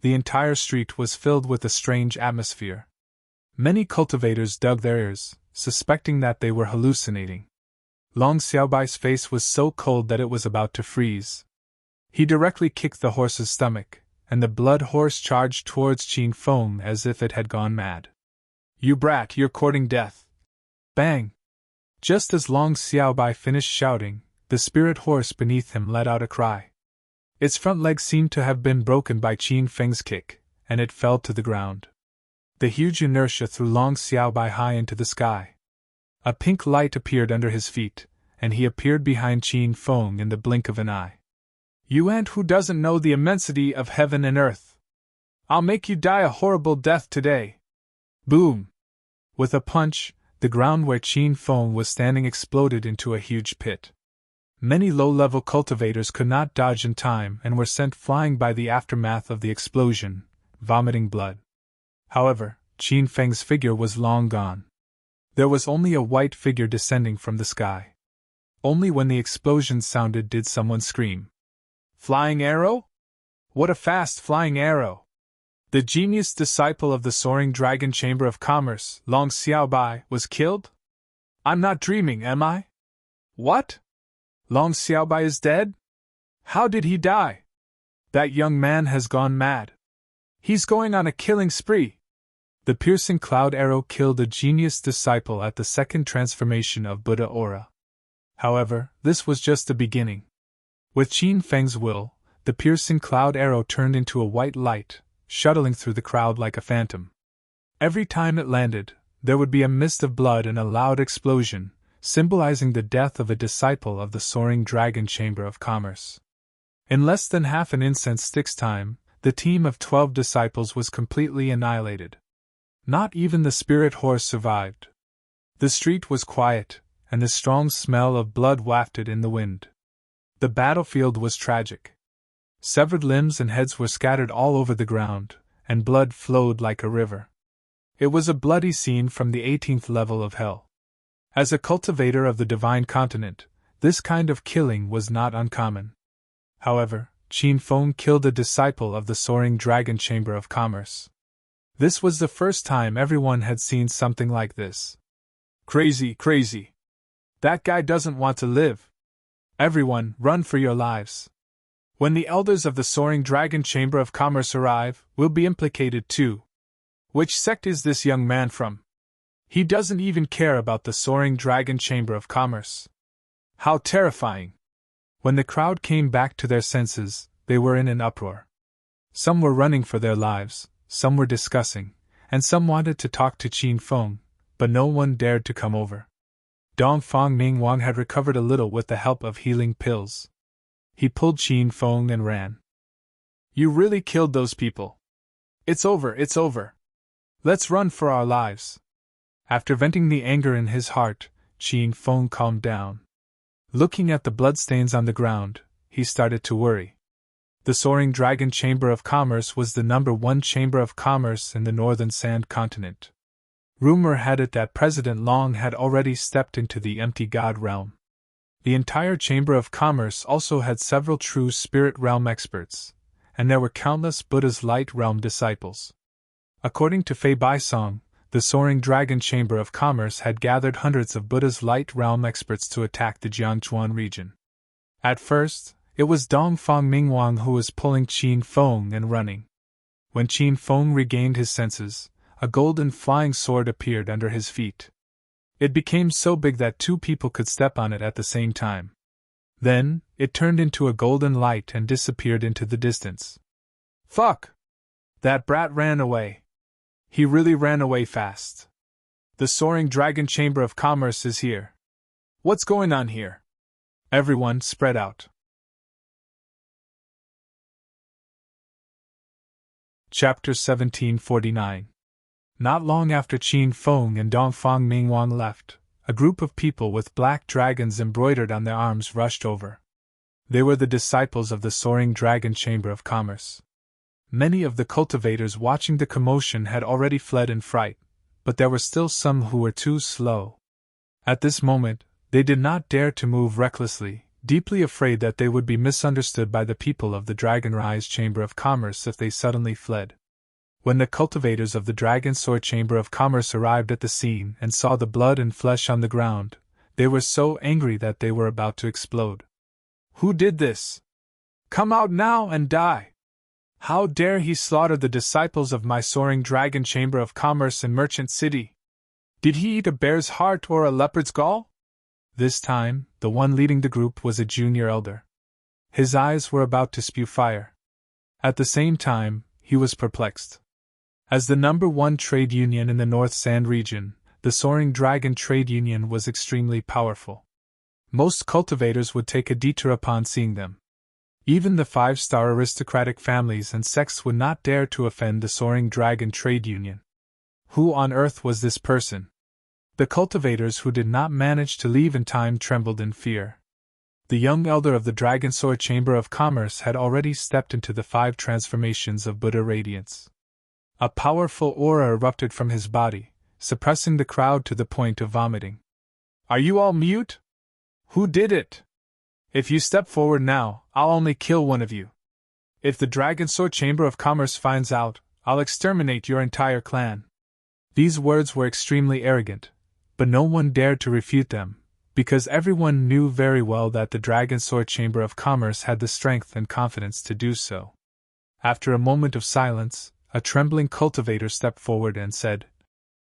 The entire street was filled with a strange atmosphere. Many cultivators dug their ears, suspecting that they were hallucinating. Long Xiaobai's face was so cold that it was about to freeze. He directly kicked the horse's stomach, and the blood horse charged towards Qin Feng as if it had gone mad. "You brat, you're courting death!" Bang! Just as Long Xiaobai finished shouting, the spirit horse beneath him let out a cry. Its front leg seemed to have been broken by Qin Feng's kick, and it fell to the ground. The huge inertia threw Long Xiaobai high into the sky. A pink light appeared under his feet, and he appeared behind Qin Feng in the blink of an eye. "You ant who doesn't know the immensity of heaven and earth! I'll make you die a horrible death today!" Boom! With a punch, the ground where Qin Feng was standing exploded into a huge pit. Many low-level cultivators could not dodge in time and were sent flying by the aftermath of the explosion, vomiting blood. However, Qin Feng's figure was long gone. There was only a white figure descending from the sky. Only when the explosion sounded did someone scream, "Flying arrow? What a fast flying arrow!" The genius disciple of the Soaring Dragon Chamber of Commerce, Long Xiaobai, was killed? I'm not dreaming, am I? What? Long Xiaobai is dead? How did he die? That young man has gone mad. He's going on a killing spree. The piercing cloud arrow killed a genius disciple at the second transformation of Buddha Aura. However, this was just the beginning. With Qin Feng's will, the piercing cloud arrow turned into a white light, shuttling through the crowd like a phantom. Every time it landed, there would be a mist of blood and a loud explosion, symbolizing the death of a disciple of the Soaring Dragon Chamber of Commerce. In less than half an incense stick's time, the team of 12 disciples was completely annihilated. Not even the spirit horse survived. The street was quiet, and the strong smell of blood wafted in the wind. The battlefield was tragic. Severed limbs and heads were scattered all over the ground, and blood flowed like a river. It was a bloody scene from the 18th level of hell. As a cultivator of the divine continent, this kind of killing was not uncommon. However, Qin Feng killed a disciple of the Soaring Dragon Chamber of Commerce. This was the first time everyone had seen something like this. Crazy, crazy! That guy doesn't want to live! Everyone, run for your lives! When the elders of the Soaring Dragon Chamber of Commerce arrive, we'll be implicated too. Which sect is this young man from? He doesn't even care about the Soaring Dragon Chamber of Commerce. How terrifying! When the crowd came back to their senses, they were in an uproar. Some were running for their lives, some were discussing, and some wanted to talk to Qin Feng, but no one dared to come over. Dongfang Mingwang had recovered a little with the help of healing pills. He pulled Qin Feng and ran. You really killed those people. It's over, it's over. Let's run for our lives. After venting the anger in his heart, Qin Feng calmed down. Looking at the bloodstains on the ground, he started to worry. The Soaring Dragon Chamber of Commerce was the #1 chamber of commerce in the northern Sand Continent. Rumor had it that President Long had already stepped into the empty God realm. The entire Chamber of Commerce also had several true spirit realm experts, and there were countless Buddha's light realm disciples. According to Fei Baisong, the Soaring Dragon Chamber of Commerce had gathered hundreds of Buddha's light realm experts to attack the Jiangchuan region. At first, it was Dongfang Mingwang who was pulling Qin Feng and running. When Qin Feng regained his senses, a golden flying sword appeared under his feet. It became so big that two people could step on it at the same time. Then, it turned into a golden light and disappeared into the distance. Fuck! That brat ran away. He really ran away fast. The Soaring Dragon Chamber of Commerce is here. What's going on here? Everyone spread out. Chapter 1749. Not long after Qin Feng and Dongfang Mingwang left, a group of people with black dragons embroidered on their arms rushed over. They were the disciples of the Soaring Dragon Chamber of Commerce. Many of the cultivators watching the commotion had already fled in fright, but there were still some who were too slow. At this moment, they did not dare to move recklessly, deeply afraid that they would be misunderstood by the people of the Dragon Rise Chamber of Commerce if they suddenly fled. When the cultivators of the Dragon Sword Chamber of Commerce arrived at the scene and saw the blood and flesh on the ground, they were so angry that they were about to explode. Who did this? Come out now and die! How dare he slaughter the disciples of my Soaring Dragon Chamber of Commerce in Merchant City? Did he eat a bear's heart or a leopard's gall? This time, the one leading the group was a junior elder. His eyes were about to spew fire. At the same time, he was perplexed. As the #1 trade union in the North Sand region, the Soaring Dragon Trade Union was extremely powerful. Most cultivators would take a detour upon seeing them. Even the 5-star aristocratic families and sects would not dare to offend the Soaring Dragon Trade Union. Who on earth was this person? The cultivators who did not manage to leave in time trembled in fear. The young elder of the Dragon Sword Chamber of Commerce had already stepped into the 5 transformations of Buddha radiance. A powerful aura erupted from his body, suppressing the crowd to the point of vomiting. Are you all mute? Who did it? If you step forward now, I'll only kill one of you. If the Dragon Sword Chamber of Commerce finds out, I'll exterminate your entire clan. These words were extremely arrogant, but no one dared to refute them, because everyone knew very well that the Dragon Sword Chamber of Commerce had the strength and confidence to do so. After a moment of silence, a trembling cultivator stepped forward and said,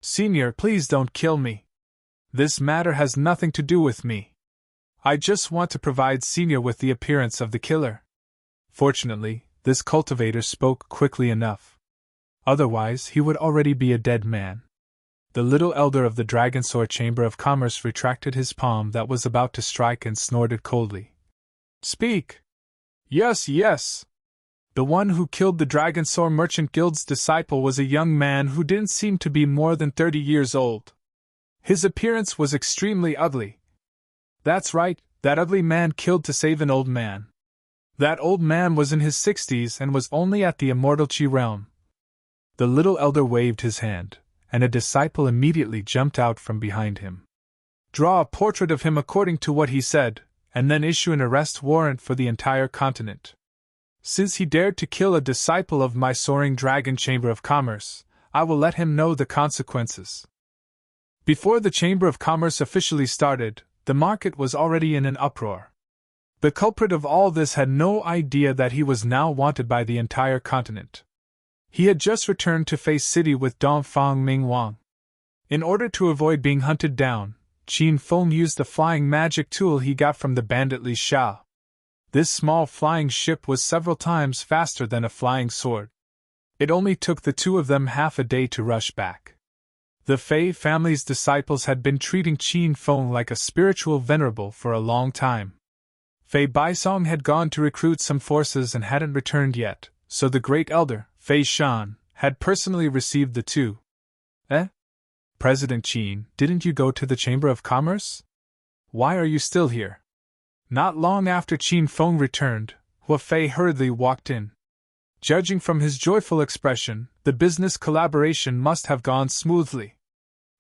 Senior, please don't kill me. This matter has nothing to do with me. I just want to provide Senior with the appearance of the killer. Fortunately, this cultivator spoke quickly enough. Otherwise, he would already be a dead man. The little elder of the Dragon Sword Chamber of Commerce retracted his palm that was about to strike and snorted coldly. Speak! Yes, yes! The one who killed the Dragon Sword Merchant Guild's disciple was a young man who didn't seem to be more than 30 years old. His appearance was extremely ugly. That's right, that ugly man killed to save an old man. That old man was in his 60s and was only at the Immortal Chi realm. The little elder waved his hand, and a disciple immediately jumped out from behind him. Draw a portrait of him according to what he said, and then issue an arrest warrant for the entire continent. Since he dared to kill a disciple of my Soaring Dragon Chamber of Commerce, I will let him know the consequences. Before the Chamber of Commerce officially started, the market was already in an uproar. The culprit of all this had no idea that he was now wanted by the entire continent. He had just returned to Fei City with Dongfang Mingwang. In order to avoid being hunted down, Qin Feng used the flying magic tool he got from the bandit Li Xiao. This small flying ship was several times faster than a flying sword. It only took the two of them half a day to rush back. The Fei family's disciples had been treating Qin Feng like a spiritual venerable for a long time. Fei Baisong had gone to recruit some forces and hadn't returned yet, so the great elder, Fei Shan, had personally received the two. President Qin, didn't you go to the Chamber of Commerce? Why are you still here? Not long after Qin Feng returned, Hua Fei hurriedly walked in. Judging from his joyful expression, the business collaboration must have gone smoothly.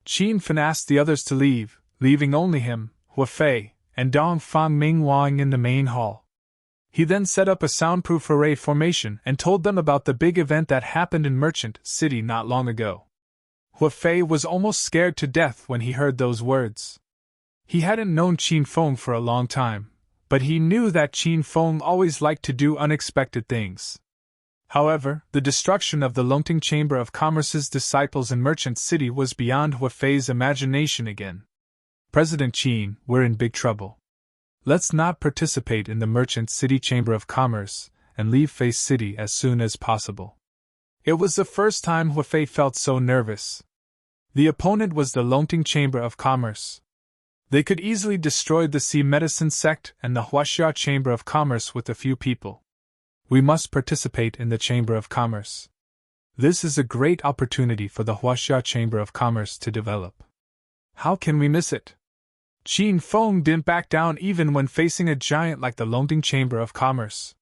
Qin Feng asked the others to leave, leaving only him, Hua Fei, and Dongfang Mingwang in the main hall. He then set up a soundproof array formation and told them about the big event that happened in Merchant City not long ago. Hua Fei was almost scared to death when he heard those words. He hadn't known Qin Feng for a long time, but he knew that Qin Feng always liked to do unexpected things. However, the destruction of the Longting Chamber of Commerce's disciples in Merchant City was beyond Hua Fei's imagination again. President Qin, we're in big trouble. Let's not participate in the Merchant City Chamber of Commerce, and leave Fei City as soon as possible. It was the first time Hua Fei felt so nervous. The opponent was the Longting Chamber of Commerce. They could easily destroy the Sea Medicine sect and the Huaxia Chamber of Commerce with a few people. We must participate in the Chamber of Commerce. This is a great opportunity for the Huaxia Chamber of Commerce to develop. How can we miss it? Qin Feng didn't back down even when facing a giant like the Longting Chamber of Commerce.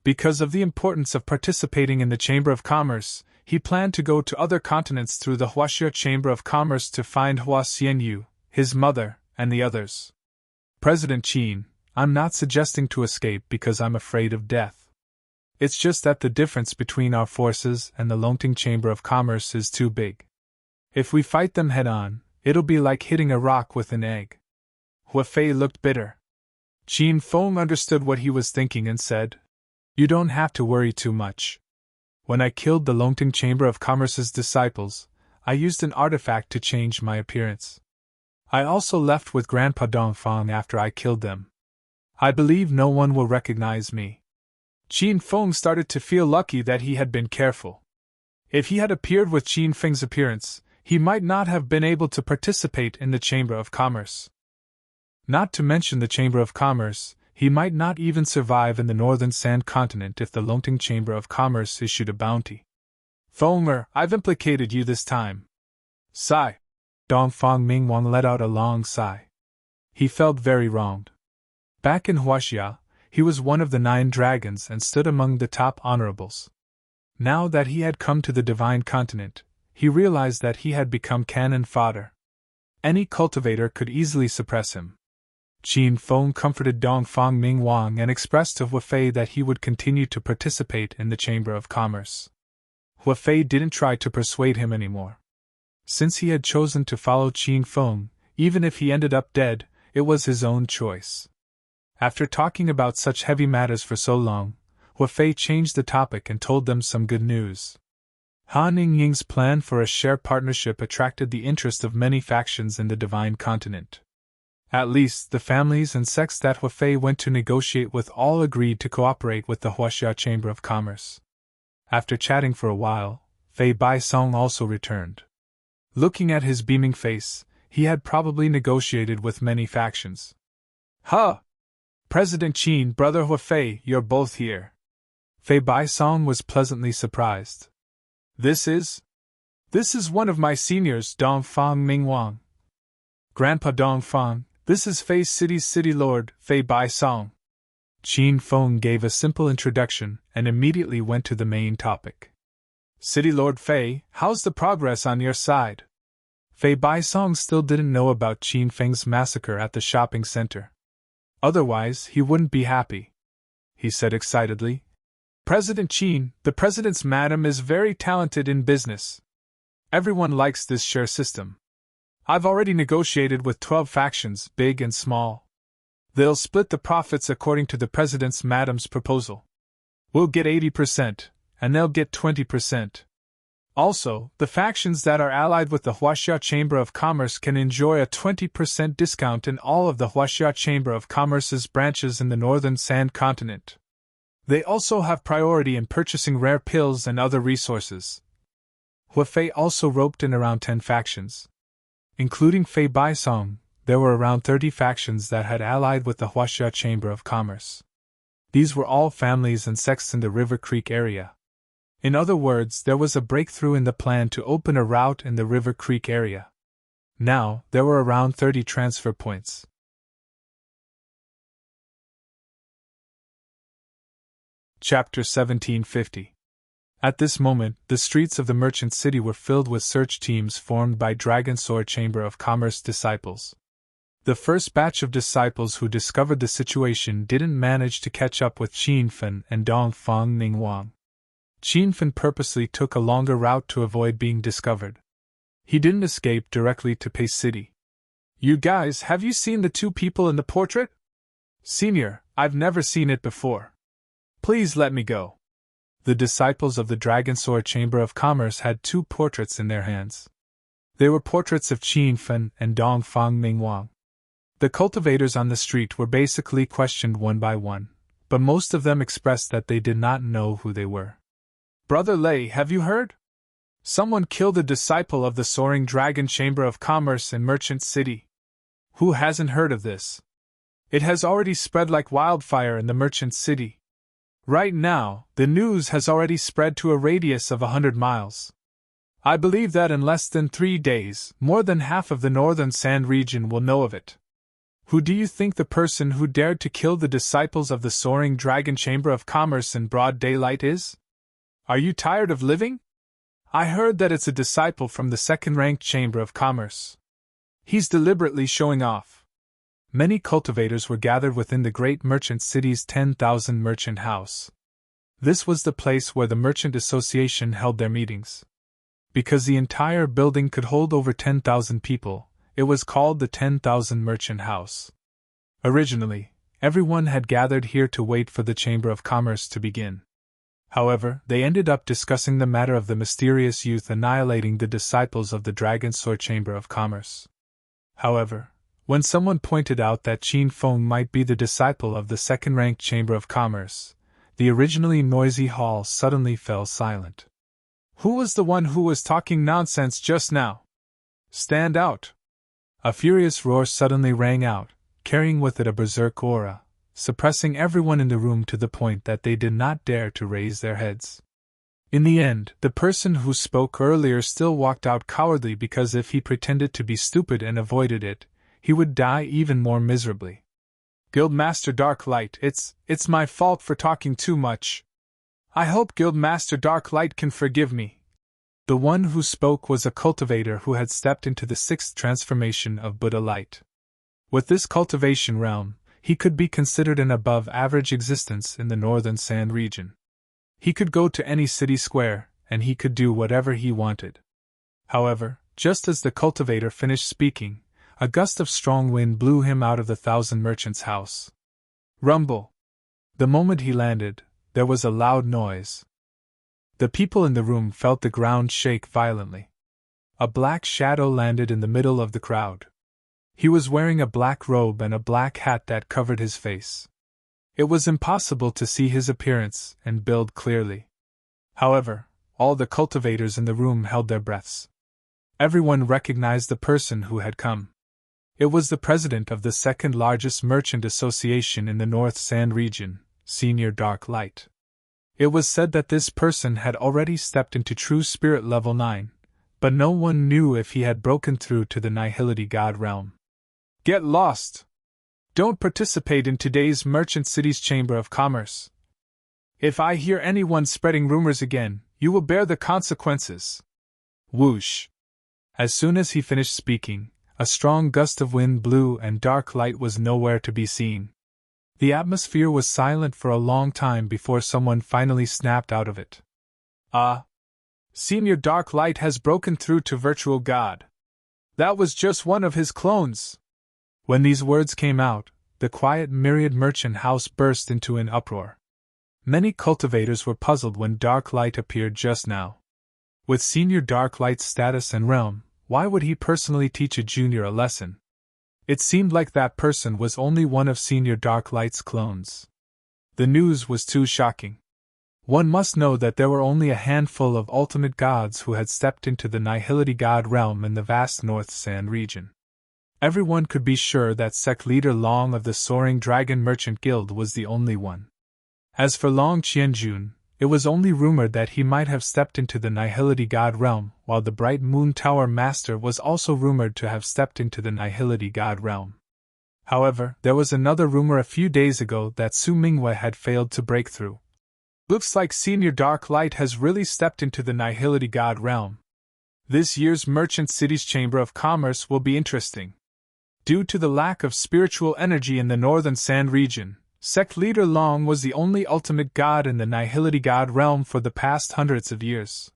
Because of the importance of participating in the Chamber of Commerce, he planned to go to other continents through the Huaxia Chamber of Commerce to find Hua Xianyu, his mother, and the others. President Qin, I'm not suggesting to escape because I'm afraid of death. It's just that the difference between our forces and the Longting Chamber of Commerce is too big. If we fight them head-on, it'll be like hitting a rock with an egg. Hua Fei looked bitter. Qin Feng understood what he was thinking and said, You don't have to worry too much. When I killed the Longting Chamber of Commerce's disciples, I used an artifact to change my appearance. I also left with Grandpa Dongfang after I killed them. I believe no one will recognize me. Qin Feng started to feel lucky that he had been careful. If he had appeared with Qin Feng's appearance, he might not have been able to participate in the Chamber of Commerce. Not to mention the Chamber of Commerce, he might not even survive in the northern Sand Continent if the Longting Chamber of Commerce issued a bounty. Fenger, I've implicated you this time. Sigh. Dongfang Mingwang let out a long sigh. He felt very wronged. Back in Huaxia, he was one of the 9 dragons and stood among the top honorables. Now that he had come to the Divine Continent, he realized that he had become cannon fodder. Any cultivator could easily suppress him. Qin Feng comforted Dongfang Mingwang and expressed to Hua Fei that he would continue to participate in the Chamber of Commerce. Hua Fei didn't try to persuade him anymore. Since he had chosen to follow Qin Feng, even if he ended up dead, it was his own choice. After talking about such heavy matters for so long, Hua Fei changed the topic and told them some good news. Han Ningying's plan for a share partnership attracted the interest of many factions in the Divine Continent. At least, the families and sects that Hua Fei went to negotiate with all agreed to cooperate with the Huaxia Chamber of Commerce. After chatting for a while, Fei Baisong also returned. Looking at his beaming face, he had probably negotiated with many factions. Huh! President Qin, Brother Hua Fei, you're both here. Fei Baisong was pleasantly surprised. This is one of my seniors, Dongfang Mingwang. Grandpa Dongfang, this is Fei City's City Lord, Fei Baisong. Qin Feng gave a simple introduction and immediately went to the main topic. City Lord Fei, how's the progress on your side? Fei Baisong still didn't know about Qin Feng's massacre at the shopping center. Otherwise, he wouldn't be happy. He said excitedly, President Qin, the President's madam is very talented in business. Everyone likes this share system. I've already negotiated with 12 factions, big and small. They'll split the profits according to the President's madam's proposal. We'll get 80%, and they'll get 20%. Also, the factions that are allied with the Huaxia Chamber of Commerce can enjoy a 20% discount in all of the Huaxia Chamber of Commerce's branches in the northern Sand Continent. They also have priority in purchasing rare pills and other resources. Huafei also roped in around 10 factions. Including Fei Baisong, there were around 30 factions that had allied with the Huaxia Chamber of Commerce. These were all families and sects in the River Creek area. In other words, there was a breakthrough in the plan to open a route in the River Creek area. Now, there were around 30 transfer points. Chapter 1750. At this moment, the streets of the merchant city were filled with search teams formed by Dragon Sword Chamber of Commerce disciples. The first batch of disciples who discovered the situation didn't manage to catch up with Qinfen and Dongfang Ningwang. Qinfen purposely took a longer route to avoid being discovered. He didn't escape directly to Pei City. You guys, have you seen the two people in the portrait? Senior, I've never seen it before. Please let me go. The disciples of the Dragon Sword Chamber of Commerce had two portraits in their hands. They were portraits of Qinfen and Dongfang Ningwang. The cultivators on the street were basically questioned one by one, but most of them expressed that they did not know who they were. Brother Lei, have you heard? Someone killed a disciple of the Soaring Dragon Chamber of Commerce in Merchant City. Who hasn't heard of this? It has already spread like wildfire in the Merchant City. Right now, the news has already spread to a radius of 100 miles. I believe that in less than 3 days, more than half of the northern Sand region will know of it. Who do you think the person who dared to kill the disciples of the Soaring Dragon Chamber of Commerce in broad daylight is? Are you tired of living? I heard that it's a disciple from the second-ranked Chamber of Commerce. He's deliberately showing off. Many cultivators were gathered within the great merchant city's 10,000 merchant house. This was the place where the Merchant Association held their meetings. Because the entire building could hold over 10,000 people, it was called the 10,000 Merchant House. Originally, everyone had gathered here to wait for the Chamber of Commerce to begin. However, they ended up discussing the matter of the mysterious youth annihilating the disciples of the Dragon Sword Chamber of Commerce. However, when someone pointed out that Qin Feng might be the disciple of the second-ranked Chamber of Commerce, the originally noisy hall suddenly fell silent. Who was the one who was talking nonsense just now? Stand out! A furious roar suddenly rang out, carrying with it a berserk aura, suppressing everyone in the room to the point that they did not dare to raise their heads. In the end, the person who spoke earlier still walked out cowardly because if he pretended to be stupid and avoided it, he would die even more miserably. Guildmaster Darklight, it's my fault for talking too much. I hope Guildmaster Darklight can forgive me. The one who spoke was a cultivator who had stepped into the 6th transformation of Buddha Light. With this cultivation realm, he could be considered an above-average existence in the northern Sand region. He could go to any city square, and he could do whatever he wanted. However, just as the cultivator finished speaking, a gust of strong wind blew him out of the 1,000 merchants' house. Rumble! The moment he landed, there was a loud noise. The people in the room felt the ground shake violently. A black shadow landed in the middle of the crowd. He was wearing a black robe and a black hat that covered his face. It was impossible to see his appearance and build clearly. However, all the cultivators in the room held their breaths. Everyone recognized the person who had come. It was the president of the second-largest merchant association in the North Sand region, Senior Dark Light. It was said that this person had already stepped into True Spirit Level 9, but no one knew if he had broken through to the Nihility God realm. Get lost! Don't participate in today's Merchant City's Chamber of Commerce. If I hear anyone spreading rumors again, you will bear the consequences. Whoosh! As soon as he finished speaking, a strong gust of wind blew and Dark Light was nowhere to be seen. The atmosphere was silent for a long time before someone finally snapped out of it. Senior Dark Light has broken through to Virtual God. That was just one of his clones. When these words came out, the quiet myriad merchant house burst into an uproar. Many cultivators were puzzled when Dark Light appeared just now. With Senior Dark Light's status and realm, why would he personally teach a junior a lesson? It seemed like that person was only one of Senior Dark Light's clones. The news was too shocking. One must know that there were only a handful of ultimate gods who had stepped into the nihility god realm in the vast North Sand region. Everyone could be sure that sect leader Long of the Soaring Dragon Merchant Guild was the only one. As for Long Qianjun, it was only rumored that he might have stepped into the nihility god realm, while the Bright Moon Tower Master was also rumored to have stepped into the nihility god realm. However, there was another rumor a few days ago that Su Mingwei had failed to break through. Looks like Senior Dark Light has really stepped into the nihility god realm. This year's Merchant City's Chamber of Commerce will be interesting. Due to the lack of spiritual energy in the Northern Sand region, Sect Leader Long was the only ultimate god in the nihility god realm for the past hundreds of years.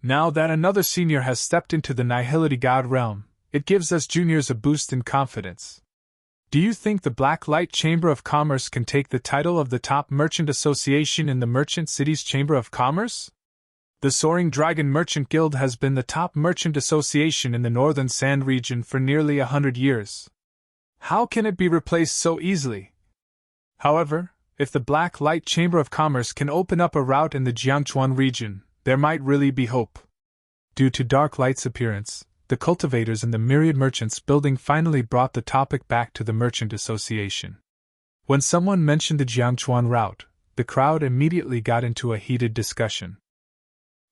Now that another senior has stepped into the nihility god realm, it gives us juniors a boost in confidence. Do you think the Black Light Chamber of Commerce can take the title of the top merchant association in the Merchant City's Chamber of Commerce? The Soaring Dragon Merchant Guild has been the top merchant association in the Northern Sand region for nearly 100 years. How can it be replaced so easily? However, if the Black Light Chamber of Commerce can open up a route in the Jiangchuan region, there might really be hope. Due to Dark Light's appearance, the cultivators in the Myriad Merchants building finally brought the topic back to the Merchant Association. When someone mentioned the Jiangchuan route, the crowd immediately got into a heated discussion.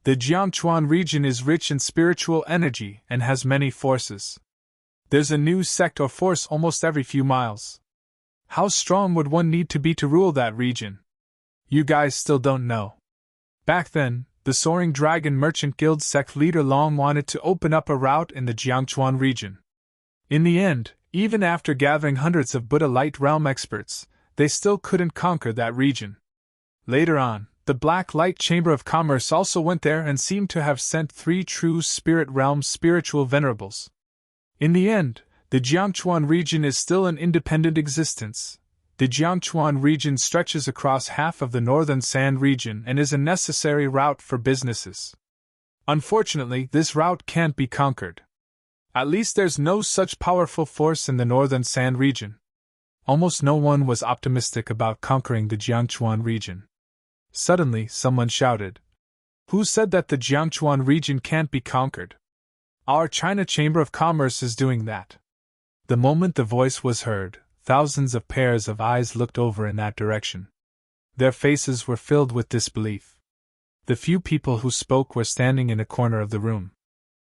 The Jiangchuan region is rich in spiritual energy and has many forces. There's a new sect or force almost every few miles. How strong would one need to be to rule that region? You guys still don't know. Back then, the Soaring Dragon Merchant Guild sect leader Long wanted to open up a route in the Jiangchuan region. In the end, even after gathering hundreds of Buddha Light Realm experts, they still couldn't conquer that region. Later on, the Black Light Chamber of Commerce also went there and seemed to have sent 3 true Spirit Realm spiritual venerables. In the end, the Jiangchuan region is still an independent existence. The Jiangchuan region stretches across half of the Northern Sand region and is a necessary route for businesses. Unfortunately, this route can't be conquered. At least there's no such powerful force in the Northern Sand region. Almost no one was optimistic about conquering the Jiangchuan region. Suddenly, someone shouted, "Who said that the Jiangchuan region can't be conquered? Our China Chamber of Commerce is doing that." The moment the voice was heard, thousands of pairs of eyes looked over in that direction. Their faces were filled with disbelief. The few people who spoke were standing in a corner of the room.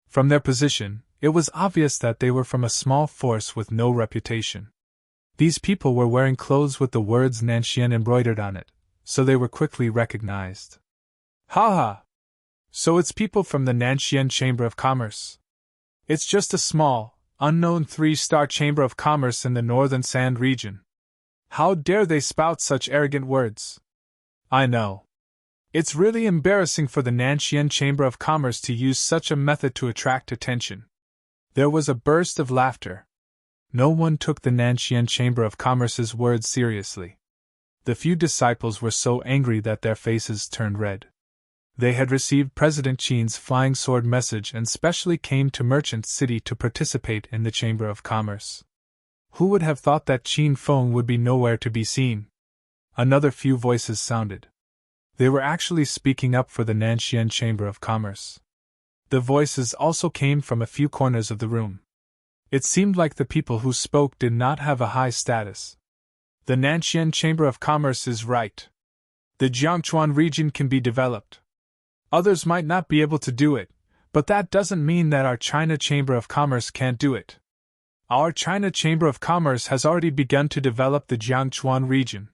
From their position, it was obvious that they were from a small force with no reputation. These people were wearing clothes with the words Nanxian embroidered on it, so they were quickly recognized. Ha ha! So it's people from the Nanxian Chamber of Commerce. It's just a small, unknown 3-star Chamber of Commerce in the Northern Sand region. How dare they spout such arrogant words? I know. It's really embarrassing for the Nanxian Chamber of Commerce to use such a method to attract attention. There was a burst of laughter. No one took the Nanxian Chamber of Commerce's words seriously. The few disciples were so angry that their faces turned red. They had received President Qin's flying sword message and specially came to Merchant City to participate in the Chamber of Commerce. Who would have thought that Qin Feng would be nowhere to be seen? Another few voices sounded. They were actually speaking up for the Nanxian Chamber of Commerce. The voices also came from a few corners of the room. It seemed like the people who spoke did not have a high status. The Nanxian Chamber of Commerce is right. The Jiangchuan region can be developed. Others might not be able to do it, but that doesn't mean that our China Chamber of Commerce can't do it. Our China Chamber of Commerce has already begun to develop the Jiangchuan region.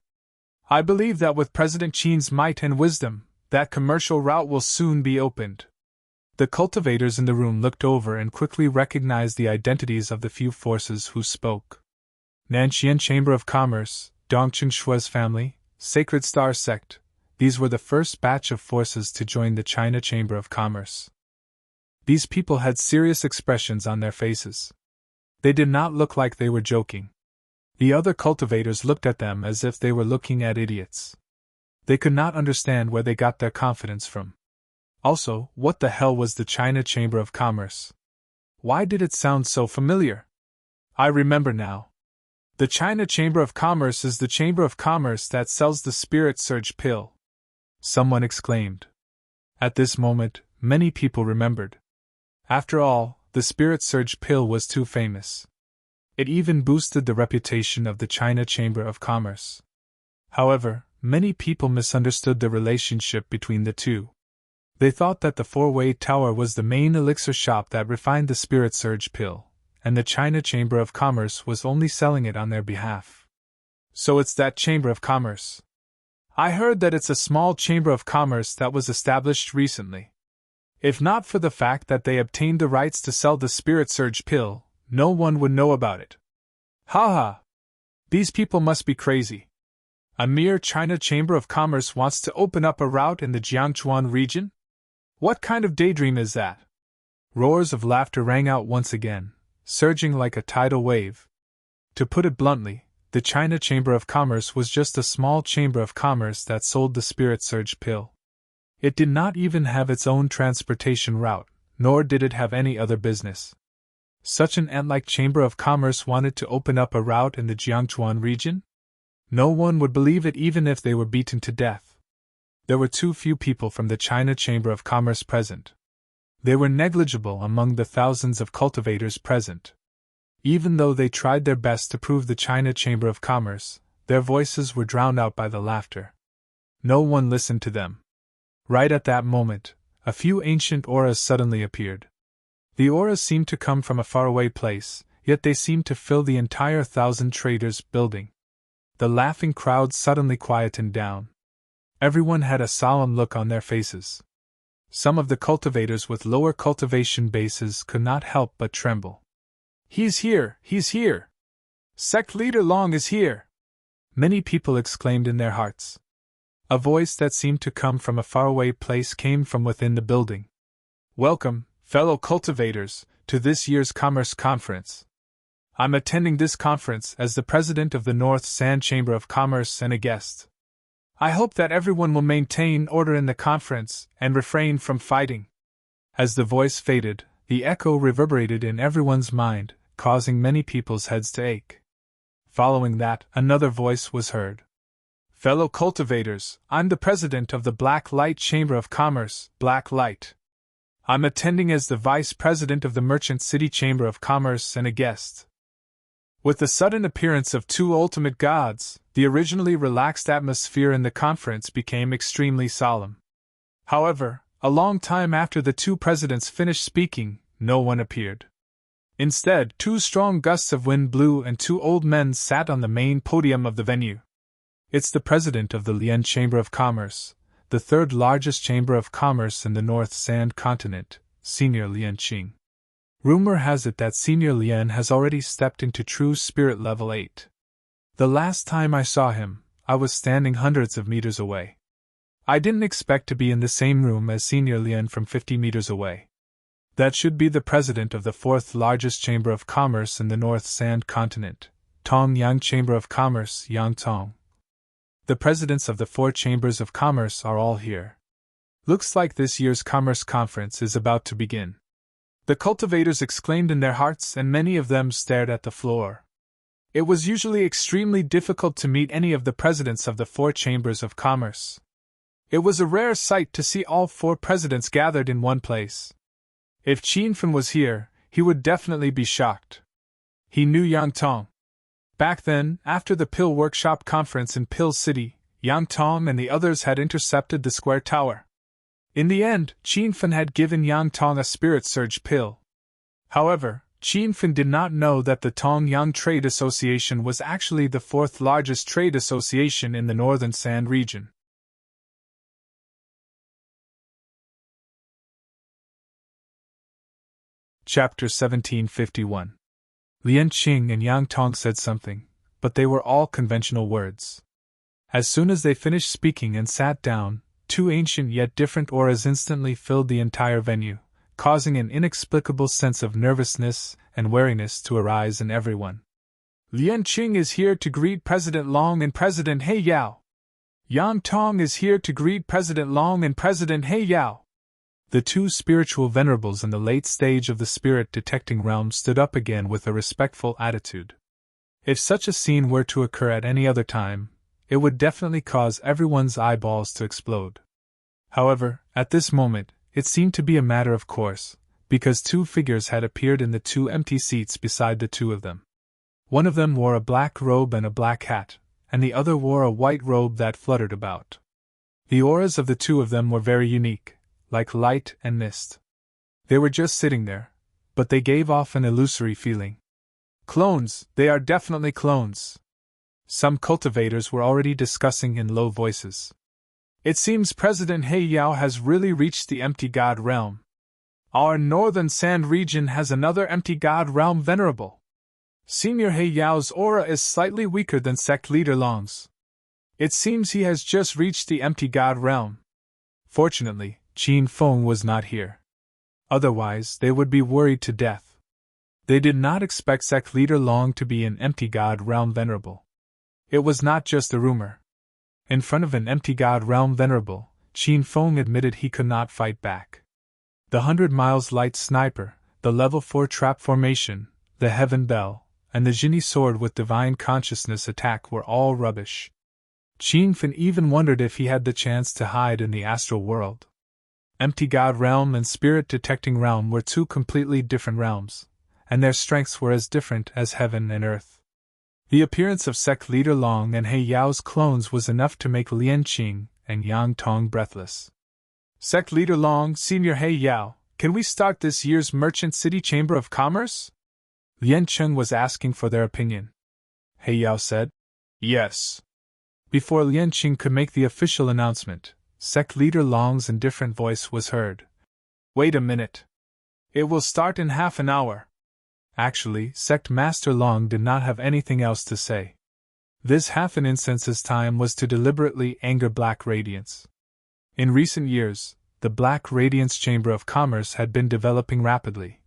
I believe that with President Qin's might and wisdom, that commercial route will soon be opened. The cultivators in the room looked over and quickly recognized the identities of the few forces who spoke. Nanxian Chamber of Commerce, Dongqing Shua's family, Sacred Star Sect. These were the first batch of forces to join the China Chamber of Commerce. These people had serious expressions on their faces. They did not look like they were joking. The other cultivators looked at them as if they were looking at idiots. They could not understand where they got their confidence from. Also, what the hell was the China Chamber of Commerce? Why did it sound so familiar? I remember now. The China Chamber of Commerce is the chamber of commerce that sells the spirit surge pill, someone exclaimed. At this moment, many people remembered. After all, the spirit surge pill was too famous. It even boosted the reputation of the China Chamber of Commerce. However, many people misunderstood the relationship between the two. They thought that the four-way tower was the main elixir shop that refined the spirit surge pill, and the China Chamber of Commerce was only selling it on their behalf. So it's that Chamber of Commerce. I heard that it's a small Chamber of Commerce that was established recently. If not for the fact that they obtained the rights to sell the spirit surge pill, no one would know about it. Ha ha! These people must be crazy. A mere China Chamber of Commerce wants to open up a route in the Jiangchuan region? What kind of daydream is that? Roars of laughter rang out once again, surging like a tidal wave. To put it bluntly, the China Chamber of Commerce was just a small chamber of commerce that sold the spirit surge pill. It did not even have its own transportation route, nor did it have any other business. Such an ant-like chamber of commerce wanted to open up a route in the Jiangchuan region? No one would believe it even if they were beaten to death. There were too few people from the China Chamber of Commerce present. They were negligible among the thousands of cultivators present. Even though they tried their best to prove the China Chamber of Commerce, their voices were drowned out by the laughter. No one listened to them. Right at that moment, a few ancient auras suddenly appeared. The auras seemed to come from a faraway place, yet they seemed to fill the entire 1,000 traders' building. The laughing crowd suddenly quietened down. Everyone had a solemn look on their faces. Some of the cultivators with lower cultivation bases could not help but tremble. He's here! He's here! Sect Leader Long is here! Many people exclaimed in their hearts. A voice that seemed to come from a faraway place came from within the building. Welcome, fellow cultivators, to this year's Commerce Conference. I'm attending this conference as the president of the North Sand Chamber of Commerce and a guest. I hope that everyone will maintain order in the conference and refrain from fighting. As the voice faded, the echo reverberated in everyone's mind, causing many people's heads to ache. Following that, another voice was heard. Fellow cultivators, I'm the president of the Black Light Chamber of Commerce, Black Light. I'm attending as the vice president of the Merchant City Chamber of Commerce and a guest. With the sudden appearance of two ultimate gods, the originally relaxed atmosphere in the conference became extremely solemn. However, a long time after the two presidents finished speaking, no one appeared. Instead, two strong gusts of wind blew and two old men sat on the main podium of the venue. It's the president of the Lian Chamber of Commerce, the third largest chamber of commerce in the North Sand continent, Senior Lian Qing. Rumor has it that Senior Lian has already stepped into true spirit level 8. The last time I saw him, I was standing hundreds of meters away. I didn't expect to be in the same room as Senior Lian from 50 meters away. That should be the president of the fourth largest chamber of commerce in the North Sand continent, Tongyang Chamber of Commerce, Yangtong. The presidents of the 4 chambers of commerce are all here. Looks like this year's commerce conference is about to begin. The cultivators exclaimed in their hearts, and many of them stared at the floor. It was usually extremely difficult to meet any of the presidents of the 4 chambers of commerce. It was a rare sight to see all 4 presidents gathered in one place. If Qin Fen was here, he would definitely be shocked. He knew Yang Tong. Back then, after the Pill Workshop Conference in Pill City, Yang Tong and the others had intercepted the Square Tower. In the end, Qin Fen had given Yang Tong a spirit surge pill. However, Qin Fen did not know that the Tongyang Trade Association was actually the 4th largest trade association in the Northern Sand region. Chapter 1751. Lian Qing and Yang Tong said something, but they were all conventional words. As soon as they finished speaking and sat down, 2 ancient yet different auras instantly filled the entire venue, causing an inexplicable sense of nervousness and wariness to arise in everyone. Lian Qing is here to greet President Long and President He Yao. Yang Tong is here to greet President Long and President He Yao. The 2 spiritual venerables in the late stage of the spirit detecting realm stood up again with a respectful attitude. If such a scene were to occur at any other time, it would definitely cause everyone's eyeballs to explode. However, at this moment, it seemed to be a matter of course, because two figures had appeared in the two empty seats beside the two of them. One of them wore a black robe and a black hat, and the other wore a white robe that fluttered about. The auras of the two of them were very unique, like light and mist. They were just sitting there, but they gave off an illusory feeling. Clones, they are definitely clones. Some cultivators were already discussing in low voices. It seems President He Yao has really reached the empty god realm. Our northern sand region has another empty god realm venerable. Senior He Yao's aura is slightly weaker than sect leader Long's. It seems he has just reached the empty god realm. Fortunately, Qin Feng was not here. Otherwise, they would be worried to death. They did not expect sect leader Long to be an empty god realm venerable. It was not just a rumor. In front of an empty god realm venerable, Qin Feng admitted he could not fight back. The 100 miles light sniper, the level 4 trap formation, the heaven bell, and the Jinni sword with divine consciousness attack were all rubbish. Qin Feng even wondered if he had the chance to hide in the astral world. Empty God realm and spirit detecting realm were two completely different realms, and their strengths were as different as heaven and earth. The appearance of sect leader Long and He Yao's clones was enough to make Lian Qing and Yang Tong breathless. Sect leader Long, Senior He Yao, can we start this year's Merchant City Chamber of Commerce? Lian Qing was asking for their opinion. He Yao said, yes. Before Lian Qing could make the official announcement, sect leader Long's indifferent voice was heard. Wait a minute. It will start in half an hour. Actually, sect master Long did not have anything else to say. This half an instance's time was to deliberately anger Black Radiance. In recent years, the Black Radiance Chamber of Commerce had been developing rapidly,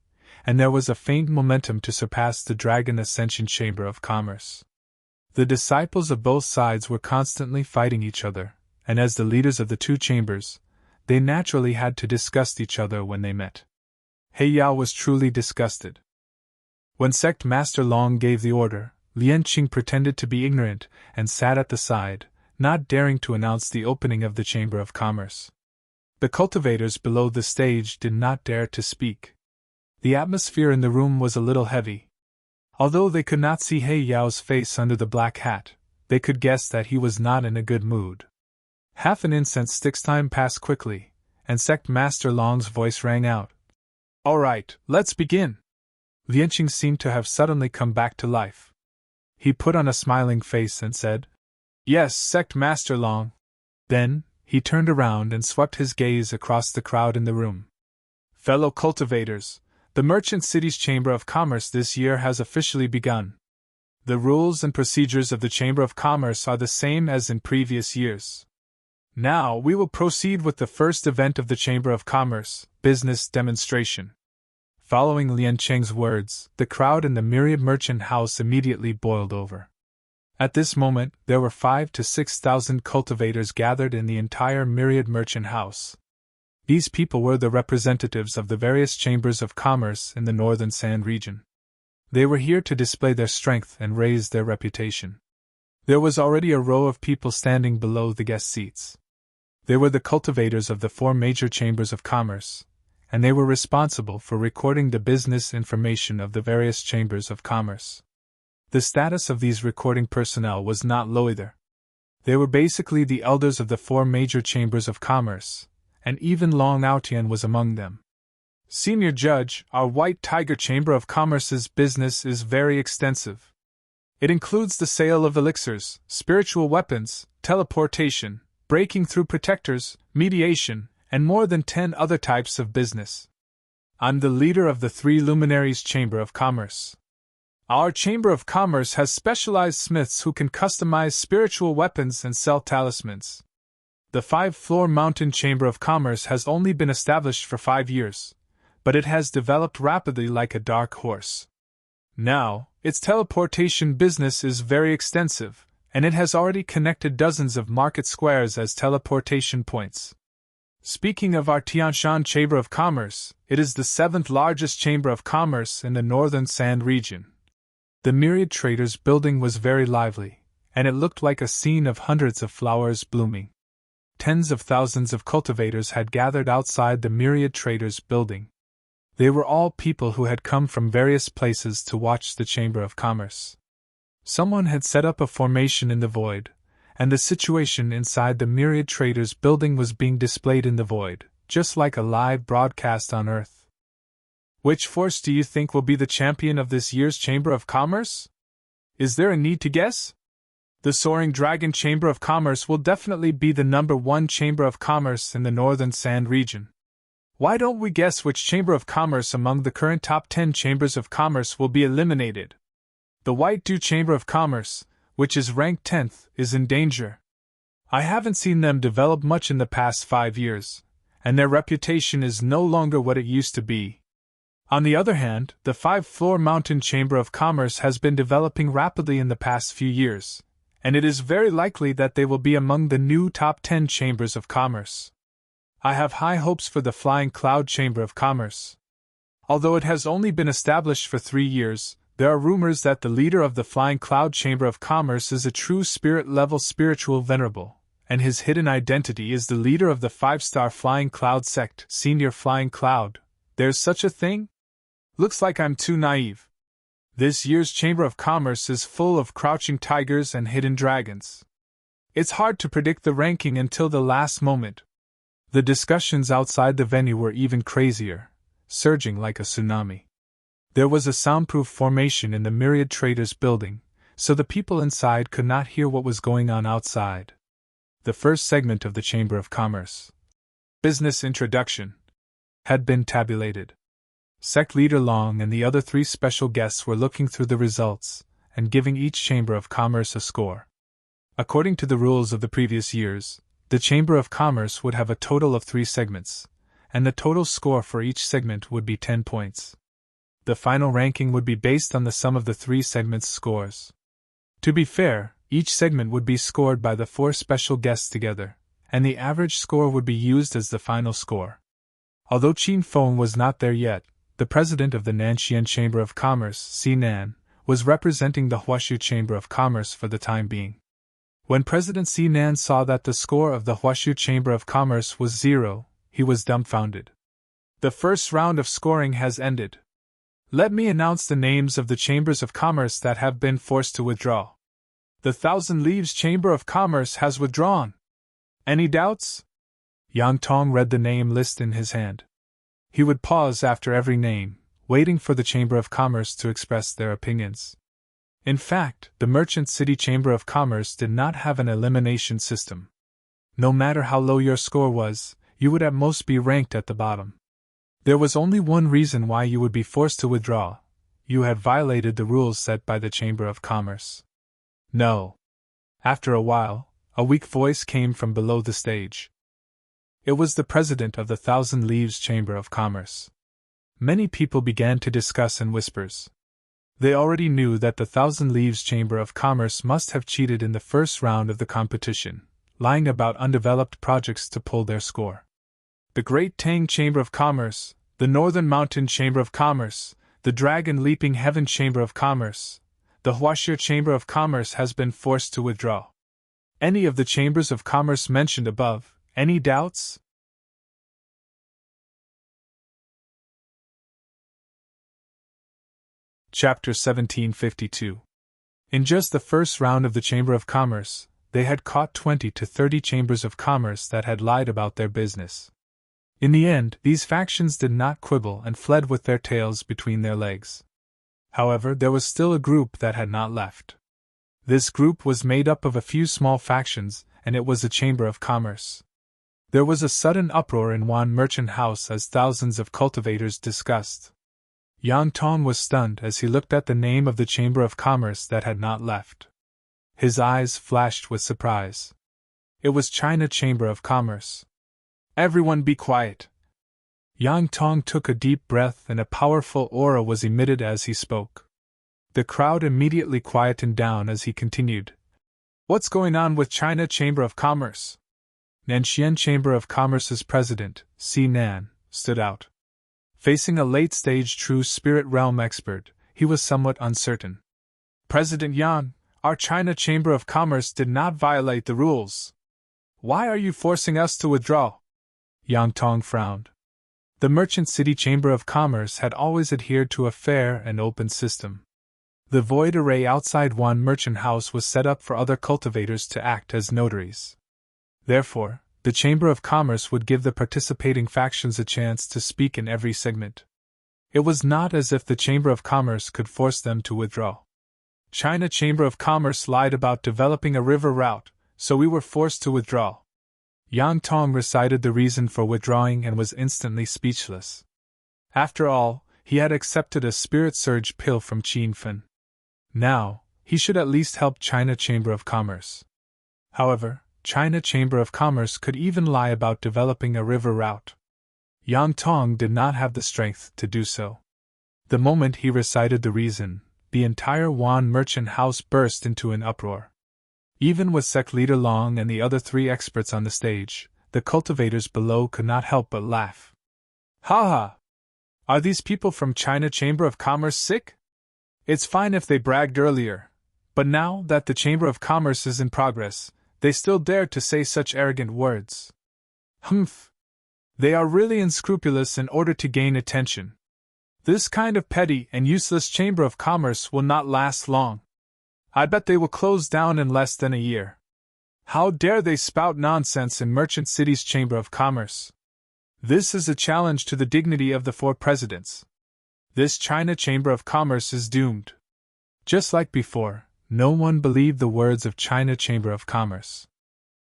and there was a faint momentum to surpass the Dragon Ascension Chamber of Commerce. The disciples of both sides were constantly fighting each other, and as the leaders of the two chambers, they naturally had to disgust each other when they met. He Yao was truly disgusted. When Sect Master Long gave the order, Lian Qing pretended to be ignorant and sat at the side, not daring to announce the opening of the Chamber of Commerce. The cultivators below the stage did not dare to speak. The atmosphere in the room was a little heavy. Although they could not see He Yao's face under the black hat, they could guess that he was not in a good mood. Half an incense stick's time passed quickly, and Sect Master Long's voice rang out. All right, let's begin. Lian Qing seemed to have suddenly come back to life. He put on a smiling face and said, Yes, Sect Master Long. Then, he turned around and swept his gaze across the crowd in the room. Fellow cultivators, the Merchant City's Chamber of Commerce this year has officially begun. The rules and procedures of the Chamber of Commerce are the same as in previous years. Now we will proceed with the first event of the Chamber of Commerce, business demonstration. Following Lian Qing's words, the crowd in the Myriad Merchant House immediately boiled over. At this moment, there were 5,000 to 6,000 cultivators gathered in the entire Myriad Merchant House. These people were the representatives of the various chambers of commerce in the northern Sand region. They were here to display their strength and raise their reputation. There was already a row of people standing below the guest seats. They were the cultivators of the 4 major chambers of commerce, and they were responsible for recording the business information of the various chambers of commerce. The status of these recording personnel was not low either. They were basically the elders of the 4 major chambers of commerce, and even Long Aotian was among them. Senior Judge, our White Tiger Chamber of Commerce's business is very extensive. It includes the sale of elixirs, spiritual weapons, teleportation, breaking through protectors, mediation, and more than 10 other types of business. I'm the leader of the 3 Luminaries Chamber of Commerce. Our Chamber of Commerce has specialized smiths who can customize spiritual weapons and sell talismans. The 5-floor Mountain Chamber of Commerce has only been established for 5 years, but it has developed rapidly like a dark horse. Now, its teleportation business is very extensive, and it has already connected dozens of market squares as teleportation points. Speaking of our Tianshan Chamber of Commerce, it is the 7th largest Chamber of Commerce in the northern Sand region. The Myriad Traders building was very lively, and it looked like a scene of hundreds of flowers blooming. Tens of thousands of cultivators had gathered outside the Myriad Traders building. They were all people who had come from various places to watch the Chamber of Commerce. Someone had set up a formation in the void, and the situation inside the Myriad Traders building was being displayed in the void, just like a live broadcast on Earth. Which force do you think will be the champion of this year's Chamber of Commerce? Is there a need to guess? The Soaring Dragon Chamber of Commerce will definitely be the #1 Chamber of Commerce in the Northern Sand region. Why don't we guess which Chamber of Commerce among the current top 10 Chambers of Commerce will be eliminated? The White Dew Chamber of Commerce, which is ranked 10th, is in danger. I haven't seen them develop much in the past 5 years, and their reputation is no longer what it used to be. On the other hand, the 5-Floor Mountain Chamber of Commerce has been developing rapidly in the past few years, and it is very likely that they will be among the new top 10 Chambers of Commerce. I have high hopes for the Flying Cloud Chamber of Commerce. Although it has only been established for 3 years, there are rumors that the leader of the Flying Cloud Chamber of Commerce is a true spirit-level spiritual venerable, and his hidden identity is the leader of the 5-star Flying Cloud sect, Senior Flying Cloud. There's such a thing? Looks like I'm too naive. This year's Chamber of Commerce is full of crouching tigers and hidden dragons. It's hard to predict the ranking until the last moment. The discussions outside the venue were even crazier, surging like a tsunami. There was a soundproof formation in the Myriad Traders building, so the people inside could not hear what was going on outside. The first segment of the Chamber of Commerce, Business Introduction, had been tabulated. Sect Leader Long and the other 3 special guests were looking through the results and giving each Chamber of Commerce a score. According to the rules of the previous years, the Chamber of Commerce would have a total of 3 segments, and the total score for each segment would be 10 points. The final ranking would be based on the sum of the 3 segments' scores. To be fair, each segment would be scored by the 4 special guests together, and the average score would be used as the final score. Although Qin Feng was not there yet, the president of the Nanxian Chamber of Commerce, Sinan, was representing the Huashu Chamber of Commerce for the time being. When President Sinan saw that the score of the Huashu Chamber of Commerce was 0, he was dumbfounded. The first round of scoring has ended. Let me announce the names of the Chambers of Commerce that have been forced to withdraw. The Thousand Leaves Chamber of Commerce has withdrawn. Any doubts? Yang Tong read the name list in his hand. He would pause after every name, waiting for the Chamber of Commerce to express their opinions. In fact, the Merchant City Chamber of Commerce did not have an elimination system. No matter how low your score was, you would at most be ranked at the bottom. There was only one reason why you would be forced to withdraw: you had violated the rules set by the Chamber of Commerce. No. After a while, a weak voice came from below the stage. It was the president of the Thousand Leaves Chamber of Commerce. Many people began to discuss in whispers. They already knew that the Thousand Leaves Chamber of Commerce must have cheated in the first round of the competition, lying about undeveloped projects to pull their score. The Great Tang Chamber of Commerce, the Northern Mountain Chamber of Commerce, the Dragon Leaping Heaven Chamber of Commerce, the Huashu Chamber of Commerce has been forced to withdraw. Any of the chambers of commerce mentioned above, any doubts? Chapter 1752. In just the first round of the Chamber of Commerce, they had caught 20 to 30 chambers of commerce that had lied about their business. In the end, these factions did not quibble and fled with their tails between their legs. However, there was still a group that had not left. This group was made up of a few small factions, and it was the Chamber of Commerce. There was a sudden uproar in Wan Merchant House as thousands of cultivators discussed. Yang Tong was stunned as he looked at the name of the Chamber of Commerce that had not left. His eyes flashed with surprise. It was China Chamber of Commerce. Everyone be quiet. Yang Tong took a deep breath and a powerful aura was emitted as he spoke. The crowd immediately quietened down as he continued. What's going on with China Chamber of Commerce? Nanxian Chamber of Commerce's president, Si Nan, stood out. Facing a late-stage true spirit realm expert, he was somewhat uncertain. President Yang, our China Chamber of Commerce did not violate the rules. Why are you forcing us to withdraw? Yang Tong frowned. The Merchant City Chamber of Commerce had always adhered to a fair and open system. The void array outside one merchant house was set up for other cultivators to act as notaries. Therefore, the Chamber of Commerce would give the participating factions a chance to speak in every segment. It was not as if the Chamber of Commerce could force them to withdraw. China Chamber of Commerce lied about developing a river route, so we were forced to withdraw. Yang Tong recited the reason for withdrawing and was instantly speechless. After all, he had accepted a spirit surge pill from Qin Fen. Now, he should at least help China Chamber of Commerce. However, China Chamber of Commerce could even lie about developing a river route. Yang Tong did not have the strength to do so. The moment he recited the reason, the entire Wan merchant house burst into an uproar. Even with sect leader Long and the other 3 experts on the stage, the cultivators below could not help but laugh. Ha ha! Are these people from China Chamber of Commerce sick? It's fine if they bragged earlier, but now that the Chamber of Commerce is in progress, they still dare to say such arrogant words. Humph! They are really unscrupulous in order to gain attention. This kind of petty and useless Chamber of Commerce will not last long. I bet they will close down in less than a year. How dare they spout nonsense in Merchant City's Chamber of Commerce? This is a challenge to the dignity of the 4 presidents. This China Chamber of Commerce is doomed. Just like before, no one believed the words of China Chamber of Commerce.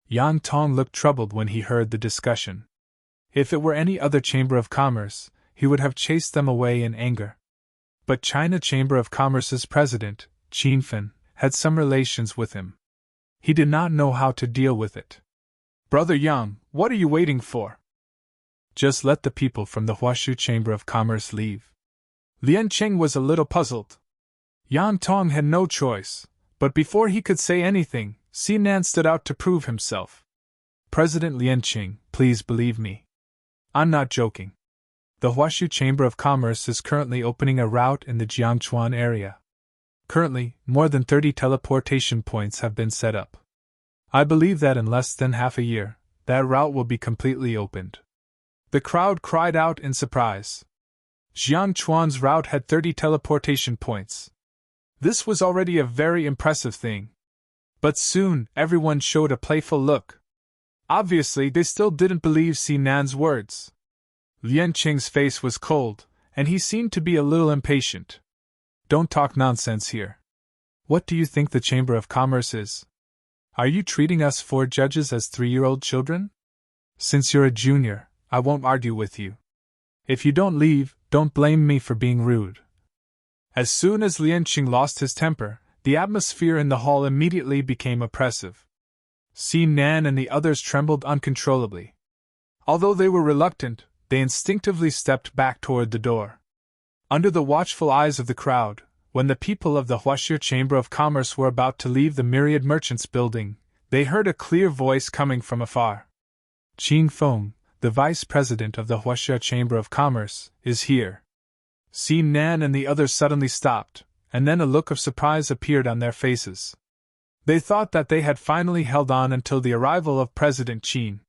Yang Tong looked troubled when he heard the discussion. If it were any other Chamber of Commerce, he would have chased them away in anger. But China Chamber of Commerce's president, Qin Fen, had some relations with him. He did not know how to deal with it. Brother Yang, what are you waiting for? Just let the people from the Huashu Chamber of Commerce leave. Lian Qing was a little puzzled. Yang Tong had no choice, but before he could say anything, Sinan stood out to prove himself. President Lian Qing, please believe me. I'm not joking. The Huashu Chamber of Commerce is currently opening a route in the Jiangchuan area. Currently, more than 30 teleportation points have been set up. I believe that in less than half a year, that route will be completely opened. The crowd cried out in surprise. Jiangchuan's route had 30 teleportation points. This was already a very impressive thing. But soon, everyone showed a playful look. Obviously, they still didn't believe Sinan's words. Lian Qing's face was cold, and he seemed to be a little impatient. Don't talk nonsense here. What do you think the Chamber of Commerce is? Are you treating us 4 judges as 3-year-old children? Since you're a junior, I won't argue with you. If you don't leave, don't blame me for being rude. As soon as Lian Qing lost his temper, the atmosphere in the hall immediately became oppressive. Sinan and the others trembled uncontrollably. Although they were reluctant, they instinctively stepped back toward the door. Under the watchful eyes of the crowd, when the people of the Huashu Chamber of Commerce were about to leave the Myriad Merchants building, they heard a clear voice coming from afar. Qin Feng, the vice president of the Huashu Chamber of Commerce, is here. Sinan and the others suddenly stopped, and then a look of surprise appeared on their faces. They thought that they had finally held on until the arrival of President Qin.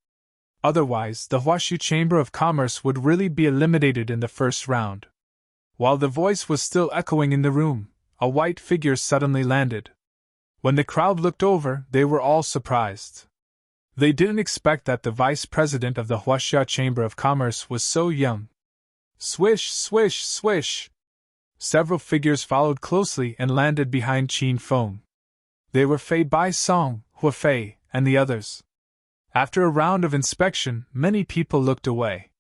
Otherwise, the Huashu Chamber of Commerce would really be eliminated in the first round. While the voice was still echoing in the room, a white figure suddenly landed. When the crowd looked over, they were all surprised. They didn't expect that the vice president of the Huashu Chamber of Commerce was so young. Swish, swish, swish! Several figures followed closely and landed behind Qin Feng. They were Fei Bai Song, Hua Fei, and the others. After a round of inspection, many people looked away.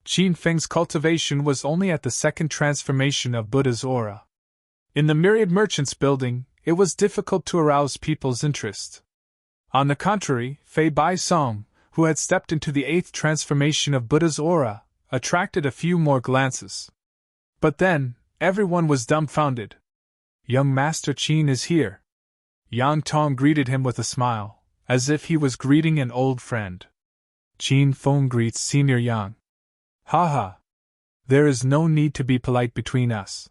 Qin Feng's cultivation was only at the 2nd transformation of Buddha's aura. In the Myriad Merchants building, it was difficult to arouse people's interest. On the contrary, Fei Bai Song, who had stepped into the 8th transformation of Buddha's aura, attracted a few more glances. But then, everyone was dumbfounded. Young Master Qin is here. Yang Tong greeted him with a smile, as if he was greeting an old friend. Qin Feng greets Senior Yang. Ha ha! There is no need to be polite between us.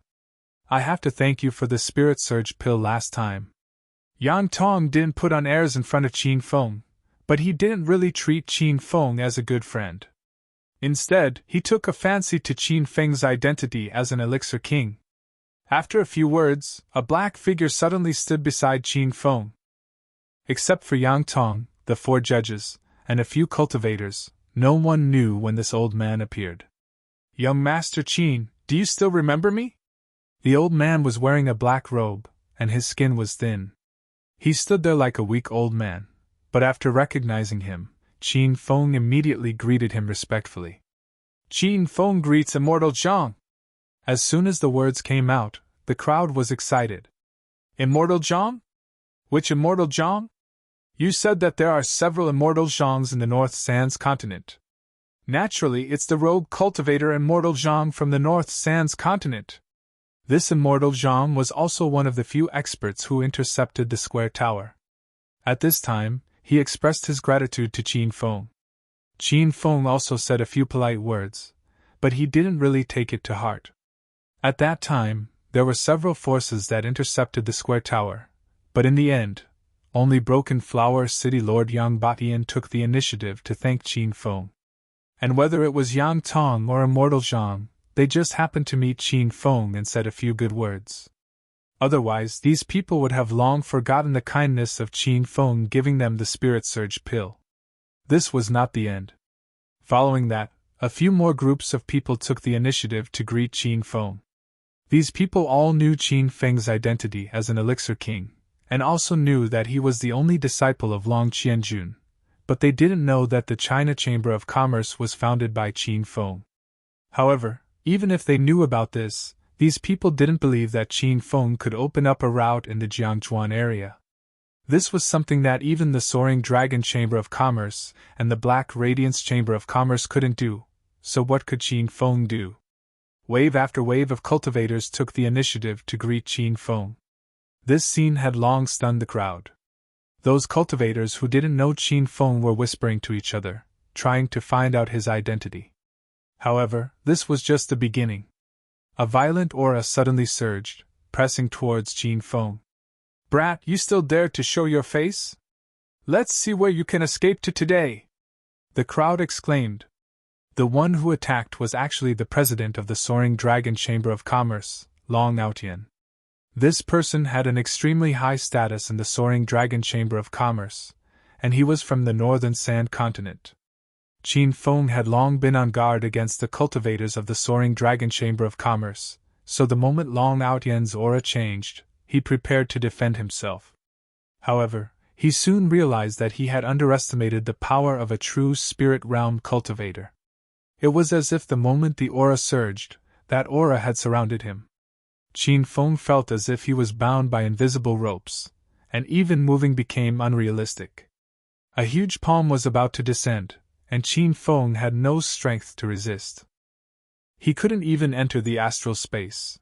I have to thank you for the spirit surge pill last time. Yang Tong didn't put on airs in front of Qin Feng, but he didn't really treat Qin Feng as a good friend. Instead, he took a fancy to Qin Feng's identity as an elixir king. After a few words, a black figure suddenly stood beside Qin Feng. Except for Yang Tong, the 4 judges, and a few cultivators, no one knew when this old man appeared. Young Master Qin, do you still remember me? The old man was wearing a black robe, and his skin was thin. He stood there like a weak old man, but after recognizing him, Qin Feng immediately greeted him respectfully. Qin Feng greets Immortal Zhang. As soon as the words came out, the crowd was excited. Immortal Zhang? Which Immortal Zhang? You said that there are several Immortal Zhangs in the North Sands continent. Naturally, it's the rogue cultivator Immortal Zhang from the North Sands continent. This Immortal Zhang was also one of the few experts who intercepted the square tower. At this time, he expressed his gratitude to Qin Feng. Qin Feng also said a few polite words, but he didn't really take it to heart. At that time, there were several forces that intercepted the square tower, but in the end, only Broken Flower City Lord Yang Batian took the initiative to thank Qin Feng. And whether it was Yang Tong or Immortal Zhang, they just happened to meet Qin Feng and said a few good words. Otherwise, these people would have long forgotten the kindness of Qin Feng giving them the spirit surge pill. This was not the end. Following that, a few more groups of people took the initiative to greet Qin Feng. These people all knew Qin Feng's identity as an elixir king, and also knew that he was the only disciple of Long Qianjun, but they didn't know that the China Chamber of Commerce was founded by Qin Feng. However, even if they knew about this, these people didn't believe that Qin Feng could open up a route in the Jiangzuan area. This was something that even the Soaring Dragon Chamber of Commerce and the Black Radiance Chamber of Commerce couldn't do, so what could Qin Feng do? Wave after wave of cultivators took the initiative to greet Qin Feng. This scene had long stunned the crowd. Those cultivators who didn't know Qin Feng were whispering to each other, trying to find out his identity. However, this was just the beginning. A violent aura suddenly surged, pressing towards Qin Feng. Brat, you still dare to show your face? Let's see where you can escape to today! The crowd exclaimed. The one who attacked was actually the president of the Soaring Dragon Chamber of Commerce, Long Aotian. This person had an extremely high status in the Soaring Dragon Chamber of Commerce, and he was from the Northern Sand Continent. Qin Feng had long been on guard against the cultivators of the Soaring Dragon Chamber of Commerce, so the moment Long Aotian's aura changed, he prepared to defend himself. However, he soon realized that he had underestimated the power of a true spirit realm cultivator. It was as if the moment the aura surged, that aura had surrounded him. Qin Feng felt as if he was bound by invisible ropes, and even moving became unrealistic. A huge palm was about to descend, and Qin Feng had no strength to resist. He couldn't even enter the astral space.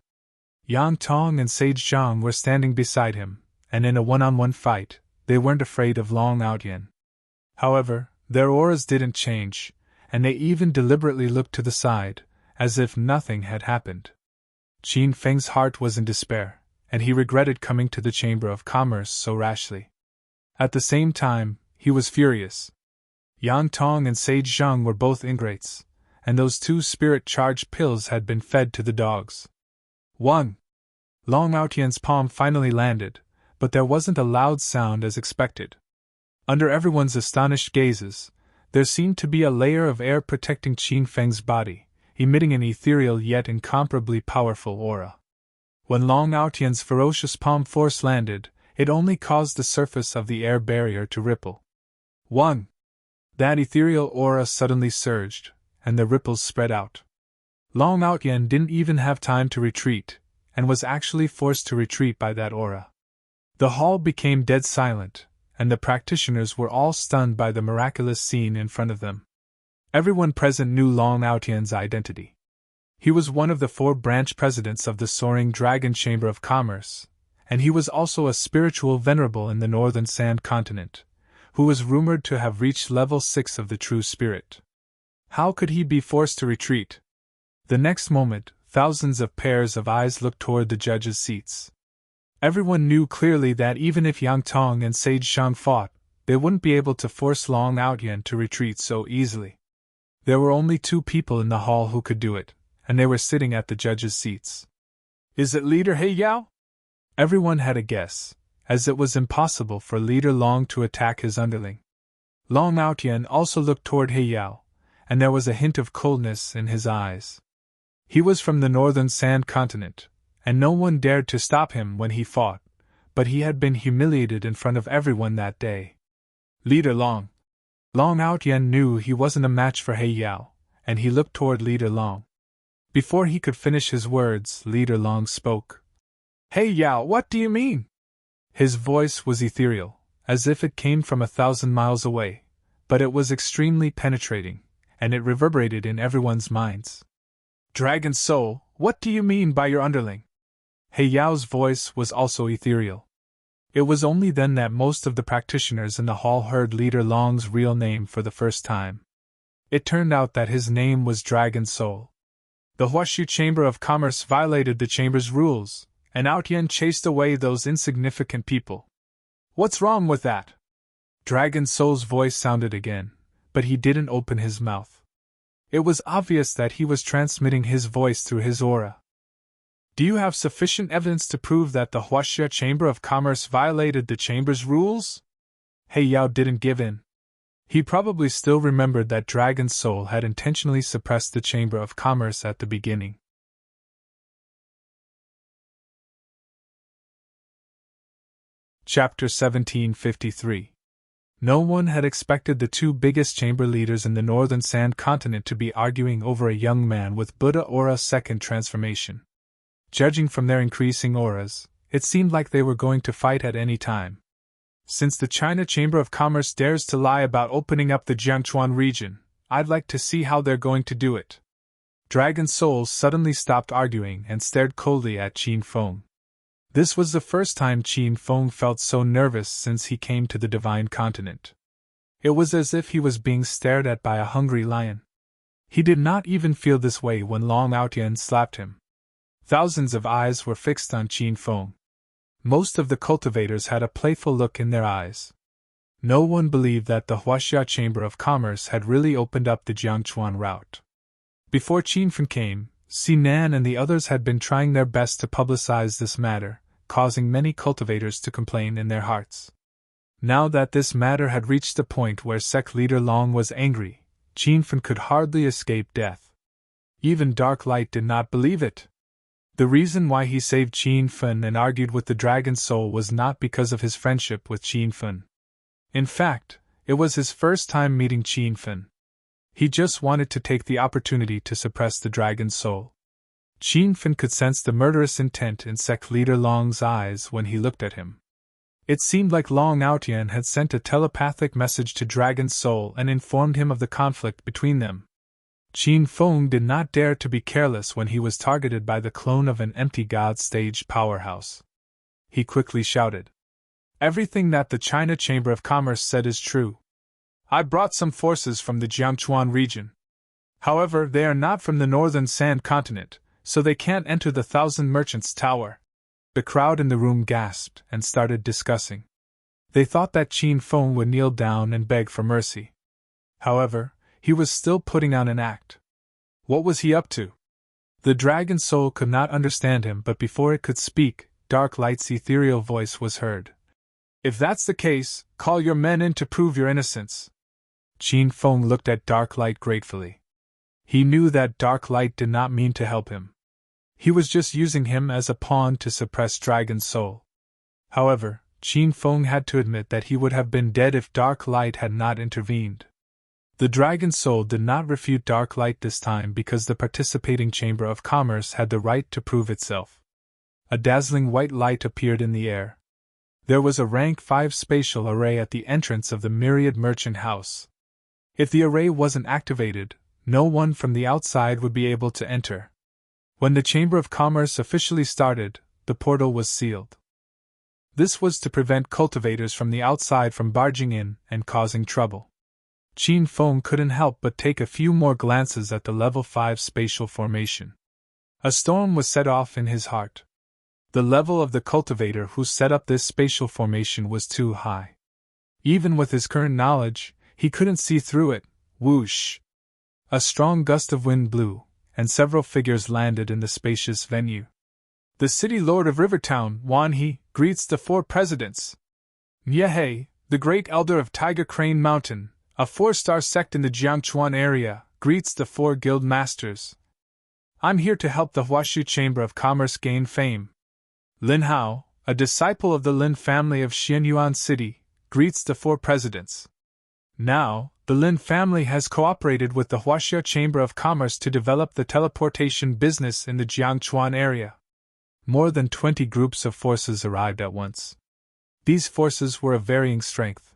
Yang Tong and Sage Zhang were standing beside him, and in a one-on-one fight, they weren't afraid of Long Aotian. However, their auras didn't change, and they even deliberately looked to the side, as if nothing had happened. Qin Feng's heart was in despair, and he regretted coming to the Chamber of Commerce so rashly. At the same time, he was furious. Yang Tong and Sage Zhang were both ingrates, and those 2 spirit-charged pills had been fed to the dogs. 1. Long Aotian's palm finally landed, but there wasn't a loud sound as expected. Under everyone's astonished gazes, there seemed to be a layer of air protecting Qin Feng's body, emitting an ethereal yet incomparably powerful aura. When Long Aotian's ferocious palm force landed, it only caused the surface of the air barrier to ripple. 1. That ethereal aura suddenly surged, and the ripples spread out. Long Aotian didn't even have time to retreat, and was actually forced to retreat by that aura. The hall became dead silent, and the practitioners were all stunned by the miraculous scene in front of them. Everyone present knew Long Aotian's identity. He was one of the 4 branch presidents of the Soaring Dragon Chamber of Commerce, and he was also a spiritual venerable in the Northern Sand Continent, who was rumored to have reached level 6 of the True Spirit. How could he be forced to retreat? The next moment, thousands of pairs of eyes looked toward the judges' seats. Everyone knew clearly that even if Yang Tong and Sage Shang fought, they wouldn't be able to force Long Outyan to retreat so easily. There were only 2 people in the hall who could do it, and they were sitting at the judges' seats. Is it Leader He Yao? Everyone had a guess, as it was impossible for Leader Long to attack his underling. Long Outyan also looked toward He Yao, and there was a hint of coldness in his eyes. He was from the northern sand continent, and no one dared to stop him when he fought, but he had been humiliated in front of everyone that day. Leader Long. Long Outyan knew he wasn't a match for He Yao, and he looked toward Leader Long. Before he could finish his words, Leader Long spoke. He Yao, what do you mean? His voice was ethereal, as if it came from 1,000 miles away, but it was extremely penetrating, and it reverberated in everyone's minds. Dragon Soul, what do you mean by your underling? He Yao's voice was also ethereal. It was only then that most of the practitioners in the hall heard Leader Long's real name for the first time. It turned out that his name was Dragon Soul. The Huashu Chamber of Commerce violated the chamber's rules, and Outyan chased away those insignificant people. What's wrong with that? Dragon Soul's voice sounded again, but he didn't open his mouth. It was obvious that he was transmitting his voice through his aura. Do you have sufficient evidence to prove that the Huashu Chamber of Commerce violated the chamber's rules? He Yao didn't give in. He probably still remembered that Dragon Soul had intentionally suppressed the Chamber of Commerce at the beginning. Chapter 1753. No one had expected the 2 biggest chamber leaders in the northern sand continent to be arguing over a young man with Buddha Aura second transformation. Judging from their increasing auras, it seemed like they were going to fight at any time. Since the China Chamber of Commerce dares to lie about opening up the Jiangchuan region, I'd like to see how they're going to do it. Dragon Soul suddenly stopped arguing and stared coldly at Qin Feng. This was the first time Qin Feng felt so nervous since he came to the Divine Continent. It was as if he was being stared at by a hungry lion. He did not even feel this way when Long Outyan slapped him. Thousands of eyes were fixed on Qin Feng. Most of the cultivators had a playful look in their eyes. No one believed that the Huashu Chamber of Commerce had really opened up the Jiangchuan route. Before Qin Feng came, Sinan and the others had been trying their best to publicize this matter, causing many cultivators to complain in their hearts. Now that this matter had reached the point where sect leader Long was angry, Qin Feng could hardly escape death. Even Dark Light did not believe it. The reason why he saved Qin Feng and argued with the Dragon Soul was not because of his friendship with Qin Feng. In fact, it was his first time meeting Qin Feng. He just wanted to take the opportunity to suppress the Dragon Soul. Qin Feng could sense the murderous intent in sect leader Long's eyes when he looked at him. It seemed like Long Outyan had sent a telepathic message to Dragon Soul and informed him of the conflict between them. Qin Feng did not dare to be careless when he was targeted by the clone of an empty god stage powerhouse. He quickly shouted, "Everything that the China Chamber of Commerce said is true. I brought some forces from the Jiangchuan region. However, they are not from the northern sand continent, so they can't enter the Thousand Merchants Tower." The crowd in the room gasped and started discussing. They thought that Qin Feng would kneel down and beg for mercy. However, he was still putting on an act. What was he up to? The Dragon Soul could not understand him, but before it could speak, Dark Light's ethereal voice was heard. "If that's the case, call your men in to prove your innocence." Qin Feng looked at Dark Light gratefully. He knew that Dark Light did not mean to help him. He was just using him as a pawn to suppress Dragon Soul. However, Qin Feng had to admit that he would have been dead if Dark Light had not intervened. The Dragon Soul did not refute Dark Light this time because the participating Chamber of Commerce had the right to prove itself. A dazzling white light appeared in the air. There was a rank 5 spatial array at the entrance of the Myriad Merchant House. If the array wasn't activated, no one from the outside would be able to enter. When the Chamber of Commerce officially started, the portal was sealed. This was to prevent cultivators from the outside from barging in and causing trouble. Qin Feng couldn't help but take a few more glances at the level 5 spatial formation. A storm was set off in his heart. The level of the cultivator who set up this spatial formation was too high. Even with his current knowledge, he couldn't see through it. Whoosh! A strong gust of wind blew, and several figures landed in the spacious venue. The city lord of Rivertown, Wan He, greets the 4 presidents. Nyehei, the great elder of Tiger Crane Mountain, a 4-star sect in the Jiangchuan area, greets the 4 guild masters. I'm here to help the Huashu Chamber of Commerce gain fame. Lin Hao, a disciple of the Lin family of Xianyuan City, greets the 4 presidents. Now, the Lin family has cooperated with the Huaxia Chamber of Commerce to develop the teleportation business in the Jiangchuan area. More than 20 groups of forces arrived at once. These forces were of varying strength.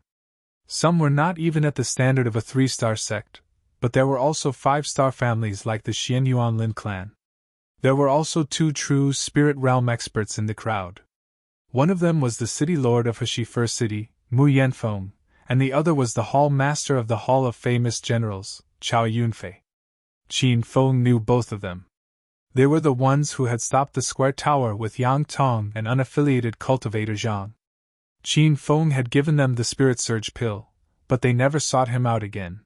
Some were not even at the standard of a 3-star sect, but there were also 5-star families like the Xianyuan Lin clan. There were also 2 true spirit realm experts in the crowd. One of them was the city lord of Heshi First City, Mu Yanfeng, and the other was the hall master of the Hall of Famous Generals, Chao Yunfei. Qin Feng knew both of them. They were the ones who had stopped the square tower with Yang Tong and unaffiliated cultivator Zhang. Qin Feng had given them the spirit surge pill, but they never sought him out again.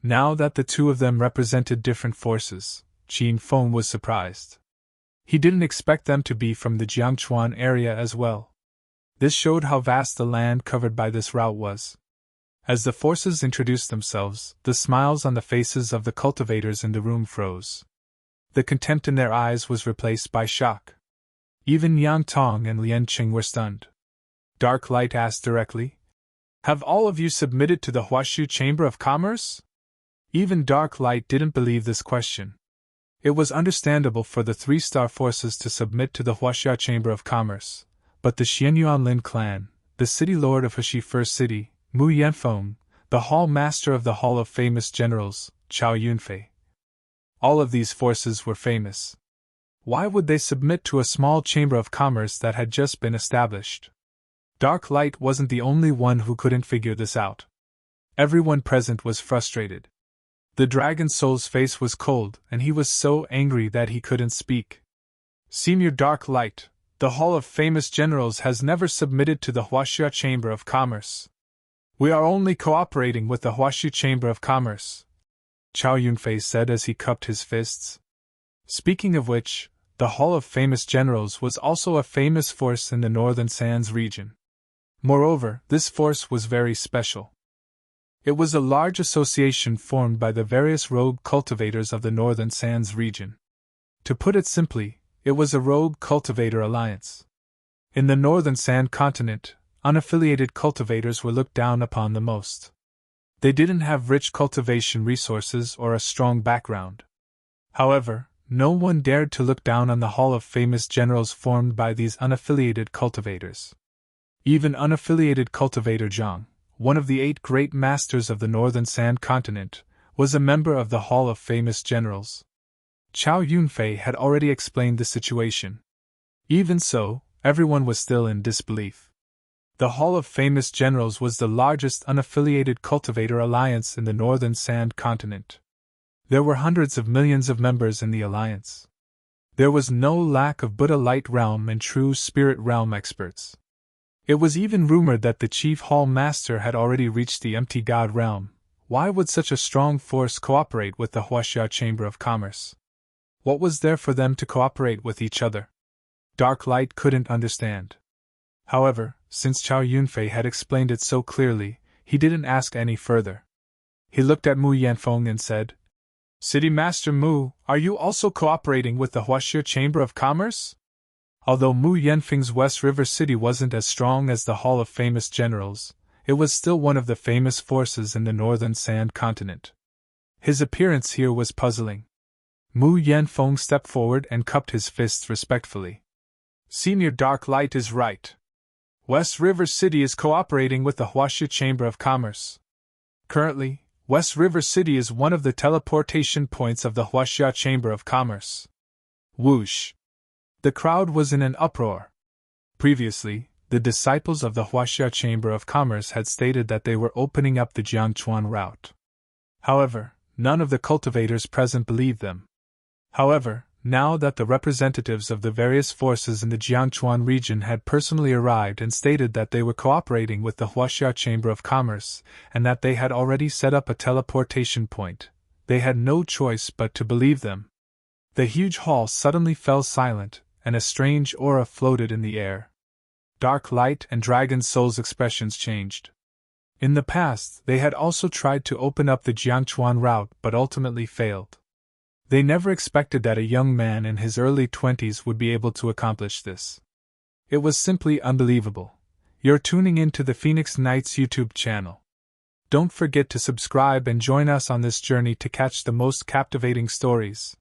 Now that the 2 of them represented different forces, Qin Feng was surprised. He didn't expect them to be from the Jiangchuan area as well. This showed how vast the land covered by this route was. As the forces introduced themselves, the smiles on the faces of the cultivators in the room froze. The contempt in their eyes was replaced by shock. Even Yang Tong and Lian Qing were stunned. Dark Light asked directly, "Have all of you submitted to the Huashu Chamber of Commerce?" Even Dark Light didn't believe this question. It was understandable for the 3-star forces to submit to the Huaxia Chamber of Commerce, but the Xianyuan Lin clan, the city lord of Heshi First City, Mu Yanfeng, the hall master of the Hall of Famous Generals, Chao Yunfei. All of these forces were famous. Why would they submit to a small chamber of commerce that had just been established? Dark Light wasn't the only one who couldn't figure this out. Everyone present was frustrated. The Dragon Soul's face was cold, and he was so angry that he couldn't speak. Senior Dark Light, the Hall of Famous Generals has never submitted to the Huaxia Chamber of Commerce. We are only cooperating with the Huaxia Chamber of Commerce, Chao Yunfei said as he cupped his fists. Speaking of which, the Hall of Famous Generals was also a famous force in the Northern Sands region. Moreover, this force was very special. It was a large association formed by the various rogue cultivators of the Northern Sands region. To put it simply, it was a rogue cultivator alliance. In the Northern Sand continent, unaffiliated cultivators were looked down upon the most. They didn't have rich cultivation resources or a strong background. However, no one dared to look down on the Hall of Famous Generals formed by these unaffiliated cultivators. Even unaffiliated cultivator Zhang, one of the 8 great masters of the Northern Sand continent, was a member of the Hall of Famous Generals. Chao Yunfei had already explained the situation. Even so, everyone was still in disbelief. The Hall of Famous Generals was the largest unaffiliated cultivator alliance in the Northern Sand continent. There were hundreds of millions of members in the alliance. There was no lack of Buddha Light Realm and true Spirit Realm experts. It was even rumored that the Chief Hall Master had already reached the Empty God Realm. Why would such a strong force cooperate with the Huaxia Chamber of Commerce? What was there for them to cooperate with each other? Dark Light couldn't understand. However, since Chao Yunfei had explained it so clearly, he didn't ask any further. He looked at Mu Yanfeng and said, "City Master Mu, are you also cooperating with the Huaxia Chamber of Commerce?" Although Mu Yanfeng's West River City wasn't as strong as the Hall of Famous Generals, it was still one of the famous forces in the Northern Sand continent. His appearance here was puzzling. Mu Yanfeng stepped forward and cupped his fists respectfully. "Senior Dark Light is right. West River City is cooperating with the Huaxia Chamber of Commerce. Currently, West River City is one of the teleportation points of the Huaxia Chamber of Commerce." Whoosh! The crowd was in an uproar. Previously, the disciples of the Huaxia Chamber of Commerce had stated that they were opening up the Jiangchuan route. However, none of the cultivators present believed them. However, Now that the representatives of the various forces in the Jiangchuan region had personally arrived and stated that they were cooperating with the Huaxia Chamber of Commerce, and that they had already set up a teleportation point, they had no choice but to believe them. The huge hall suddenly fell silent, and a strange aura floated in the air. Dark light and dragon souls' expressions changed. In the past, they had also tried to open up the Jiangchuan route but ultimately failed. They never expected that a young man in his early 20s would be able to accomplish this. It was simply unbelievable. You're tuning into the Phoenix Knights YouTube channel. Don't forget to subscribe and join us on this journey to catch the most captivating stories.